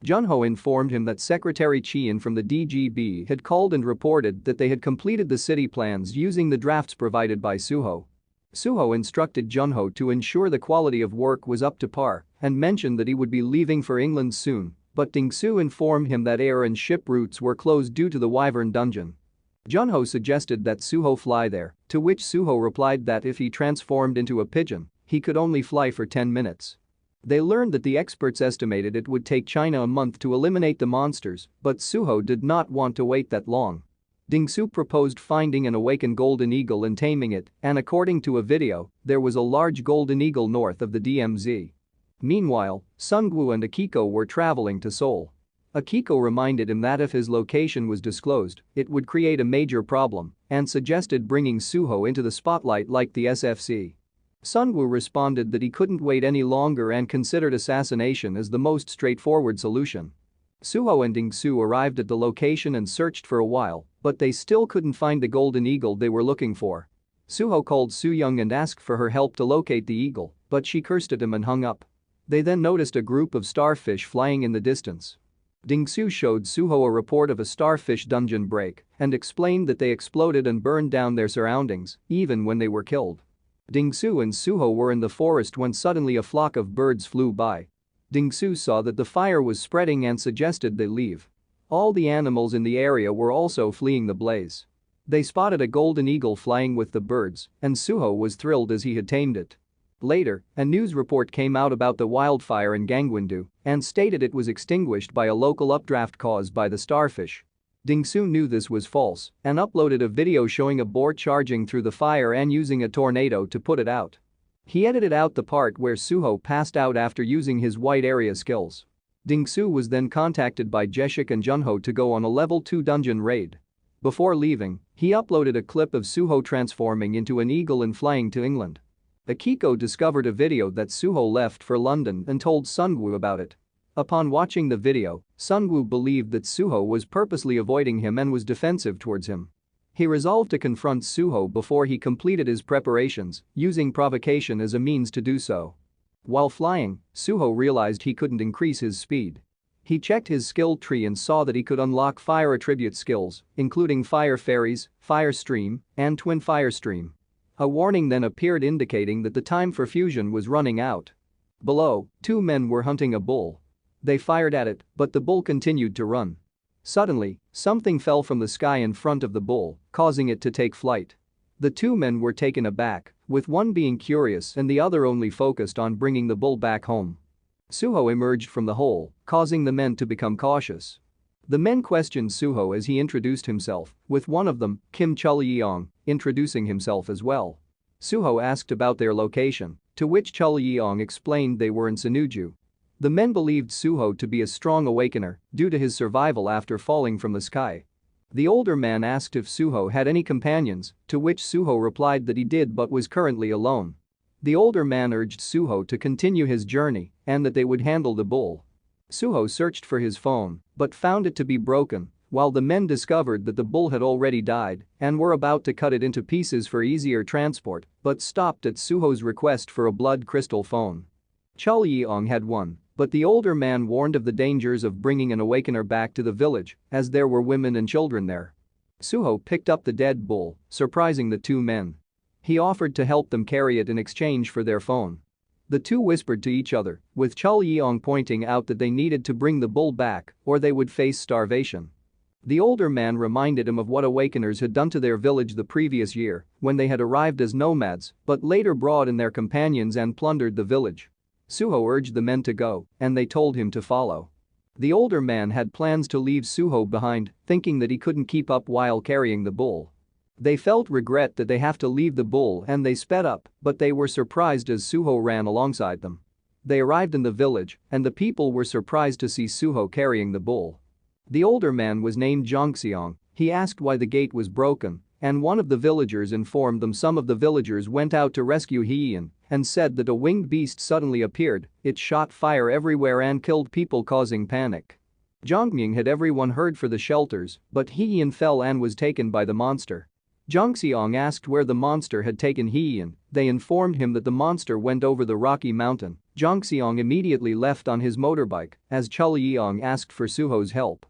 Junho informed him that Secretary Chien from the DGB had called and reported that they had completed the city plans using the drafts provided by Suho. Suho instructed Junho to ensure the quality of work was up to par and mentioned that he would be leaving for England soon, but Dingsu informed him that air and ship routes were closed due to the Wyvern dungeon. Junho suggested that Suho fly there, to which Suho replied that if he transformed into a pigeon, he could only fly for 10 minutes. They learned that the experts estimated it would take China a month to eliminate the monsters, but Suho did not want to wait that long. Dingsu proposed finding an awakened golden eagle and taming it, and according to a video, there was a large golden eagle north of the DMZ. Meanwhile, Sungwoo and Akiko were traveling to Seoul. Akiko reminded him that if his location was disclosed, it would create a major problem and suggested bringing Suho into the spotlight like the SFC. Sungwoo responded that he couldn't wait any longer and considered assassination as the most straightforward solution. Suho and Dingsu arrived at the location and searched for a while, but they still couldn't find the golden eagle they were looking for. Suho called Soo-young and asked for her help to locate the eagle, but she cursed at him and hung up. They then noticed a group of starfish flying in the distance. Dingsu showed Suho a report of a starfish dungeon break and explained that they exploded and burned down their surroundings, even when they were killed. Dingsu and Suho were in the forest when suddenly a flock of birds flew by. Dingsu saw that the fire was spreading and suggested they leave. All the animals in the area were also fleeing the blaze. They spotted a golden eagle flying with the birds, and Suho was thrilled as he had tamed it. Later, a news report came out about the wildfire in Gangwon-do and stated it was extinguished by a local updraft caused by the starfish. Dingsu knew this was false and uploaded a video showing a boar charging through the fire and using a tornado to put it out. He edited out the part where Suho passed out after using his white area skills. Dingsu was then contacted by Jeshik and Junho to go on a level 2 dungeon raid. Before leaving, he uploaded a clip of Suho transforming into an eagle and flying to England. Akiko discovered a video that Suho left for London and told Sungwoo about it. Upon watching the video, Sungwoo believed that Suho was purposely avoiding him and was defensive towards him. He resolved to confront Suho before he completed his preparations, using provocation as a means to do so. While flying, Suho realized he couldn't increase his speed. He checked his skill tree and saw that he could unlock fire attribute skills, including Fire Fairies, Fire Stream, and Twin Fire Stream. A warning then appeared indicating that the time for fusion was running out. Below, 2 men were hunting a bull. They fired at it, but the bull continued to run. Suddenly, something fell from the sky in front of the bull, causing it to take flight. The 2 men were taken aback, with one being curious and the other only focused on bringing the bull back home. Suho emerged from the hole, causing the men to become cautious. The men questioned Suho as he introduced himself, with one of them, Kim Chul-yeong, introducing himself as well. Suho asked about their location, to which Chul-yeong explained they were in Sinuju. The men believed Suho to be a strong awakener due to his survival after falling from the sky. The older man asked if Suho had any companions, to which Suho replied that he did but was currently alone. The older man urged Suho to continue his journey and that they would handle the bull. Suho searched for his phone but found it to be broken, while the men discovered that the bull had already died and were about to cut it into pieces for easier transport but stopped at Suho's request for a blood crystal phone. Chul-yeong had one, but the older man warned of the dangers of bringing an awakener back to the village as there were women and children there. Suho picked up the dead bull, surprising the 2 men. He offered to help them carry it in exchange for their phone. The 2 whispered to each other, with Chul-yeong pointing out that they needed to bring the bull back or they would face starvation. The older man reminded him of what awakeners had done to their village the previous year when they had arrived as nomads but later brought in their companions and plundered the village. Suho urged the men to go, and they told him to follow. The older man had plans to leave Suho behind, thinking that he couldn't keep up while carrying the bull. They felt regret that they have to leave the bull and they sped up, but they were surprised as Suho ran alongside them. They arrived in the village, and the people were surprised to see Suho carrying the bull. The older man was named Jongseong. He asked why the gate was broken, and one of the villagers informed them some of the villagers went out to rescue Hyeon and said that a winged beast suddenly appeared, it shot fire everywhere and killed people causing panic. Jongmyung had everyone heard for the shelters, but Hyeon fell and was taken by the monster. Jongseong asked where the monster had taken Hyeon. They informed him that the monster went over the rocky mountain. Jongseong immediately left on his motorbike as Chul-yeong asked for Suho's help.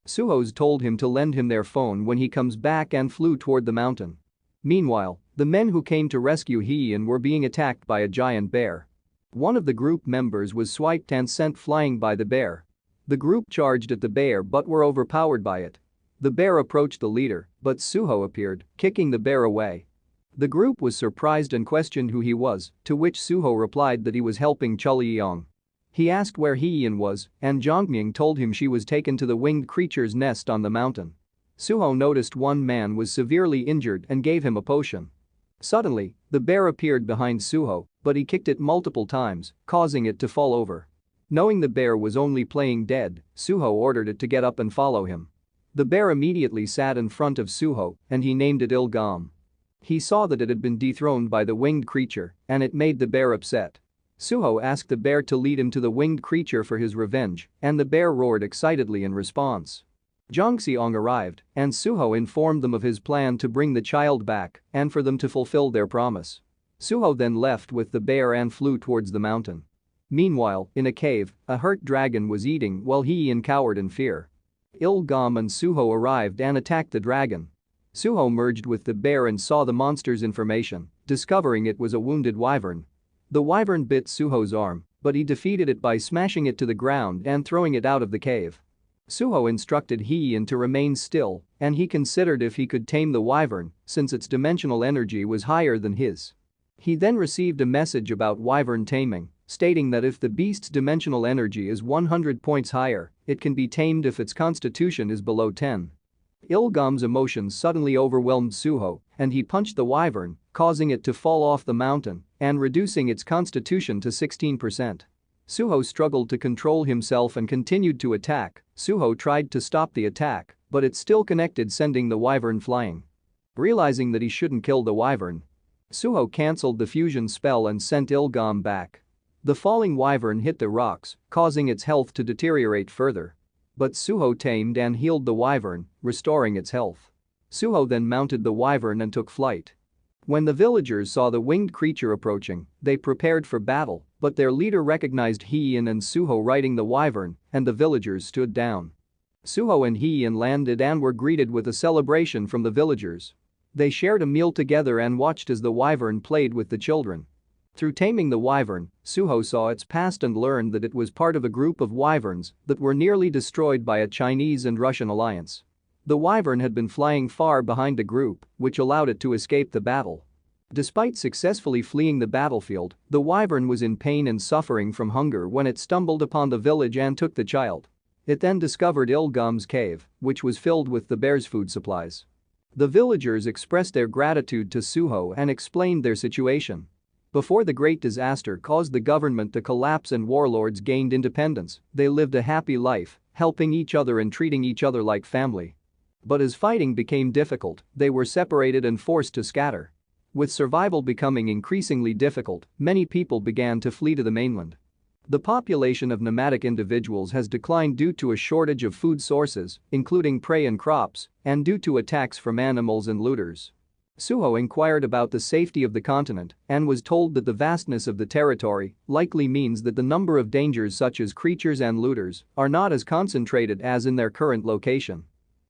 Suho's told him to lend him their phone when he comes back and flew toward the mountain. Meanwhile, the men who came to rescue Hyeon were being attacked by a giant bear. One of the group members was swiped and sent flying by the bear. The group charged at the bear but were overpowered by it. The bear approached the leader, but Suho appeared, kicking the bear away. The group was surprised and questioned who he was, to which Suho replied that he was helping Chul-yeong. He asked where Hyeon was, and Jongmyung told him she was taken to the winged creature's nest on the mountain. Suho noticed one man was severely injured and gave him a potion. Suddenly, the bear appeared behind Suho, but he kicked it multiple times, causing it to fall over. Knowing the bear was only playing dead, Suho ordered it to get up and follow him. The bear immediately sat in front of Suho and he named it Ilgam. He saw that it had been dethroned by the winged creature and it made the bear upset. Suho asked the bear to lead him to the winged creature for his revenge and the bear roared excitedly in response. Jongseong arrived and Suho informed them of his plan to bring the child back and for them to fulfill their promise. Suho then left with the bear and flew towards the mountain. Meanwhile, in a cave, a hurt dragon was eating while Hee-in cowered in fear. Ilgam and Suho arrived and attacked the dragon. Suho merged with the bear and saw the monster's information, discovering it was a wounded wyvern. The wyvern bit Suho's arm, but he defeated it by smashing it to the ground and throwing it out of the cave. Suho instructed Hee-in to remain still, and he considered if he could tame the wyvern since its dimensional energy was higher than his. He then received a message about wyvern taming, stating that if the beast's dimensional energy is 100 points higher, it can be tamed if its constitution is below 10. Ilgam's emotions suddenly overwhelmed Suho, and he punched the wyvern, causing it to fall off the mountain and reducing its constitution to 16%. Suho struggled to control himself and continued to attack. Suho tried to stop the attack, but it still connected, sending the wyvern flying. Realizing that he shouldn't kill the wyvern, Suho cancelled the fusion spell and sent Ilgam back. The falling wyvern hit the rocks, causing its health to deteriorate further. But Suho tamed and healed the wyvern, restoring its health. Suho then mounted the wyvern and took flight. When the villagers saw the winged creature approaching, they prepared for battle, but their leader recognized Hee-in and Suho riding the wyvern, and the villagers stood down. Suho and Hee-in landed and were greeted with a celebration from the villagers. They shared a meal together and watched as the wyvern played with the children. Through taming the wyvern, Suho saw its past and learned that it was part of a group of wyverns that were nearly destroyed by a Chinese and Russian alliance. The wyvern had been flying far behind the group, which allowed it to escape the battle. Despite successfully fleeing the battlefield, the wyvern was in pain and suffering from hunger when it stumbled upon the village and took the child. It then discovered Ilgam's cave, which was filled with the bear's food supplies. The villagers expressed their gratitude to Suho and explained their situation. Before the great disaster caused the government to collapse and warlords gained independence, they lived a happy life, helping each other and treating each other like family. But as fighting became difficult, they were separated and forced to scatter. With survival becoming increasingly difficult, many people began to flee to the mainland. The population of nomadic individuals has declined due to a shortage of food sources, including prey and crops, and due to attacks from animals and looters. Suho inquired about the safety of the continent and was told that the vastness of the territory likely means that the number of dangers such as creatures and looters are not as concentrated as in their current location.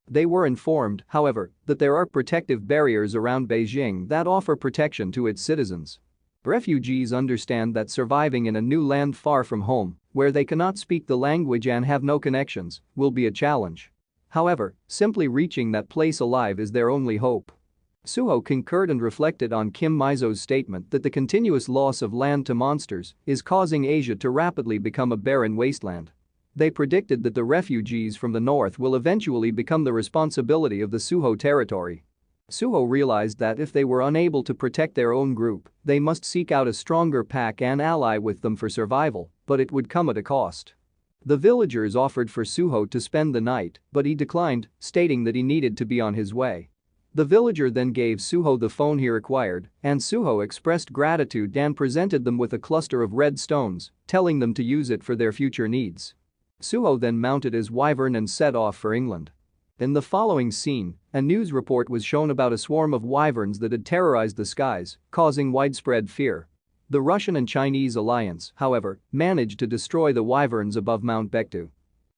They were informed, however, that there are protective barriers around Beijing that offer protection to its citizens. Refugees understand that surviving in a new land far from home, where they cannot speak the language and have no connections, will be a challenge. However, simply reaching that place alive is their only hope. Suho concurred and reflected on Kim Mizo's statement that the continuous loss of land to monsters is causing Asia to rapidly become a barren wasteland. They predicted that the refugees from the north will eventually become the responsibility of the Suho territory. Suho realized that if they were unable to protect their own group, they must seek out a stronger pack and ally with them for survival, but it would come at a cost. The villagers offered for Suho to spend the night, but he declined, stating that he needed to be on his way. The villager then gave Suho the phone he required, and Suho expressed gratitude and presented them with a cluster of red stones, telling them to use it for their future needs. Suho then mounted his wyvern and set off for England. In the following scene, a news report was shown about a swarm of wyverns that had terrorized the skies, causing widespread fear. The Russian and Chinese alliance, however, managed to destroy the wyverns above Mount Baekdu.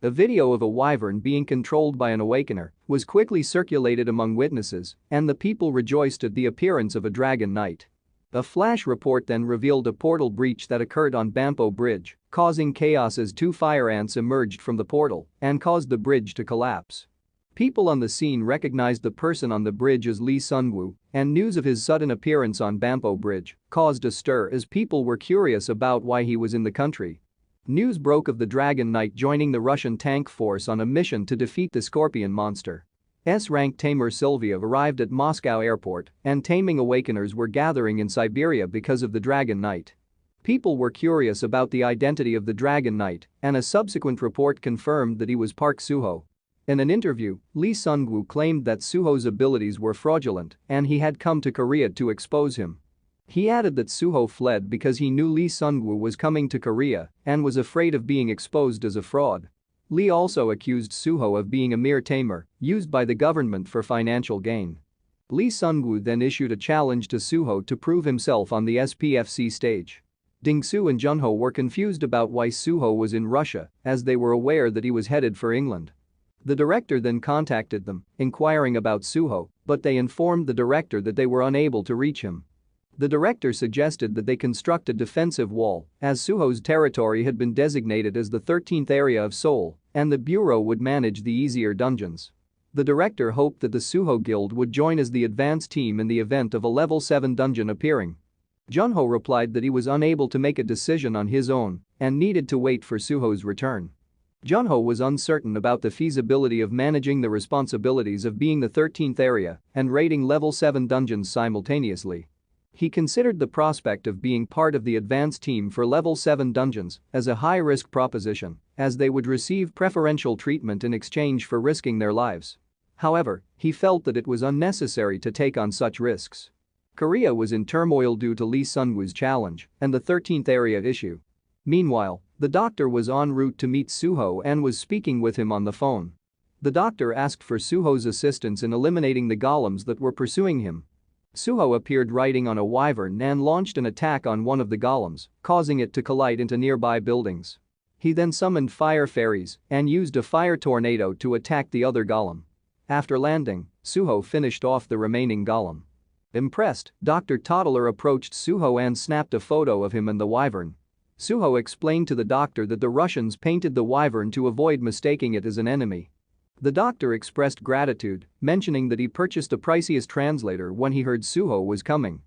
A video of a wyvern being controlled by an awakener was quickly circulated among witnesses, and the people rejoiced at the appearance of a dragon knight. A flash report then revealed a portal breach that occurred on Bampo Bridge, causing chaos as two fire ants emerged from the portal and caused the bridge to collapse. People on the scene recognized the person on the bridge as Lee Sun-woo, and news of his sudden appearance on Bampo Bridge caused a stir as people were curious about why he was in the country. News broke of the Dragon Knight joining the Russian tank force on a mission to defeat the Scorpion monster. S-rank tamer Sylvia arrived at Moscow airport, and taming awakeners were gathering in Siberia because of the Dragon Knight. People were curious about the identity of the Dragon Knight, and a subsequent report confirmed that he was Park Suho. In an interview, Lee Sun-woo claimed that Suho's abilities were fraudulent and he had come to Korea to expose him. He added that Suho fled because he knew Lee Sun-woo was coming to Korea and was afraid of being exposed as a fraud. Lee also accused Suho of being a mere tamer used by the government for financial gain. Lee Sun-woo then issued a challenge to Suho to prove himself on the SPFC stage. Ding-su and Junho were confused about why Suho was in Russia, as they were aware that he was headed for England. The director then contacted them, inquiring about Suho, but they informed the director that they were unable to reach him. The director suggested that they construct a defensive wall, as Suho's territory had been designated as the 13th area of Seoul, and the bureau would manage the easier dungeons. The director hoped that the Suho Guild would join as the advance team in the event of a level 7 dungeon appearing. Junho replied that he was unable to make a decision on his own and needed to wait for Suho's return. Junho was uncertain about the feasibility of managing the responsibilities of being the 13th area and raiding level 7 dungeons simultaneously. He considered the prospect of being part of the advance team for level 7 dungeons as a high-risk proposition, as they would receive preferential treatment in exchange for risking their lives. However, he felt that it was unnecessary to take on such risks. Korea was in turmoil due to Lee Sun-woo's challenge and the 13th area issue. Meanwhile, the doctor was en route to meet Suho and was speaking with him on the phone. The doctor asked for Suho's assistance in eliminating the golems that were pursuing him. Suho appeared riding on a wyvern and launched an attack on one of the golems, causing it to collide into nearby buildings. He then summoned fire fairies and used a fire tornado to attack the other golem. After landing, Suho finished off the remaining golem. Impressed, Dr. Toddler approached Suho and snapped a photo of him and the wyvern. Suho explained to the doctor that the Russians painted the wyvern to avoid mistaking it as an enemy. The doctor expressed gratitude, mentioning that he purchased the priciest translator when he heard Suho was coming.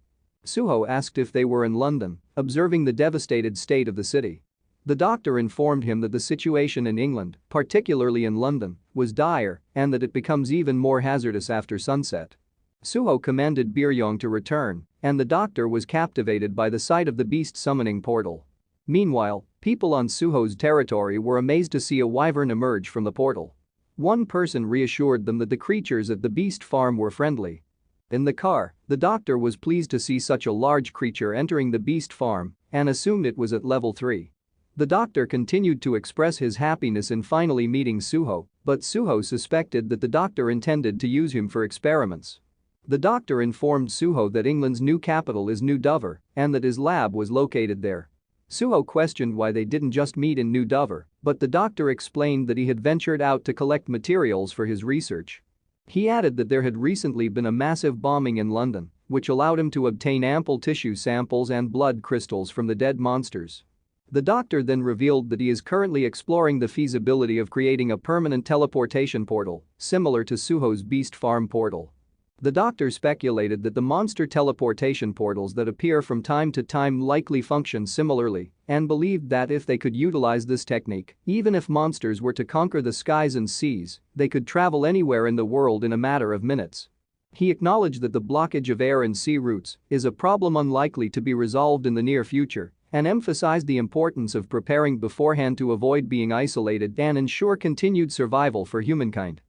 Suho asked if they were in London, observing the devastated state of the city. The doctor informed him that the situation in England, particularly in London, was dire and that it becomes even more hazardous after sunset. Suho commanded Biryong to return, and the doctor was captivated by the sight of the beast summoning portal. Meanwhile, people on Suho's territory were amazed to see a wyvern emerge from the portal. One person reassured them that the creatures at the beast farm were friendly. In the car, the doctor was pleased to see such a large creature entering the beast farm and assumed it was at level 3. The doctor continued to express his happiness in finally meeting Suho, but Suho suspected that the doctor intended to use him for experiments. The doctor informed Suho that England's new capital is New Dover and that his lab was located there. Suho questioned why they didn't just meet in New Dover, but the doctor explained that he had ventured out to collect materials for his research. He added that there had recently been a massive bombing in London, which allowed him to obtain ample tissue samples and blood crystals from the dead monsters. The doctor then revealed that he is currently exploring the feasibility of creating a permanent teleportation portal, similar to Suho's beast farm portal. The doctor speculated that the monster teleportation portals that appear from time to time likely function similarly and believed that if they could utilize this technique, even if monsters were to conquer the skies and seas, they could travel anywhere in the world in a matter of minutes. He acknowledged that the blockage of air and sea routes is a problem unlikely to be resolved in the near future and emphasized the importance of preparing beforehand to avoid being isolated and ensure continued survival for humankind.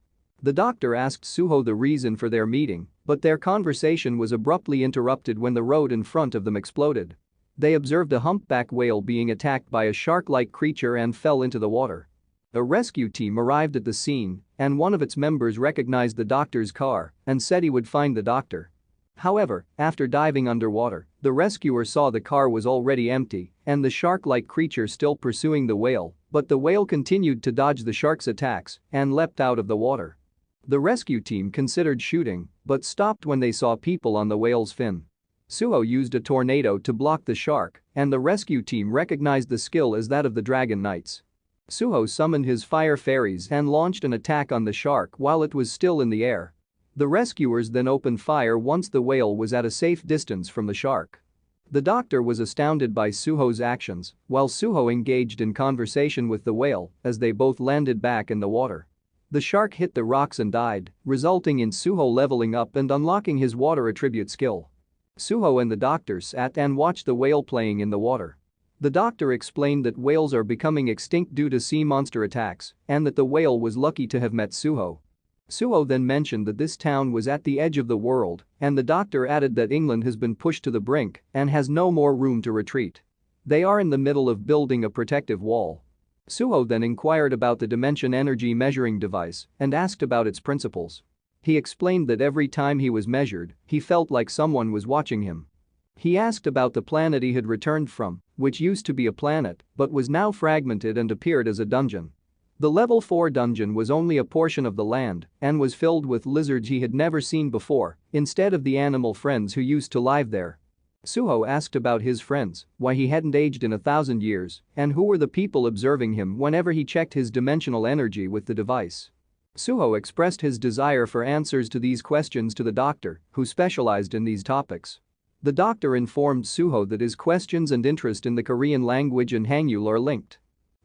The doctor asked Suho the reason for their meeting, but their conversation was abruptly interrupted when the road in front of them exploded. They observed a humpback whale being attacked by a shark-like creature and fell into the water. A rescue team arrived at the scene, and one of its members recognized the doctor's car and said he would find the doctor. However, after diving underwater, the rescuer saw the car was already empty and the shark-like creature still pursuing the whale, but the whale continued to dodge the shark's attacks and leapt out of the water. The rescue team considered shooting but stopped when they saw people on the whale's fin. Suho used a tornado to block the shark, and the rescue team recognized the skill as that of the Dragon Knights. Suho summoned his fire fairies and launched an attack on the shark while it was still in the air. The rescuers then opened fire once the whale was at a safe distance from the shark. The doctor was astounded by Suho's actions, while Suho engaged in conversation with the whale as they both landed back in the water. The shark hit the rocks and died, resulting in Suho leveling up and unlocking his water attribute skill. Suho and the doctor sat and watched the whale playing in the water. The doctor explained that whales are becoming extinct due to sea monster attacks and that the whale was lucky to have met Suho. Suho then mentioned that this town was at the edge of the world, and the doctor added that England has been pushed to the brink and has no more room to retreat. They are in the middle of building a protective wall. Suho then inquired about the dimension energy measuring device and asked about its principles. He explained that every time he was measured, he felt like someone was watching him. He asked about the planet he had returned from, which used to be a planet but was now fragmented and appeared as a dungeon. The level 4 dungeon was only a portion of the land and was filled with lizards he had never seen before, instead of the animal friends who used to live there. Suho asked about his friends, why he hadn't aged in 1,000 years, and who were the people observing him whenever he checked his dimensional energy with the device. Suho expressed his desire for answers to these questions to the doctor, who specialized in these topics. The doctor informed Suho that his questions and interest in the Korean language and Hangul are linked.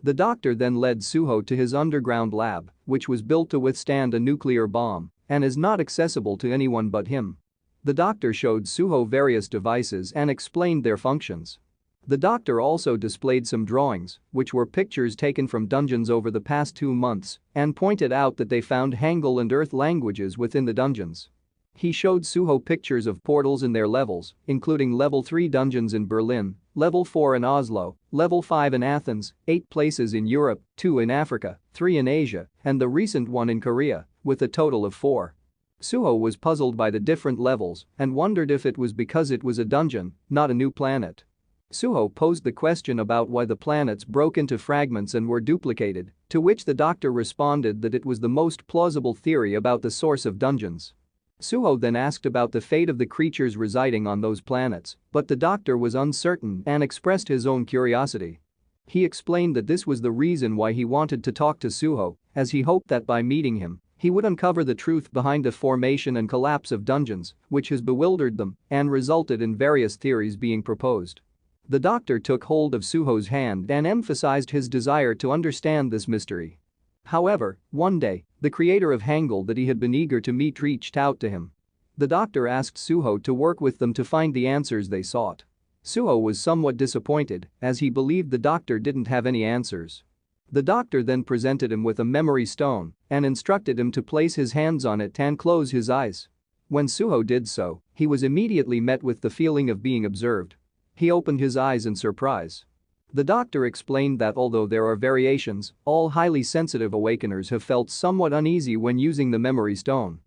The doctor then led Suho to his underground lab, which was built to withstand a nuclear bomb and is not accessible to anyone but him. The doctor showed Suho various devices and explained their functions. The doctor also displayed some drawings, which were pictures taken from dungeons over the past 2 months, and pointed out that they found Hangul and Earth languages within the dungeons. He showed Suho pictures of portals in their levels, including level 3 dungeons in Berlin, level 4 in Oslo, level 5 in Athens, 8 places in Europe, 2 in Africa, 3 in Asia, and the recent one in Korea, with a total of 4. Suho was puzzled by the different levels and wondered if it was because it was a dungeon, not a new planet. Suho posed the question about why the planets broke into fragments and were duplicated, to which the doctor responded that it was the most plausible theory about the source of dungeons. Suho then asked about the fate of the creatures residing on those planets, but the doctor was uncertain and expressed his own curiosity. He explained that this was the reason why he wanted to talk to Suho, as he hoped that by meeting him, he would uncover the truth behind the formation and collapse of dungeons, which has bewildered them and resulted in various theories being proposed. The doctor took hold of Suho's hand and emphasized his desire to understand this mystery. However, one day, the creator of Hangul that he had been eager to meet reached out to him. The doctor asked Suho to work with them to find the answers they sought. Suho was somewhat disappointed, as he believed the doctor didn't have any answers. The doctor then presented him with a memory stone and instructed him to place his hands on it and close his eyes. When Suho did so, he was immediately met with the feeling of being observed. He opened his eyes in surprise. The doctor explained that although there are variations, all highly sensitive awakeners have felt somewhat uneasy when using the memory stone.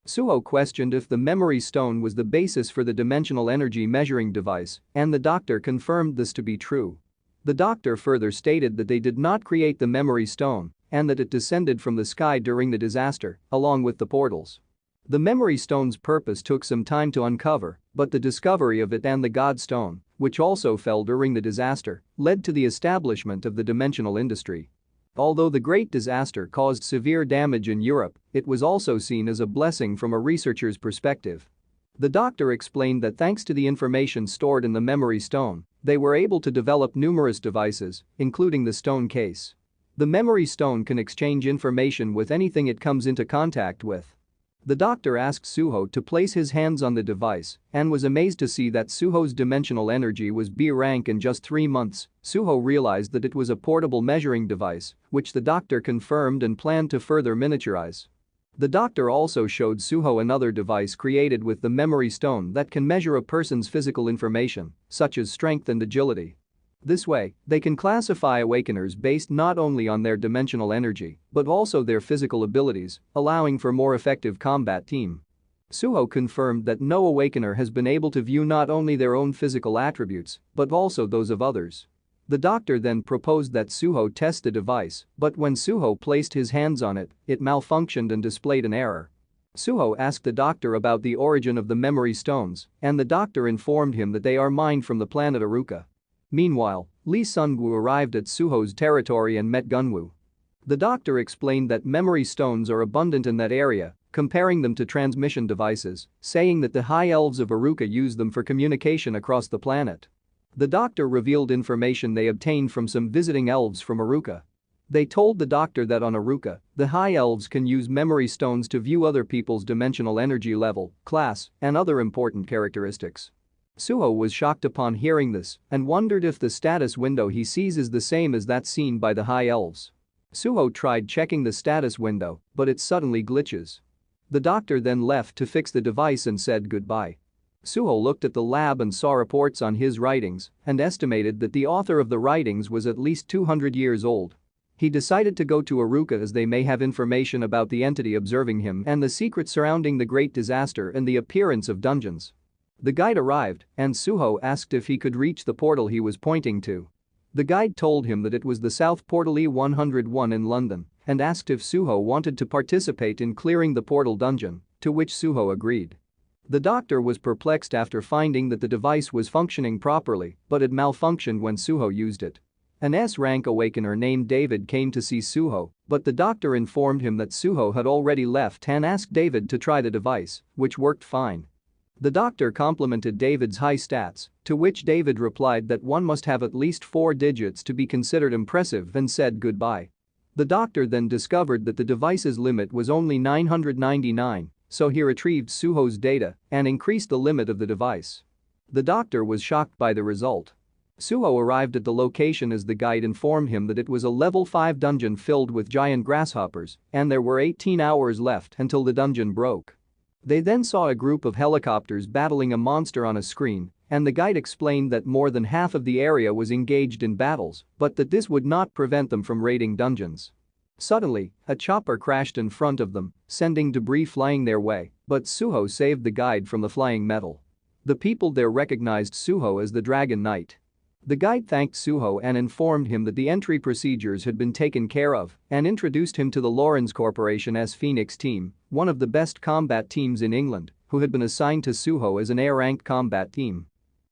Suho questioned if the memory stone was the basis for the dimensional energy measuring device, and the doctor confirmed this to be true. The doctor further stated that they did not create the memory stone and that it descended from the sky during the disaster, along with the portals. The memory stone's purpose took some time to uncover, but the discovery of it and the God Stone, which also fell during the disaster, led to the establishment of the dimensional industry. Although the Great Disaster caused severe damage in Europe, it was also seen as a blessing from a researcher's perspective. The doctor explained that thanks to the information stored in the memory stone, they were able to develop numerous devices, including the stone case. The memory stone can exchange information with anything it comes into contact with. The doctor asked Suho to place his hands on the device and was amazed to see that Suho's dimensional energy was B rank in just 3 months. Suho realized that it was a portable measuring device, which the doctor confirmed and planned to further miniaturize. The doctor also showed Suho another device created with the memory stone that can measure a person's physical information, such as strength and agility. This way, they can classify awakeners based not only on their dimensional energy, but also their physical abilities, allowing for more effective combat team. Suho confirmed that no awakener has been able to view not only their own physical attributes, but also those of others. The doctor then proposed that Suho test the device, but when Suho placed his hands on it, it malfunctioned and displayed an error. Suho asked the doctor about the origin of the memory stones, and the doctor informed him that they are mined from the planet Aruka. Meanwhile, Lee Sung-woo arrived at Suho's territory and met Gunwoo. The doctor explained that memory stones are abundant in that area, comparing them to transmission devices, saying that the High Elves of Aruka use them for communication across the planet. The doctor revealed information they obtained from some visiting elves from Aruka. They told the doctor that on Aruka, the High Elves can use memory stones to view other people's dimensional energy level, class, and other important characteristics. Suho was shocked upon hearing this and wondered if the status window he sees is the same as that seen by the High Elves. Suho tried checking the status window, but it suddenly glitches. The doctor then left to fix the device and said goodbye. Suho looked at the lab and saw reports on his writings and estimated that the author of the writings was at least 200 years old. He decided to go to Aruka as they may have information about the entity observing him and the secret surrounding the Great Disaster and the appearance of dungeons. The guide arrived, and Suho asked if he could reach the portal he was pointing to. The guide told him that it was the South Portal E101 in London and asked if Suho wanted to participate in clearing the portal dungeon, to which Suho agreed. The doctor was perplexed after finding that the device was functioning properly but had malfunctioned when Suho used it. An S-rank awakener named David came to see Suho, but the doctor informed him that Suho had already left and asked David to try the device, which worked fine. The doctor complimented David's high stats, to which David replied that one must have at least 4 digits to be considered impressive and said goodbye. The doctor then discovered that the device's limit was only 999, so he retrieved Suho's data and increased the limit of the device. The doctor was shocked by the result. Suho arrived at the location as the guide informed him that it was a level 5 dungeon filled with giant grasshoppers and there were 18 hours left until the dungeon broke. They then saw a group of helicopters battling a monster on a screen, and the guide explained that more than half of the area was engaged in battles, but that this would not prevent them from raiding dungeons. Suddenly, a chopper crashed in front of them, sending debris flying their way, but Suho saved the guide from the flying metal. The people there recognized Suho as the Dragon Knight. The guide thanked Suho and informed him that the entry procedures had been taken care of and introduced him to the Lawrence Corporation's Phoenix team, one of the best combat teams in England, who had been assigned to Suho as an A-ranked combat team.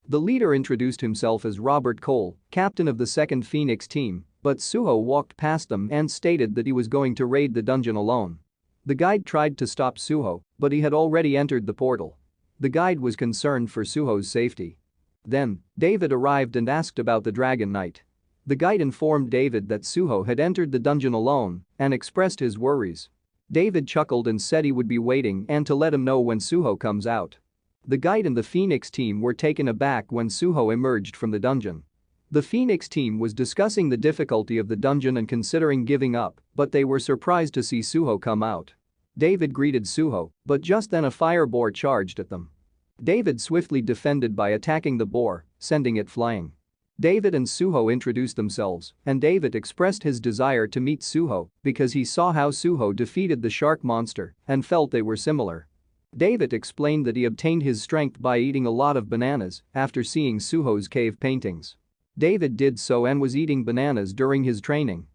The leader introduced himself as Robert Cole, captain of the 2nd Phoenix team, but Suho walked past them and stated that he was going to raid the dungeon alone. The guide tried to stop Suho, but he had already entered the portal. The guide was concerned for Suho's safety. Then, David arrived and asked about the Dragon Knight. The guide informed David that Suho had entered the dungeon alone and expressed his worries. David chuckled and said he would be waiting and to let him know when Suho comes out. The guide and the Phoenix team were taken aback when Suho emerged from the dungeon. The Phoenix team was discussing the difficulty of the dungeon and considering giving up, but they were surprised to see Suho come out. David greeted Suho, but just then a fire boar charged at them. David swiftly defended by attacking the boar, sending it flying. David and Suho introduced themselves, and David expressed his desire to meet Suho because he saw how Suho defeated the shark monster and felt they were similar. David explained that he obtained his strength by eating a lot of bananas after seeing Suho's cave paintings. David did so and was eating bananas during his training.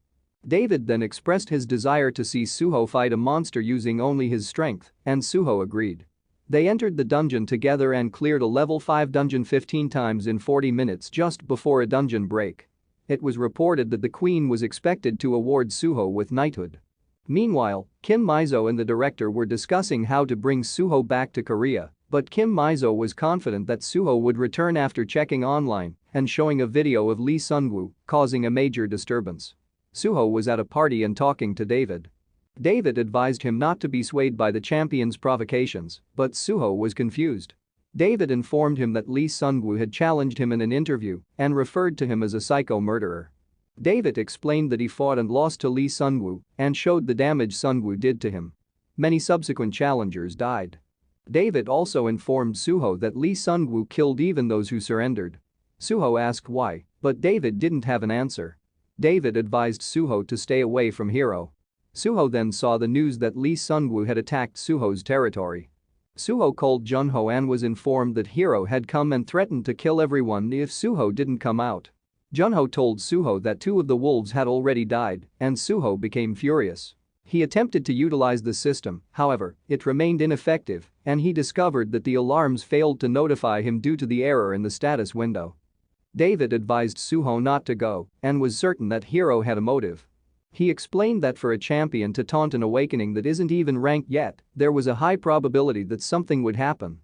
David then expressed his desire to see Suho fight a monster using only his strength, and Suho agreed. They entered the dungeon together and cleared a level 5 dungeon 15 times in 40 minutes just before a dungeon break. It was reported that the Queen was expected to award Suho with knighthood. Meanwhile, Kim Mizo and the director were discussing how to bring Suho back to Korea, but Kim Mizo was confident that Suho would return after checking online and showing a video of Lee Sungwoo causing a major disturbance. Suho was at a party and talking to David. David advised him not to be swayed by the champion's provocations, but Suho was confused. David informed him that Lee Sungwoo had challenged him in an interview and referred to him as a psycho murderer. David explained that he fought and lost to Lee Sungwoo and showed the damage Sungwoo did to him. Many subsequent challengers died. David also informed Suho that Lee Sungwoo killed even those who surrendered. Suho asked why, but David didn't have an answer. David advised Suho to stay away from Hero. Suho then saw the news that Lee Sungwoo had attacked Suho's territory. Suho called Junho and was informed that Hero had come and threatened to kill everyone if Suho didn't come out. Junho told Suho that 2 of the wolves had already died, and Suho became furious. He attempted to utilize the system, however, it remained ineffective, and he discovered that the alarms failed to notify him due to the error in the status window. David advised Suho not to go and was certain that Hero had a motive. He explained that for a champion to taunt an awakening that isn't even ranked yet, there was a high probability that something would happen.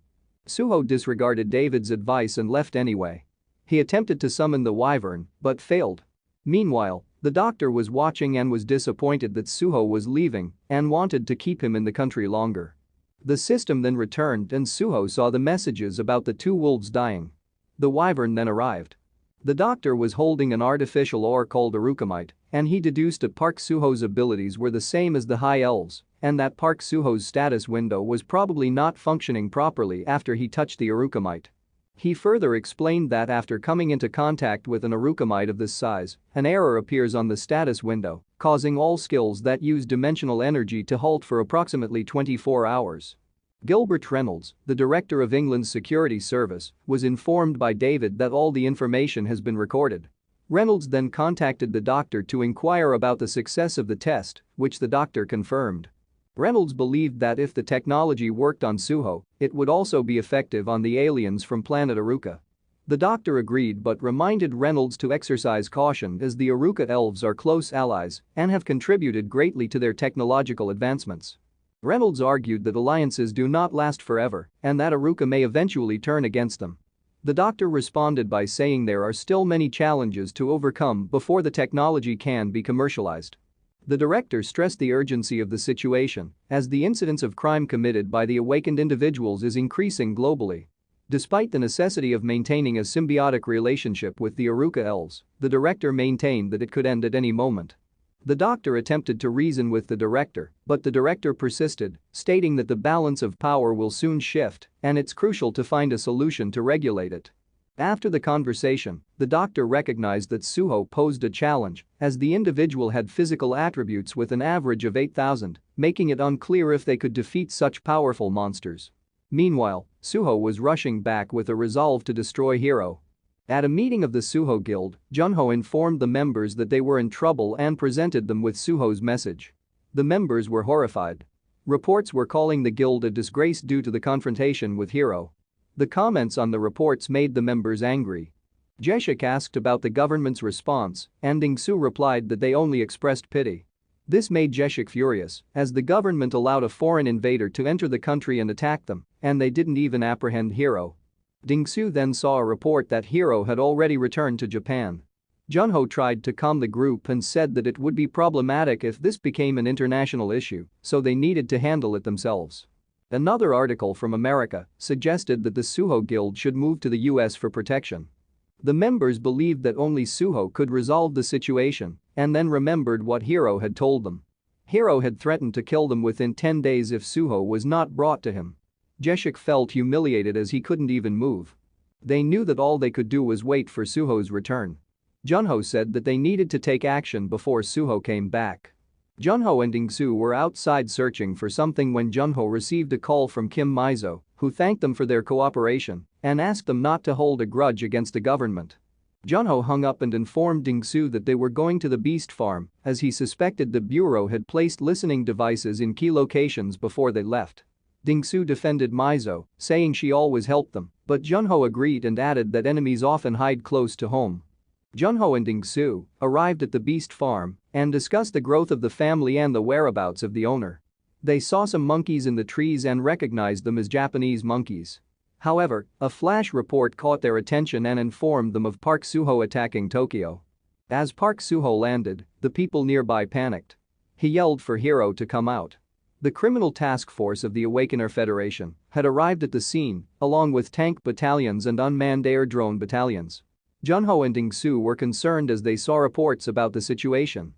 Suho disregarded David's advice and left anyway. He attempted to summon the wyvern, but failed. Meanwhile, the doctor was watching and was disappointed that Suho was leaving and wanted to keep him in the country longer. The system then returned and Suho saw the messages about the 2 wolves dying. The wyvern then arrived. The doctor was holding an artificial ore called Arukamite, and he deduced that Park Suho's abilities were the same as the High Elves, and that Park Suho's status window was probably not functioning properly after he touched the Arukamite. He further explained that after coming into contact with an Arukamite of this size, an error appears on the status window, causing all skills that use dimensional energy to halt for approximately 24 hours. Gilbert Reynolds, the director of England's security service, was informed by David that all the information has been recorded. Reynolds then contacted the doctor to inquire about the success of the test, which the doctor confirmed. Reynolds believed that if the technology worked on Suho, it would also be effective on the aliens from planet Aruka. The doctor agreed but reminded Reynolds to exercise caution as the Aruka elves are close allies and have contributed greatly to their technological advancements. Reynolds argued that alliances do not last forever and that Aruka may eventually turn against them. The doctor responded by saying there are still many challenges to overcome before the technology can be commercialized. The director stressed the urgency of the situation as the incidence of crime committed by the awakened individuals is increasing globally. Despite the necessity of maintaining a symbiotic relationship with the Aruka elves, the director maintained that it could end at any moment. The doctor attempted to reason with the director, but the director persisted, stating that the balance of power will soon shift and it's crucial to find a solution to regulate it. After the conversation, the doctor recognized that Suho posed a challenge as the individual had physical attributes with an average of 8,000, making it unclear if they could defeat such powerful monsters. Meanwhile, Suho was rushing back with a resolve to destroy Hiro. At a meeting of the Suho Guild, Junho informed the members that they were in trouble and presented them with Suho's message. The members were horrified. Reports were calling the guild a disgrace due to the confrontation with Hiro. The comments on the reports made the members angry. Jeshik asked about the government's response, and Dingsu replied that they only expressed pity. This made Jeshik furious, as the government allowed a foreign invader to enter the country and attack them, and they didn't even apprehend Hiro. Dingsu then saw a report that Hiro had already returned to Japan. Junho tried to calm the group and said that it would be problematic if this became an international issue, so they needed to handle it themselves. Another article from America suggested that the Suho Guild should move to the US for protection. The members believed that only Suho could resolve the situation and then remembered what Hiro had told them. Hiro had threatened to kill them within 10 days if Suho was not brought to him. Jeshik felt humiliated as he couldn't even move. They knew that all they could do was wait for Suho's return. Junho said that they needed to take action before Suho came back. Junho and Dingsu were outside searching for something when Junho received a call from Kim Mizo, who thanked them for their cooperation and asked them not to hold a grudge against the government. Junho hung up and informed Dingsu that they were going to the beast farm as he suspected the bureau had placed listening devices in key locations before they left. Dingsu defended Mizo, saying she always helped them, but Junho agreed and added that enemies often hide close to home. Junho and Dingsu arrived at the beast farm and discussed the growth of the family and the whereabouts of the owner. They saw some monkeys in the trees and recognized them as Japanese monkeys. However, a flash report caught their attention and informed them of Park Suho attacking Tokyo. As Park Suho landed, the people nearby panicked. He yelled for Hiro to come out. The criminal task force of the Awakener Federation had arrived at the scene, along with tank battalions and unmanned air drone battalions. Junho and Dingsu were concerned as they saw reports about the situation.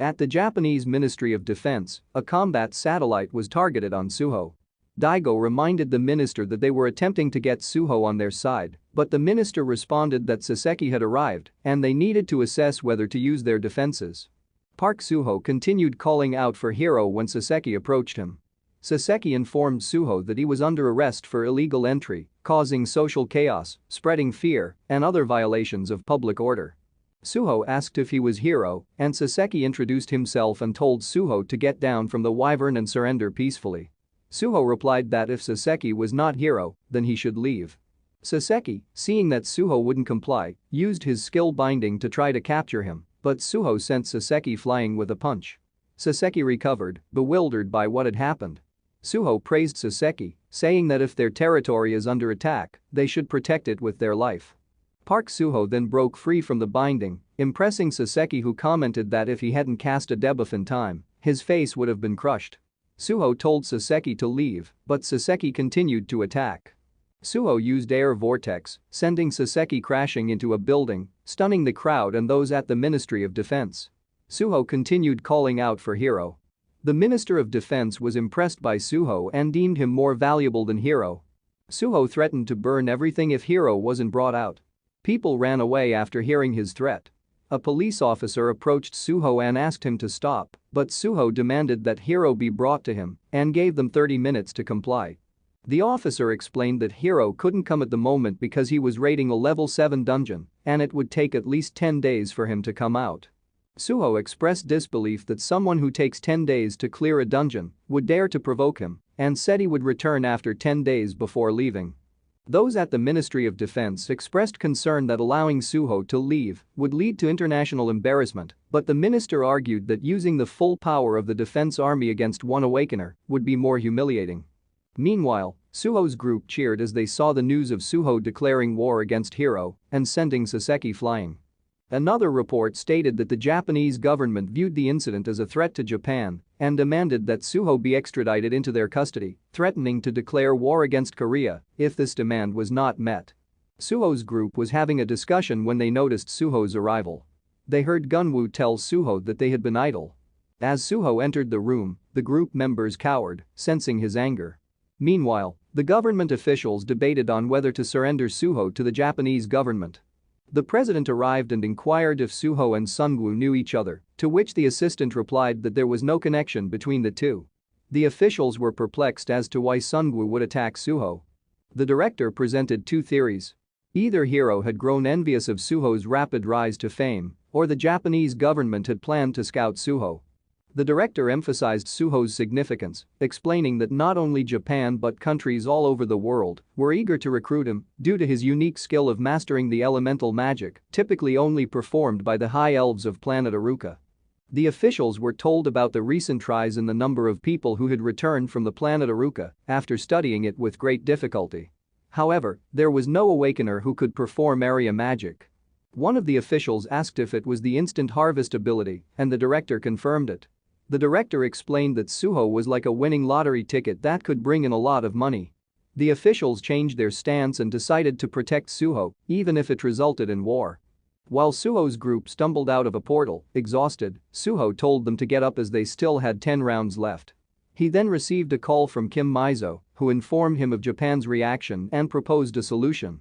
At the Japanese Ministry of Defense, a combat satellite was targeted on Suho. Daigo reminded the minister that they were attempting to get Suho on their side, but the minister responded that Saseki had arrived and they needed to assess whether to use their defenses. Park Suho continued calling out for Hiro when Saseki approached him. Saseki informed Suho that he was under arrest for illegal entry, causing social chaos, spreading fear, and other violations of public order. Suho asked if he was Hiro, and Saseki introduced himself and told Suho to get down from the wyvern and surrender peacefully. Suho replied that if Saseki was not Hiro, then he should leave. Saseki, seeing that Suho wouldn't comply, used his skill binding to try to capture him, but Suho sent Saseki flying with a punch. Saseki recovered, bewildered by what had happened. Suho praised Saseki, saying that if their territory is under attack, they should protect it with their life. Park Suho then broke free from the binding, impressing Saseki, who commented that if he hadn't cast a debuff in time, his face would have been crushed. Suho told Saseki to leave, but Saseki continued to attack. Suho used air vortex, sending Saseki crashing into a building, stunning the crowd and those at the Ministry of Defense. Suho continued calling out for Hiro. The Minister of Defense was impressed by Suho and deemed him more valuable than Hiro. Suho threatened to burn everything if Hiro wasn't brought out. People ran away after hearing his threat. A police officer approached Suho and asked him to stop, but Suho demanded that Hiro be brought to him and gave them 30 minutes to comply. The officer explained that Hiro couldn't come at the moment because he was raiding a level 7 dungeon and it would take at least 10 days for him to come out. Suho expressed disbelief that someone who takes 10 days to clear a dungeon would dare to provoke him and said he would return after 10 days before leaving. Those at the Ministry of Defense expressed concern that allowing Suho to leave would lead to international embarrassment, but the minister argued that using the full power of the Defense Army against one awakener would be more humiliating. Meanwhile, Suho's group cheered as they saw the news of Suho declaring war against Hiro and sending Saseki flying. Another report stated that the Japanese government viewed the incident as a threat to Japan and demanded that Suho be extradited into their custody, threatening to declare war against Korea if this demand was not met. Suho's group was having a discussion when they noticed Suho's arrival. They heard Gunwoo tell Suho that they had been idle. As Suho entered the room, the group members cowered, sensing his anger. Meanwhile, the government officials debated on whether to surrender Suho to the Japanese government. The president arrived and inquired if Suho and Sungwoo knew each other, to which the assistant replied that there was no connection between the two. The officials were perplexed as to why Sungwoo would attack Suho. The director presented two theories. Either Hiro had grown envious of Suho's rapid rise to fame, or the Japanese government had planned to scout Suho. The director emphasized Suho's significance, explaining that not only Japan but countries all over the world were eager to recruit him due to his unique skill of mastering the elemental magic typically only performed by the high elves of planet Aruka. The officials were told about the recent rise in the number of people who had returned from the planet Aruka after studying it with great difficulty. However, there was no awakener who could perform area magic. One of the officials asked if it was the instant harvest ability, and the director confirmed it. The director explained that Suho was like a winning lottery ticket that could bring in a lot of money. The officials changed their stance and decided to protect Suho, even if it resulted in war. While Suho's group stumbled out of a portal, exhausted, Suho told them to get up as they still had 10 rounds left. He then received a call from Kim Mizo, who informed him of Japan's reaction and proposed a solution.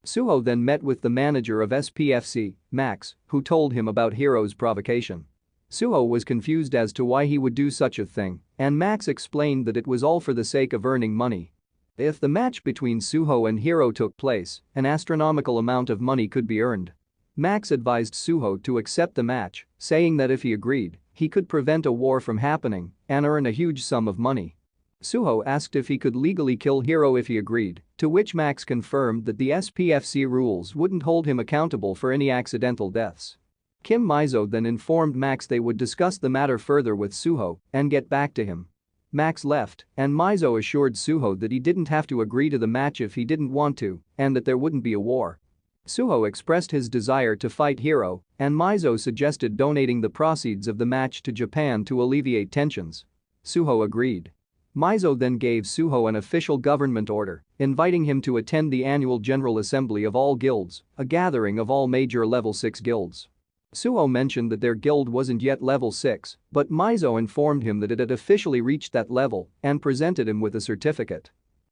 Suho then met with the manager of SPFC, Max, who told him about Hiro's provocation. Suho was confused as to why he would do such a thing, and Max explained that it was all for the sake of earning money. If the match between Suho and Hiro took place, an astronomical amount of money could be earned. Max advised Suho to accept the match, saying that if he agreed, he could prevent a war from happening and earn a huge sum of money. Suho asked if he could legally kill Hiro if he agreed, to which Max confirmed that the SPFC rules wouldn't hold him accountable for any accidental deaths. Kim Mizo then informed Max they would discuss the matter further with Suho and get back to him. Max left, and Mizo assured Suho that he didn't have to agree to the match if he didn't want to, and that there wouldn't be a war. Suho expressed his desire to fight Hiro, and Mizo suggested donating the proceeds of the match to Japan to alleviate tensions. Suho agreed. Mizo then gave Suho an official government order, inviting him to attend the annual General Assembly of all guilds, a gathering of all major level 6 guilds. Suho mentioned that their guild wasn't yet level 6, but Mizo informed him that it had officially reached that level and presented him with a certificate.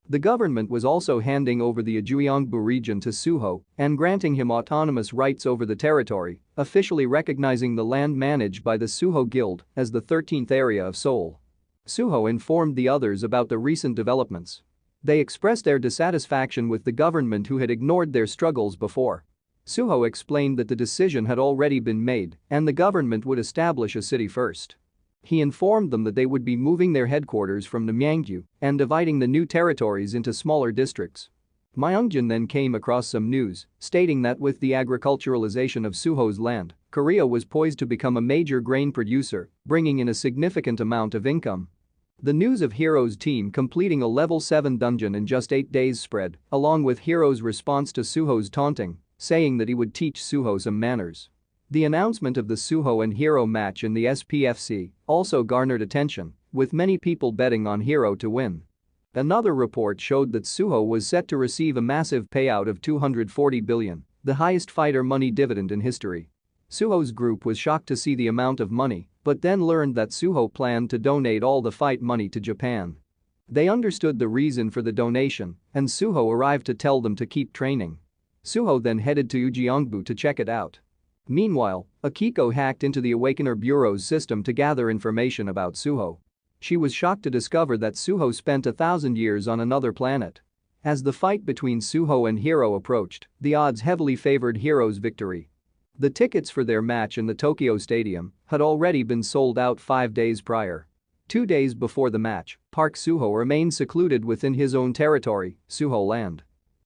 The government was also handing over the Ujeongbu region to Suho and granting him autonomous rights over the territory, officially recognizing the land managed by the Suho Guild as the 13th area of Seoul. Suho informed the others about the recent developments. They expressed their dissatisfaction with the government who had ignored their struggles before. Suho explained that the decision had already been made and the government would establish a city first. He informed them that they would be moving their headquarters from Namyangju and dividing the new territories into smaller districts. Myungjin then came across some news stating that with the agriculturalization of Suho's land, Korea was poised to become a major grain producer, bringing in a significant amount of income. The news of Hiro's team completing a level 7 dungeon in just 8 days spread, along with Hiro's response to Suho's taunting, saying that he would teach Suho some manners. The announcement of the Suho and Hiro match in the SPFC also garnered attention, with many people betting on Hiro to win. Another report showed that Suho was set to receive a massive payout of 240 billion, the highest fighter money dividend in history. Suho's group was shocked to see the amount of money, but then learned that Suho planned to donate all the fight money to Japan. They understood the reason for the donation, and Suho arrived to tell them to keep training. Suho then headed to Ujeongbu to check it out. Meanwhile, Akiko hacked into the Awakener Bureau's system to gather information about Suho. She was shocked to discover that Suho spent 1,000 years on another planet. As the fight between Suho and Hiro approached, the odds heavily favored Hiro's victory. The tickets for their match in the Tokyo Stadium had already been sold out 5 days prior. 2 days before the match, Park Suho remained secluded within his own territory, Suho Land.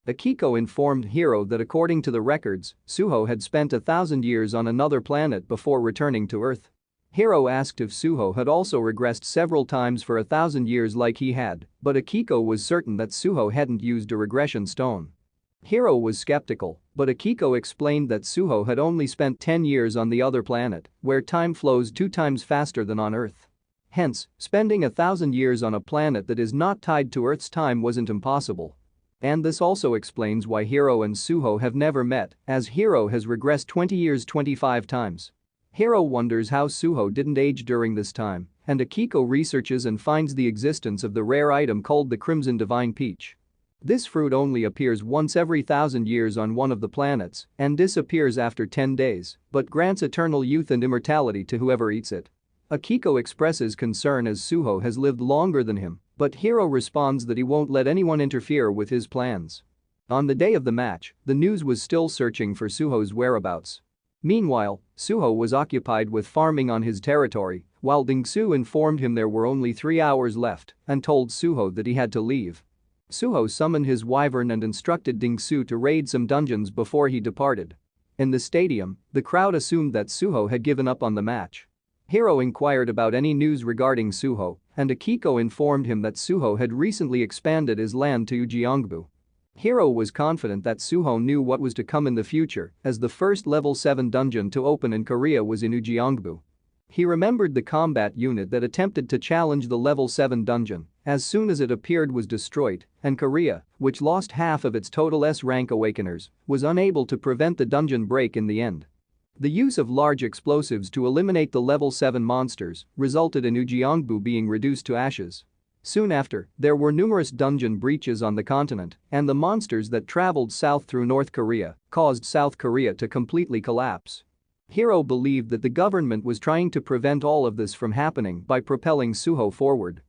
Akiko informed Hiro that according to the records, Suho had spent 1,000 years on another planet before returning to Earth. Hiro asked if Suho had also regressed several times for 1,000 years like he had, but Akiko was certain that Suho hadn't used a regression stone. Hiro was skeptical, but Akiko explained that Suho had only spent 10 years on the other planet, where time flows 2 times faster than on Earth. Hence, spending 1,000 years on a planet that is not tied to Earth's time wasn't impossible. And this also explains why Hiro and Suho have never met, as Hiro has regressed 20 years 25 times. Hiro wonders how Suho didn't age during this time, and Akiko researches and finds the existence of the rare item called the Crimson Divine Peach. This fruit only appears once every 1,000 years on one of the planets and disappears after 10 days, but grants eternal youth and immortality to whoever eats it. Akiko expresses concern as Suho has lived longer than him, but Hiro responds that he won't let anyone interfere with his plans. On the day of the match, the news was still searching for Suho's whereabouts. Meanwhile, Suho was occupied with farming on his territory, while Dingsu informed him there were only 3 hours left and told Suho that he had to leave. Suho summoned his wyvern and instructed Dingsu to raid some dungeons before he departed. In the stadium, the crowd assumed that Suho had given up on the match. Hiro inquired about any news regarding Suho, and Akiko informed him that Suho had recently expanded his land to Ujiangbu. Hiro was confident that Suho knew what was to come in the future, as the first level 7 dungeon to open in Korea was in Ujiangbu. He remembered the combat unit that attempted to challenge the level 7 dungeon as soon as it appeared was destroyed, and Korea, which lost half of its total S-rank awakeners, was unable to prevent the dungeon break in the end. The use of large explosives to eliminate the level 7 monsters resulted in Ujiangbu being reduced to ashes. Soon after, there were numerous dungeon breaches on the continent, and the monsters that traveled south through North Korea caused South Korea to completely collapse. Hiro believed that the government was trying to prevent all of this from happening by propelling Suho forward.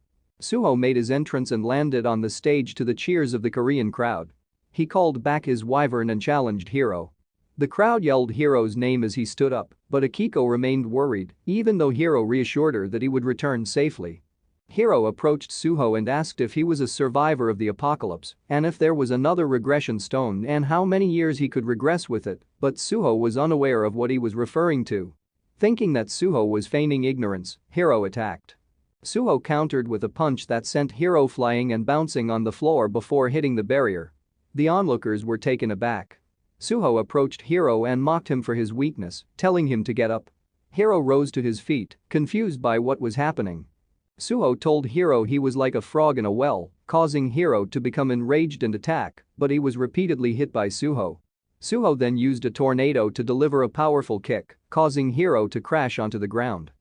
Suho made his entrance and landed on the stage to the cheers of the Korean crowd. He called back his wyvern and challenged Hiro. The crowd yelled Hiro's name as he stood up, but Akiko remained worried, even though Hiro reassured her that he would return safely. Hiro approached Suho and asked if he was a survivor of the apocalypse and if there was another regression stone and how many years he could regress with it, but Suho was unaware of what he was referring to. Thinking that Suho was feigning ignorance, Hiro attacked. Suho countered with a punch that sent Hiro flying and bouncing on the floor before hitting the barrier. The onlookers were taken aback. Suho approached Hiro and mocked him for his weakness, telling him to get up. Hiro rose to his feet, confused by what was happening. Suho told Hiro he was like a frog in a well, causing Hiro to become enraged and attack, but he was repeatedly hit by Suho. Suho then used a tornado to deliver a powerful kick, causing Hiro to crash onto the ground.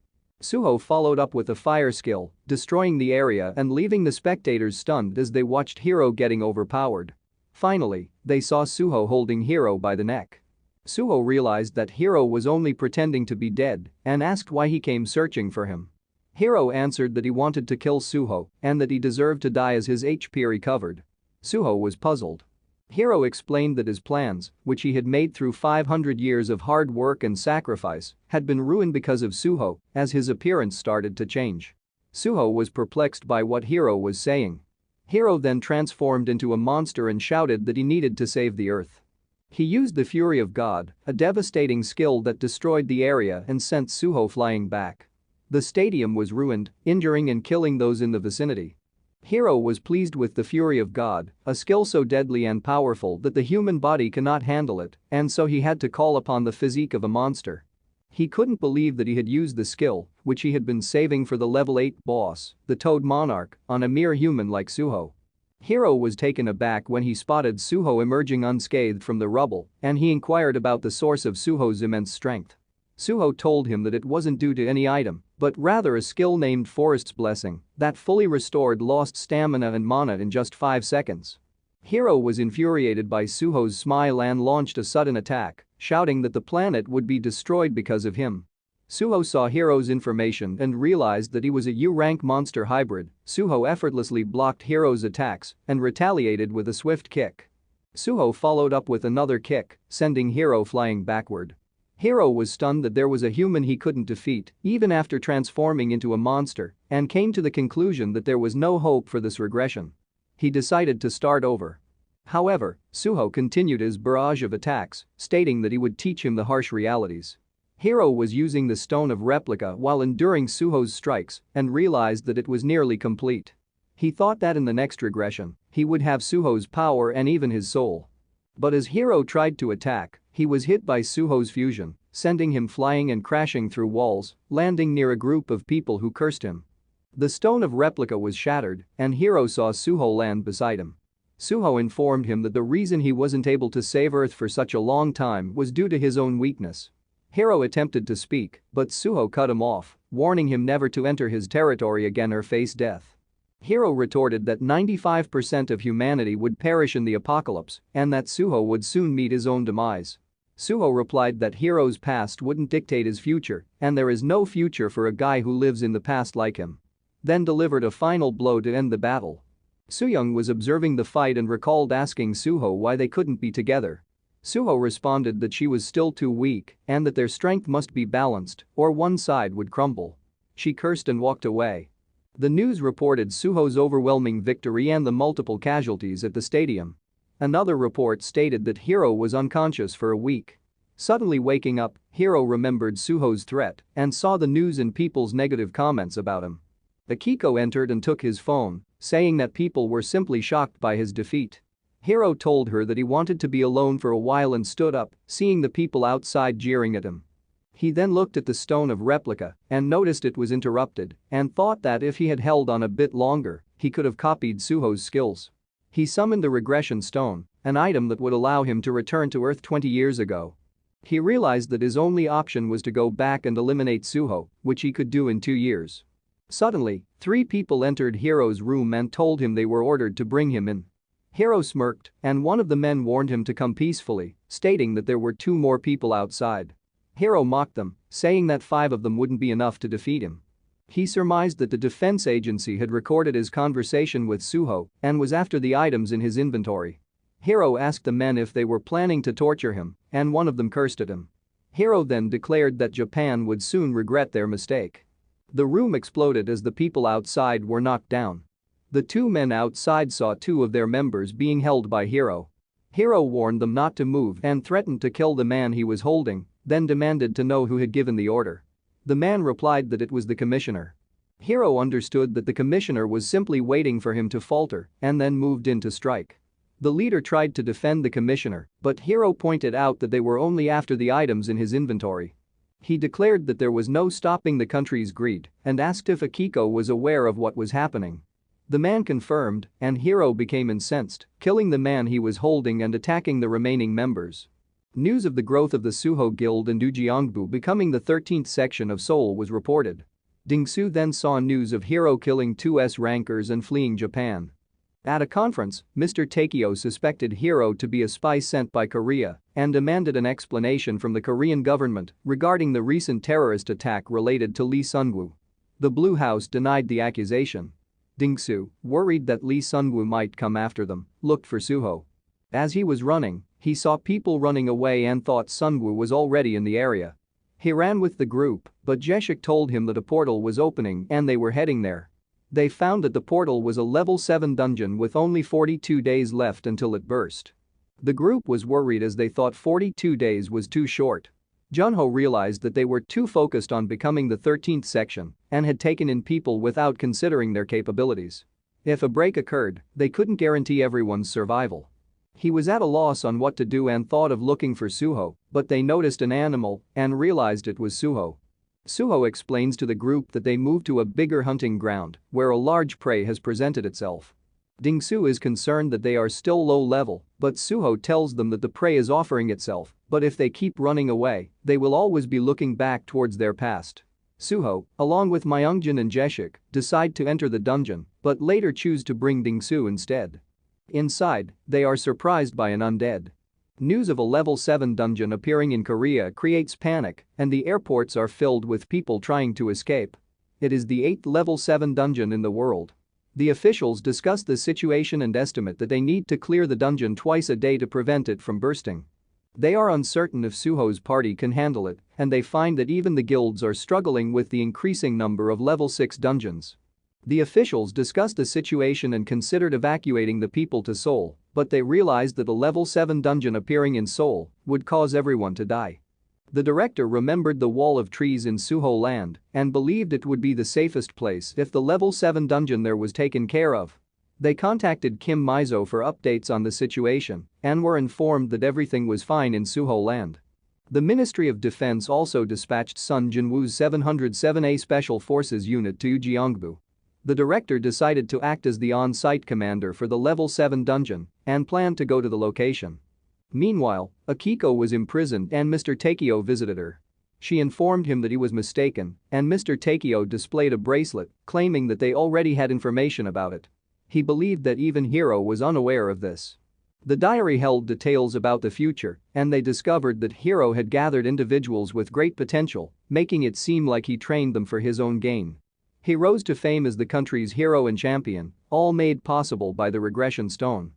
Suho followed up with a fire skill, destroying the area and leaving the spectators stunned as they watched Hiro getting overpowered. Finally, they saw Suho holding Hiro by the neck. Suho realized that Hiro was only pretending to be dead and asked why he came searching for him. Hiro answered that he wanted to kill Suho and that he deserved to die as his HP recovered. Suho was puzzled. Hiro explained that his plans, which he had made through 500 years of hard work and sacrifice, had been ruined because of Suho as his appearance started to change. Suho was perplexed by what Hiro was saying. Hiro then transformed into a monster and shouted that he needed to save the Earth. He used the Fury of God, a devastating skill that destroyed the area and sent Suho flying back. The stadium was ruined, injuring and killing those in the vicinity. Hiro was pleased with the Fury of God, a skill so deadly and powerful that the human body cannot handle it, and so he had to call upon the physique of a monster. He couldn't believe that he had used the skill, which he had been saving for the level 8 boss, the Toad Monarch, on a mere human like Suho. Hiro was taken aback when he spotted Suho emerging unscathed from the rubble, and he inquired about the source of Suho's immense strength. Suho told him that it wasn't due to any item, but rather a skill named Forest's Blessing that fully restored lost stamina and mana in just 5 seconds. Hiro was infuriated by Suho's smile and launched a sudden attack, shouting that the planet would be destroyed because of him. Suho saw Hiro's information and realized that he was a U-rank monster hybrid. Suho effortlessly blocked Hiro's attacks and retaliated with a swift kick. Suho followed up with another kick, sending Hiro flying backward. Hiro was stunned that there was a human he couldn't defeat, even after transforming into a monster, and came to the conclusion that there was no hope for this regression. He decided to start over. However, Suho continued his barrage of attacks, stating that he would teach him the harsh realities. Hiro was using the stone of replica while enduring Suho's strikes and realized that it was nearly complete. He thought that in the next regression, he would have Suho's power and even his soul. But as Hiro tried to attack, he was hit by Suho's fusion, sending him flying and crashing through walls, landing near a group of people who cursed him. The stone of replica was shattered, and Hiro saw Suho land beside him. Suho informed him that the reason he wasn't able to save Earth for such a long time was due to his own weakness. Hiro attempted to speak, but Suho cut him off, warning him never to enter his territory again or face death. Hiro retorted that 95% of humanity would perish in the apocalypse and that Suho would soon meet his own demise. Suho replied that Hiro's past wouldn't dictate his future and there is no future for a guy who lives in the past like him. Then delivered a final blow to end the battle. Sooyoung was observing the fight and recalled asking Suho why they couldn't be together. Suho responded that she was still too weak and that their strength must be balanced or one side would crumble. She cursed and walked away. The news reported Suho's overwhelming victory and the multiple casualties at the stadium. Another report stated that Hiro was unconscious for a week. Suddenly waking up, Hiro remembered Suho's threat and saw the news and people's negative comments about him. Akiko entered and took his phone, saying that people were simply shocked by his defeat. Hiro told her that he wanted to be alone for a while and stood up, seeing the people outside jeering at him. He then looked at the stone of replica and noticed it was interrupted and thought that if he had held on a bit longer, he could have copied Suho's skills. He summoned the regression stone, an item that would allow him to return to Earth 20 years ago. He realized that his only option was to go back and eliminate Suho, which he could do in 2 years. Suddenly, 3 people entered Hiro's room and told him they were ordered to bring him in. Hiro smirked and one of the men warned him to come peacefully, stating that there were 2 more people outside. Hiro mocked them, saying that 5 of them wouldn't be enough to defeat him. He surmised that the defense agency had recorded his conversation with Suho and was after the items in his inventory. Hiro asked the men if they were planning to torture him, and one of them cursed at him. Hiro then declared that Japan would soon regret their mistake. The room exploded as the people outside were knocked down. The 2 men outside saw 2 of their members being held by Hiro. Hiro warned them not to move and threatened to kill the man he was holding, then demanded to know who had given the order. The man replied that it was the commissioner. Hiro understood that the commissioner was simply waiting for him to falter and then moved in to strike. The leader tried to defend the commissioner, but Hiro pointed out that they were only after the items in his inventory. He declared that there was no stopping the country's greed and asked if Akiko was aware of what was happening. The man confirmed, and Hiro became incensed, killing the man he was holding and attacking the remaining members. News of the growth of the Suho Guild and Ujeongbu becoming the 13th section of Seoul was reported. Dingsu then saw news of Hiro killing 2 S-rankers and fleeing Japan. At a conference, Mr. Takeo suspected Hiro to be a spy sent by Korea and demanded an explanation from the Korean government regarding the recent terrorist attack related to Lee Sun-woo. The Blue House denied the accusation. Dingsu, worried that Lee Sun-woo might come after them, looked for Suho. As he was running, he saw people running away and thought Sun-woo was already in the area. He ran with the group, but Jeshik told him that a portal was opening and they were heading there. They found that the portal was a level 7 dungeon with only 42 days left until it burst. The group was worried as they thought 42 days was too short. Junho realized that they were too focused on becoming the 13th section and had taken in people without considering their capabilities. If a break occurred, they couldn't guarantee everyone's survival. He was at a loss on what to do and thought of looking for Suho, but they noticed an animal and realized it was Suho. Suho explains to the group that they moved to a bigger hunting ground where a large prey has presented itself. Dingsu is concerned that they are still low level, but Suho tells them that the prey is offering itself, but if they keep running away, they will always be looking back towards their past. Suho, along with Myungjin and Jeshik, decide to enter the dungeon, but later choose to bring Dingsu instead. Inside, they are surprised by an undead. News of a level 7 dungeon appearing in Korea creates panic, and the airports are filled with people trying to escape. It is the 8th level 7 dungeon in the world. The officials discuss the situation and estimate that they need to clear the dungeon twice a day to prevent it from bursting. They are uncertain if Suho's party can handle it, and they find that even the guilds are struggling with the increasing number of level 6 dungeons. The officials discussed the situation and considered evacuating the people to Seoul, but they realized that a level 7 dungeon appearing in Seoul would cause everyone to die. The director remembered the wall of trees in Suho land and believed it would be the safest place if the level 7 dungeon there was taken care of. They contacted Kim Mizo for updates on the situation and were informed that everything was fine in Suho land. The Ministry of Defense also dispatched Sun Jinwoo's 707A Special Forces unit to Gyeongbu. The director decided to act as the on-site commander for the level 7 dungeon and planned to go to the location. Meanwhile, Akiko was imprisoned and Mr. Takeo visited her. She informed him that he was mistaken, and Mr. Takeo displayed a bracelet, claiming that they already had information about it. He believed that even Hiro was unaware of this. The diary held details about the future, and they discovered that Hiro had gathered individuals with great potential, making it seem like he trained them for his own gain. He rose to fame as the country's hero and champion, all made possible by the regression stone.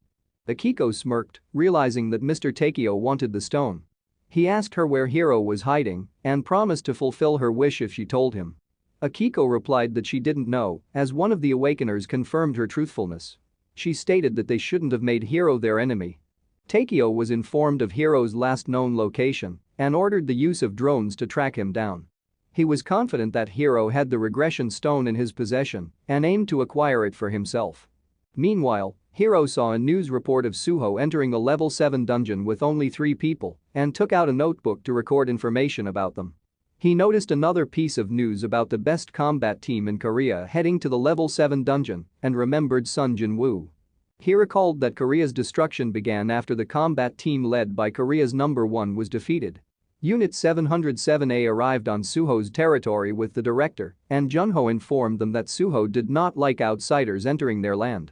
Akiko smirked, realizing that Mr. Takeo wanted the stone. He asked her where Hiro was hiding and promised to fulfill her wish if she told him. Akiko replied that she didn't know, as one of the Awakeners confirmed her truthfulness. She stated that they shouldn't have made Hiro their enemy. Takeo was informed of Hiro's last known location and ordered the use of drones to track him down. He was confident that Hiro had the regression stone in his possession and aimed to acquire it for himself. Meanwhile, Hiro saw a news report of Suho entering a level 7 dungeon with only 3 people and took out a notebook to record information about them. He noticed another piece of news about the best combat team in Korea heading to the level 7 dungeon and remembered Sun Jinwoo. He recalled that Korea's destruction began after the combat team led by Korea's number 1 was defeated. Unit 707A arrived on Suho's territory with the director, and Junho informed them that Suho did not like outsiders entering their land.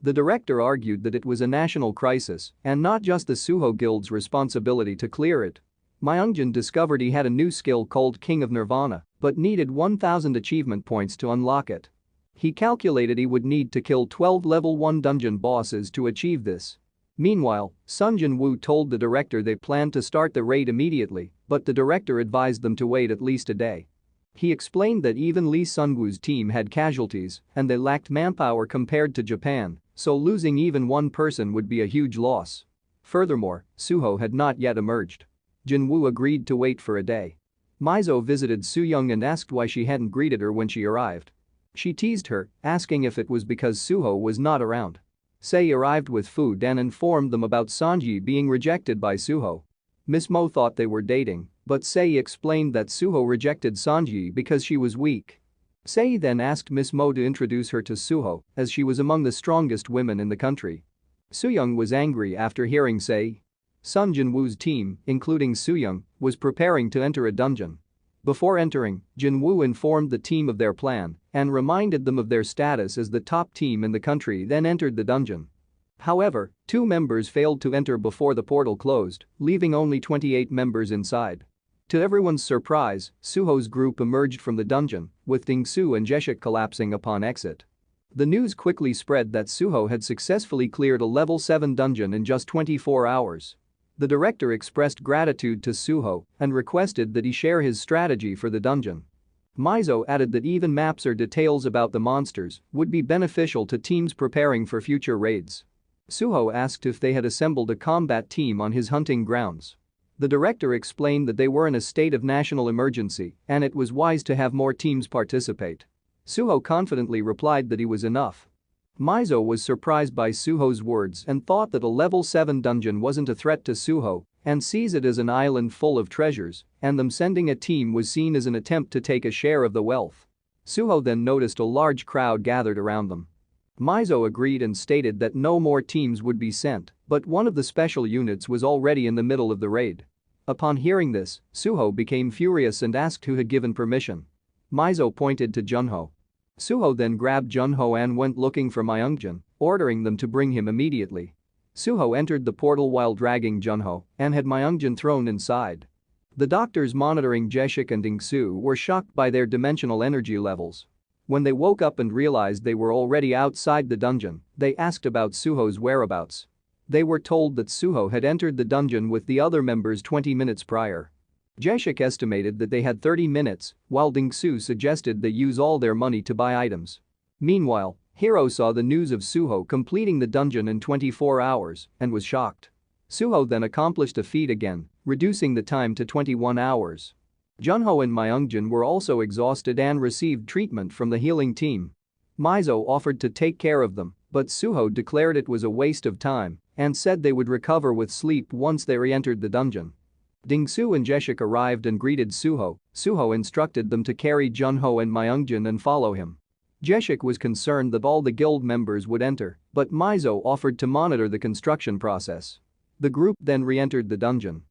The director argued that it was a national crisis and not just the Suho Guild's responsibility to clear it. Myungjin discovered he had a new skill called King of Nirvana but needed 1,000 achievement points to unlock it. He calculated he would need to kill 12 level 1 dungeon bosses to achieve this. Meanwhile, Sun Jinwoo told the director they planned to start the raid immediately, but the director advised them to wait at least a day. He explained that even Lee Sunwoo's team had casualties and they lacked manpower compared to Japan, so losing even one person would be a huge loss. Furthermore, Suho had not yet emerged. Jinwoo agreed to wait for a day. Mizo visited Sooyoung and asked why she hadn't greeted her when she arrived. She teased her, asking if it was because Suho was not around. Sei arrived with food and informed them about Sanji being rejected by Suho. Miss Mo thought they were dating, but Sei explained that Suho rejected Sanji because she was weak. Sei then asked Miss Mo to introduce her to Suho, as she was among the strongest women in the country. Sooyoung was angry after hearing Sei. Sun Jinwoo's team, including Sooyoung, was preparing to enter a dungeon. Before entering, Jinwoo informed the team of their plan and reminded them of their status as the top team in the country, then entered the dungeon. However, 2 members failed to enter before the portal closed, leaving only 28 members inside. To everyone's surprise, Suho's group emerged from the dungeon, with Dingsu and Jeshik collapsing upon exit. The news quickly spread that Suho had successfully cleared a level 7 dungeon in just 24 hours. The director expressed gratitude to Suho and requested that he share his strategy for the dungeon. Mizo added that even maps or details about the monsters would be beneficial to teams preparing for future raids. Suho asked if they had assembled a combat team on his hunting grounds. The director explained that they were in a state of national emergency and it was wise to have more teams participate. Suho confidently replied that he was enough. Mizo was surprised by Suho's words and thought that a level 7 dungeon wasn't a threat to Suho and sees it as an island full of treasures, and them sending a team was seen as an attempt to take a share of the wealth. Suho then noticed a large crowd gathered around them. Mizo agreed and stated that no more teams would be sent, but one of the special units was already in the middle of the raid. Upon hearing this, Suho became furious and asked who had given permission. Mizo pointed to Junho. Suho then grabbed Junho and went looking for Myungjin, ordering them to bring him immediately. Suho entered the portal while dragging Junho and had Myungjin thrown inside. The doctors monitoring Jeshik and Dingsu were shocked by their dimensional energy levels. When they woke up and realized they were already outside the dungeon, they asked about Suho's whereabouts. They were told that Suho had entered the dungeon with the other members 20 minutes prior. Jeshik estimated that they had 30 minutes, while Dingsu suggested they use all their money to buy items. Meanwhile, Hiro saw the news of Suho completing the dungeon in 24 hours and was shocked. Suho then accomplished a feat again, reducing the time to 21 hours. Junho and Myungjin were also exhausted and received treatment from the healing team. Mizo offered to take care of them, but Suho declared it was a waste of time and said they would recover with sleep once they re-entered the dungeon. Dingsu and Jeshik arrived and greeted Suho. Suho instructed them to carry Junho and Myungjin and follow him. Jeshik was concerned that all the guild members would enter, but Mizo offered to monitor the construction process. The group then re-entered the dungeon.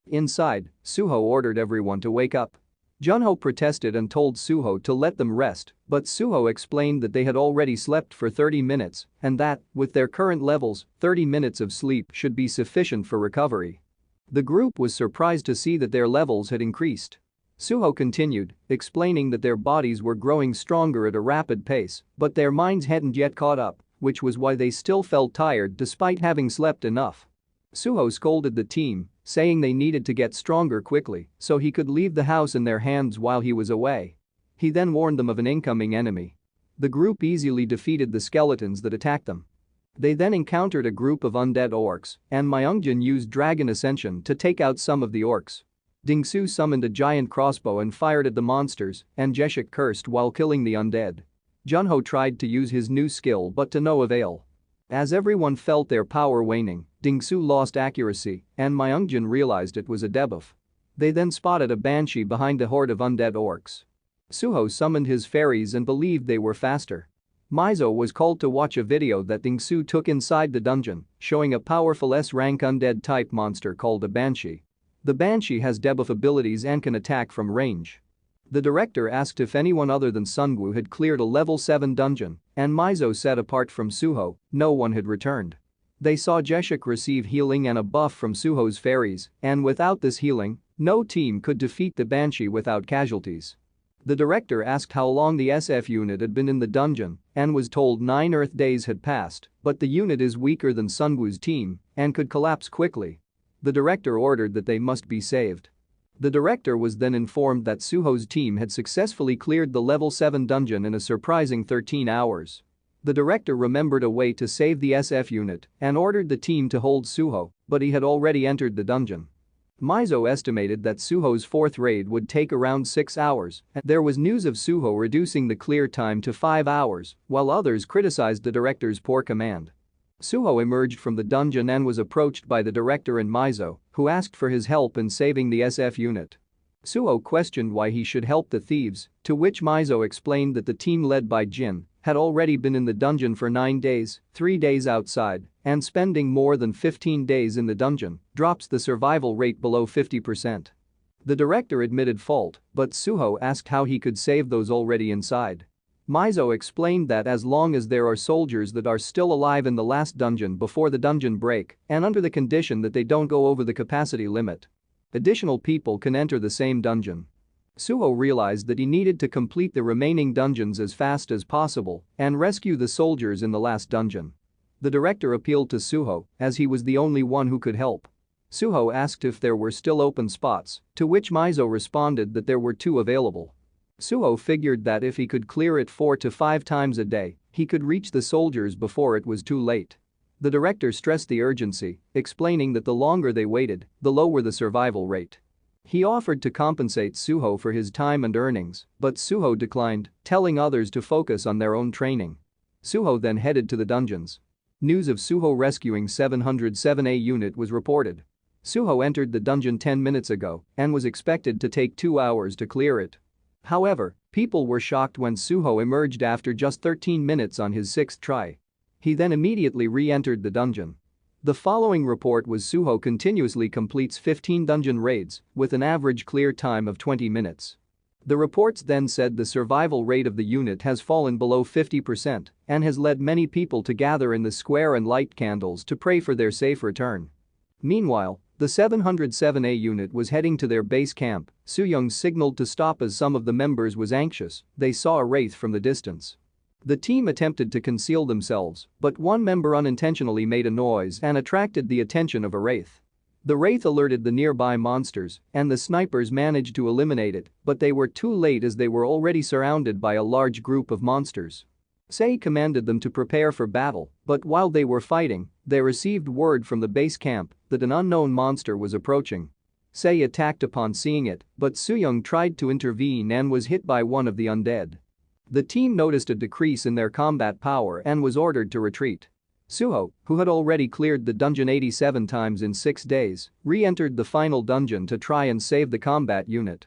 Inside, Suho ordered everyone to wake up. Junho protested and told Suho to let them rest, but Suho explained that they had already slept for 30 minutes and that, with their current levels, 30 minutes of sleep should be sufficient for recovery. The group was surprised to see that their levels had increased. Suho continued, explaining that their bodies were growing stronger at a rapid pace, but their minds hadn't yet caught up, which was why they still felt tired despite having slept enough. Suho scolded the team, saying they needed to get stronger quickly so he could leave the house in their hands while he was away. He then warned them of an incoming enemy. The group easily defeated the skeletons that attacked them. They then encountered a group of undead orcs, and Myungjin used Dragon Ascension to take out some of the orcs. Dingsu summoned a giant crossbow and fired at the monsters, and Jeshik cursed while killing the undead. Junho tried to use his new skill but to no avail. As everyone felt their power waning, Dingsu lost accuracy, and Myungjin realized it was a debuff. They then spotted a banshee behind a horde of undead orcs. Suho summoned his fairies and believed they were faster. Mizo was called to watch a video that Dingsu took inside the dungeon, showing a powerful S-rank undead-type monster called a banshee. The banshee has debuff abilities and can attack from range. The director asked if anyone other than Sungwoo had cleared a level 7 dungeon, and Mizo said apart from Suho, no one had returned. They saw Jeshik receive healing and a buff from Suho's fairies, and without this healing, no team could defeat the banshee without casualties. The director asked how long the SF unit had been in the dungeon and was told 9 Earth days had passed, but the unit is weaker than Sungwoo's team and could collapse quickly. The director ordered that they must be saved. The director was then informed that Suho's team had successfully cleared the level 7 dungeon in a surprising 13 hours. The director remembered a way to save the SF unit and ordered the team to hold Suho, but he had already entered the dungeon. Mizo estimated that Suho's fourth raid would take around 6 hours, and there was news of Suho reducing the clear time to 5 hours, while others criticized the director's poor command. Suho emerged from the dungeon and was approached by the director and Mizo, who asked for his help in saving the SF unit. Suho questioned why he should help the thieves, to which Mizo explained that the team led by Jin had already been in the dungeon for 9 days, 3 days outside, and spending more than 15 days in the dungeon drops the survival rate below 50%. The director admitted fault, but Suho asked how he could save those already inside. Mizo explained that as long as there are soldiers that are still alive in the last dungeon before the dungeon break, and under the condition that they don't go over the capacity limit, additional people can enter the same dungeon. Suho realized that he needed to complete the remaining dungeons as fast as possible and rescue the soldiers in the last dungeon. The director appealed to Suho, as he was the only one who could help. Suho asked if there were still open spots, to which Mizo responded that there were 2 available. Suho figured that if he could clear it 4 to 5 times a day, he could reach the soldiers before it was too late. The director stressed the urgency, explaining that the longer they waited, the lower the survival rate. He offered to compensate Suho for his time and earnings, but Suho declined, telling others to focus on their own training. Suho then headed to the dungeons. News of Suho rescuing 707A unit was reported. Suho entered the dungeon 10 minutes ago and was expected to take 2 hours to clear it. However, people were shocked when Suho emerged after just 13 minutes on his 6th try. He then immediately re-entered the dungeon. The following report was Suho continuously completes 15 dungeon raids with an average clear time of 20 minutes. The reports then said the survival rate of the unit has fallen below 50% and has led many people to gather in the square and light candles to pray for their safe return. Meanwhile, the 707A unit was heading to their base camp. Soo-young signaled to stop as some of the members was anxious. They saw a wraith from the distance. The team attempted to conceal themselves, but one member unintentionally made a noise and attracted the attention of a wraith. The wraith alerted the nearby monsters, and the snipers managed to eliminate it, but they were too late as they were already surrounded by a large group of monsters. Sei commanded them to prepare for battle, but while they were fighting, they received word from the base camp that an unknown monster was approaching. Sei attacked upon seeing it, but Soo-young tried to intervene and was hit by one of the undead. The team noticed a decrease in their combat power and was ordered to retreat. Suho, who had already cleared the dungeon 87 times in 6 days, re-entered the final dungeon to try and save the combat unit.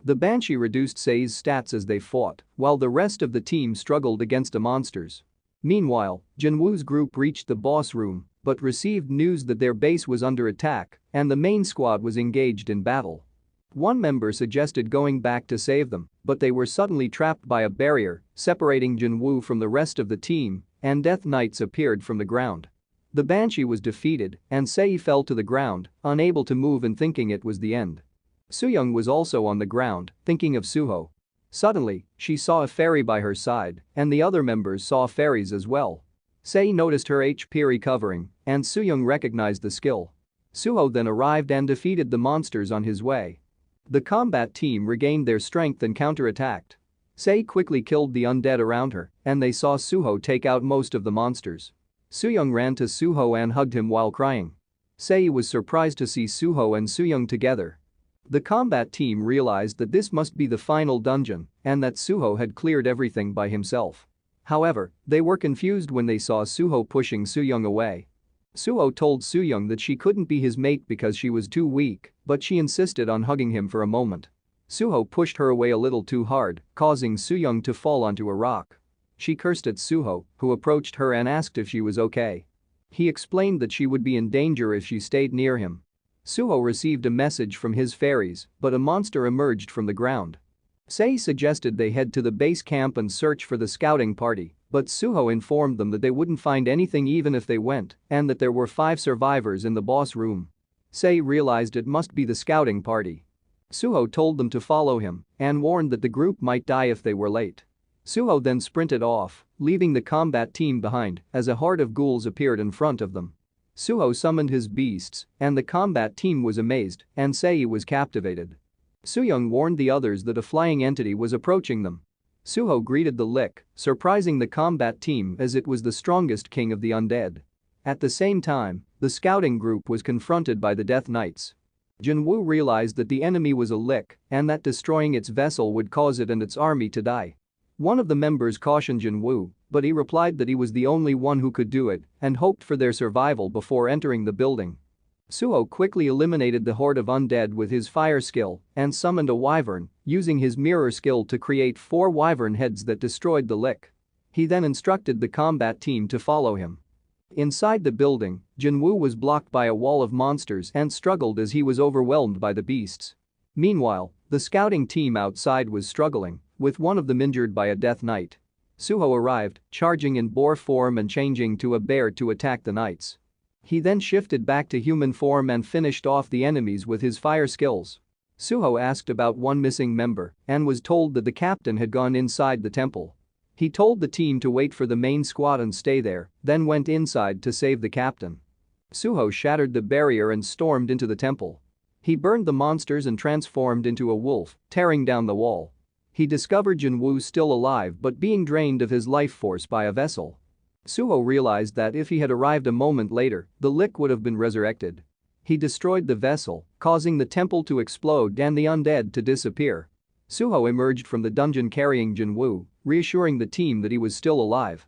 The Banshee reduced Sei's stats as they fought, while the rest of the team struggled against the monsters. Meanwhile, Jinwoo's group reached the boss room but received news that their base was under attack and the main squad was engaged in battle. One member suggested going back to save them, but they were suddenly trapped by a barrier separating Jinwoo from the rest of the team, and Death Knights appeared from the ground. The Banshee was defeated and Sei fell to the ground, unable to move and thinking it was the end. Soo-young was also on the ground, thinking of Suho. Suddenly, she saw a fairy by her side, and the other members saw fairies as well. Sei noticed her HP recovering, and Soo-young recognized the skill. Suho then arrived and defeated the monsters on his way. The combat team regained their strength and counterattacked. Sei quickly killed the undead around her, and they saw Suho take out most of the monsters. Soo-young ran to Suho and hugged him while crying. Sei was surprised to see Suho and Soo-young together. The combat team realized that this must be the final dungeon and that Suho had cleared everything by himself. However, they were confused when they saw Suho pushing Soo-young away. Suho told Soo-young that she couldn't be his mate because she was too weak, but she insisted on hugging him for a moment. Suho pushed her away a little too hard, causing Soo-young to fall onto a rock. She cursed at Suho, who approached her and asked if she was okay. He explained that she would be in danger if she stayed near him. Suho received a message from his fairies, but a monster emerged from the ground. Sei suggested they head to the base camp and search for the scouting party, but Suho informed them that they wouldn't find anything even if they went and that there were 5 survivors in the boss room. Sei realized it must be the scouting party. Suho told them to follow him and warned that the group might die if they were late. Suho then sprinted off, leaving the combat team behind as a horde of ghouls appeared in front of them. Suho summoned his beasts and the combat team was amazed and Sei was captivated. Soo-young warned the others that a flying entity was approaching them. Suho greeted the Lick, surprising the combat team as it was the strongest king of the undead. At the same time, the scouting group was confronted by the Death Knights. Jinwoo realized that the enemy was a Lick and that destroying its vessel would cause it and its army to die. One of the members cautioned Jinwoo, but he replied that he was the only one who could do it and hoped for their survival before entering the building. Suho quickly eliminated the horde of undead with his fire skill and summoned a wyvern, using his mirror skill to create 4 wyvern heads that destroyed the Lick. He then instructed the combat team to follow him. Inside the building, Jinwoo was blocked by a wall of monsters and struggled as he was overwhelmed by the beasts. Meanwhile, the scouting team outside was struggling, with one of them injured by a Death Knight. Suho arrived, charging in boar form and changing to a bear to attack the knights. He then shifted back to human form and finished off the enemies with his fire skills. Suho asked about one missing member and was told that the captain had gone inside the temple. He told the team to wait for the main squad and stay there, then went inside to save the captain. Suho shattered the barrier and stormed into the temple. He burned the monsters and transformed into a wolf, tearing down the wall. He discovered Jinwoo still alive but being drained of his life force by a vessel. Suho realized that if he had arrived a moment later, the Lick would have been resurrected. He destroyed the vessel, causing the temple to explode and the undead to disappear. Suho emerged from the dungeon carrying Jinwoo, reassuring the team that he was still alive.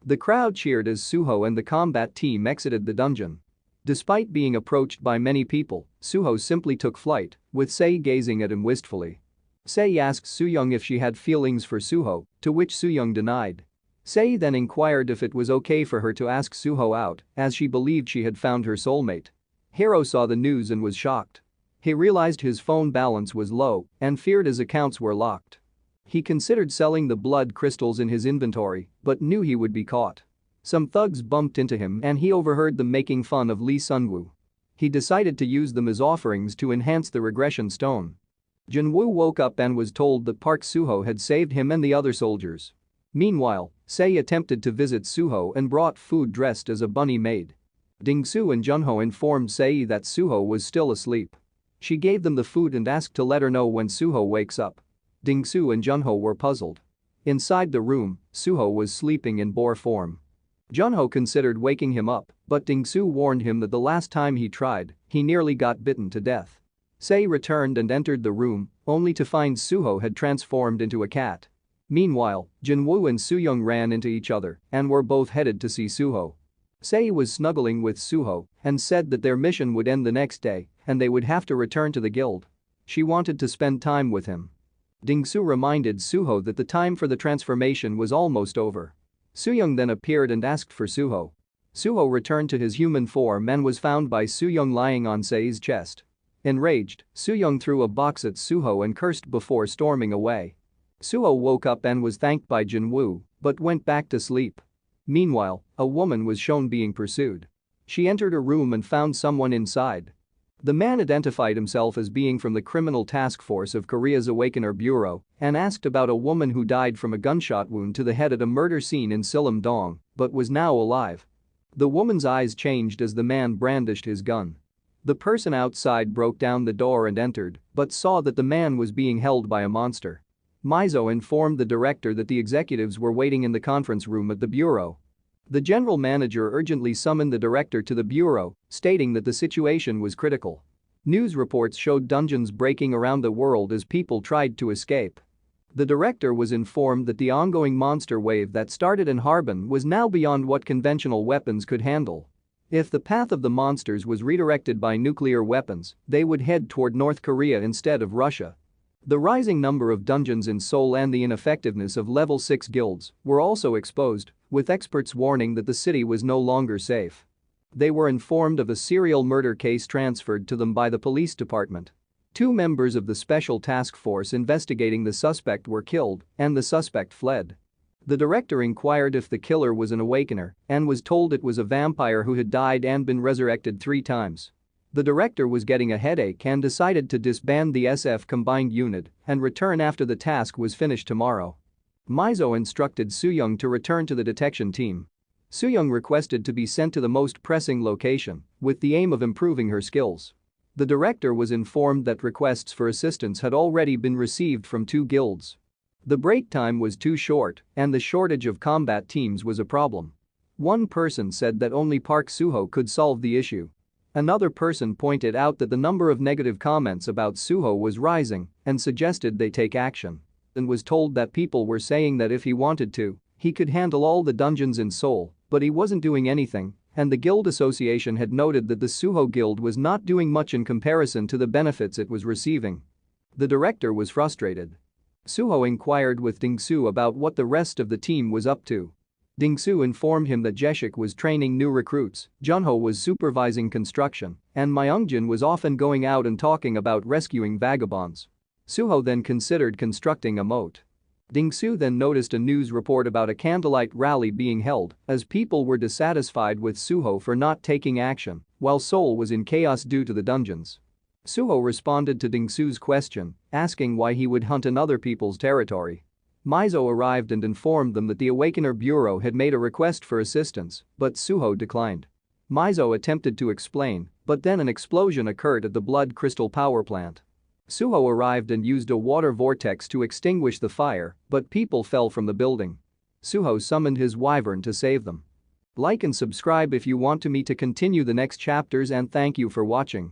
The crowd cheered as Suho and the combat team exited the dungeon. Despite being approached by many people, Suho simply took flight, with Sei gazing at him wistfully. Sei asked Soo-young if she had feelings for Suho, to which Soo-young denied. Sei then inquired if it was okay for her to ask Suho out, as she believed she had found her soulmate. Hiro saw the news and was shocked. He realized his phone balance was low and feared his accounts were locked. He considered selling the blood crystals in his inventory but knew he would be caught. Some thugs bumped into him and he overheard them making fun of Lee Sunwoo. He decided to use them as offerings to enhance the regression stone. Junwoo woke up and was told that Park Suho had saved him and the other soldiers. Meanwhile, Sei attempted to visit Suho and brought food dressed as a bunny maid. Dingsu and Junho informed Sei that Suho was still asleep. She gave them the food and asked to let her know when Suho wakes up. Dingsu and Junho were puzzled. Inside the room, Suho was sleeping in boar form. Junho considered waking him up, but Dingsu warned him that the last time he tried, he nearly got bitten to death. Sei returned and entered the room, only to find Suho had transformed into a cat. Meanwhile, Junwoo and Sooyoung ran into each other and were both headed to see Suho. Sei was snuggling with Suho and said that their mission would end the next day and they would have to return to the guild. She wanted to spend time with him. Dingsu reminded Suho that the time for the transformation was almost over. Sooyoung then appeared and asked for Suho. Suho returned to his human form and was found by Sooyoung lying on Sei's chest. Enraged, Sooyoung threw a box at Suho and cursed before storming away. Suho woke up and was thanked by Junwoo, but went back to sleep. Meanwhile, a woman was shown being pursued. She entered a room and found someone inside. The man identified himself as being from the Criminal Task Force of Korea's Awakener Bureau and asked about a woman who died from a gunshot wound to the head at a murder scene in Sillim-dong but was now alive. The woman's eyes changed as the man brandished his gun. The person outside broke down the door and entered but saw that the man was being held by a monster. Mizo informed the director that the executives were waiting in the conference room at the bureau. The general manager urgently summoned the director to the bureau, stating that the situation was critical. News reports showed dungeons breaking around the world as people tried to escape. The director was informed that the ongoing monster wave that started in Harbin was now beyond what conventional weapons could handle. If the path of the monsters was redirected by nuclear weapons, they would head toward North Korea instead of Russia. The rising number of dungeons in Seoul and the ineffectiveness of level 6 guilds were also exposed, with experts warning that the city was no longer safe. They were informed of a serial murder case transferred to them by the police department. 2 members of the special task force investigating the suspect were killed and the suspect fled. The director inquired if the killer was an awakener and was told it was a vampire who had died and been resurrected 3 times. The director was getting a headache and decided to disband the SF combined unit and return after the task was finished tomorrow. Mizo instructed Sooyoung to return to the detection team. Sooyoung requested to be sent to the most pressing location with the aim of improving her skills. The director was informed that requests for assistance had already been received from 2 guilds. The break time was too short and the shortage of combat teams was a problem. One person said that only Park Suho could solve the issue. Another person pointed out that the number of negative comments about Suho was rising and suggested they take action. And was told that people were saying that if he wanted to, he could handle all the dungeons in Seoul, but he wasn't doing anything, and the guild association had noted that the Suho guild was not doing much in comparison to the benefits it was receiving. The director was frustrated. Suho inquired with Dingsu about what the rest of the team was up to. Dingsu informed him that Jeshik was training new recruits, Junho was supervising construction, and Myungjin was often going out and talking about rescuing vagabonds. Suho then considered constructing a moat. Dingsu then noticed a news report about a candlelight rally being held as people were dissatisfied with Suho for not taking action while Seoul was in chaos due to the dungeons. Suho responded to Dingsu's question, asking why he would hunt in other people's territory. Mizo arrived and informed them that the Awakener Bureau had made a request for assistance, but Suho declined. Mizo attempted to explain, but then an explosion occurred at the blood crystal power plant. Suho arrived and used a water vortex to extinguish the fire, but people fell from the building. Suho summoned his wyvern to save them. Like and subscribe if you want me to continue the next chapters and thank you for watching.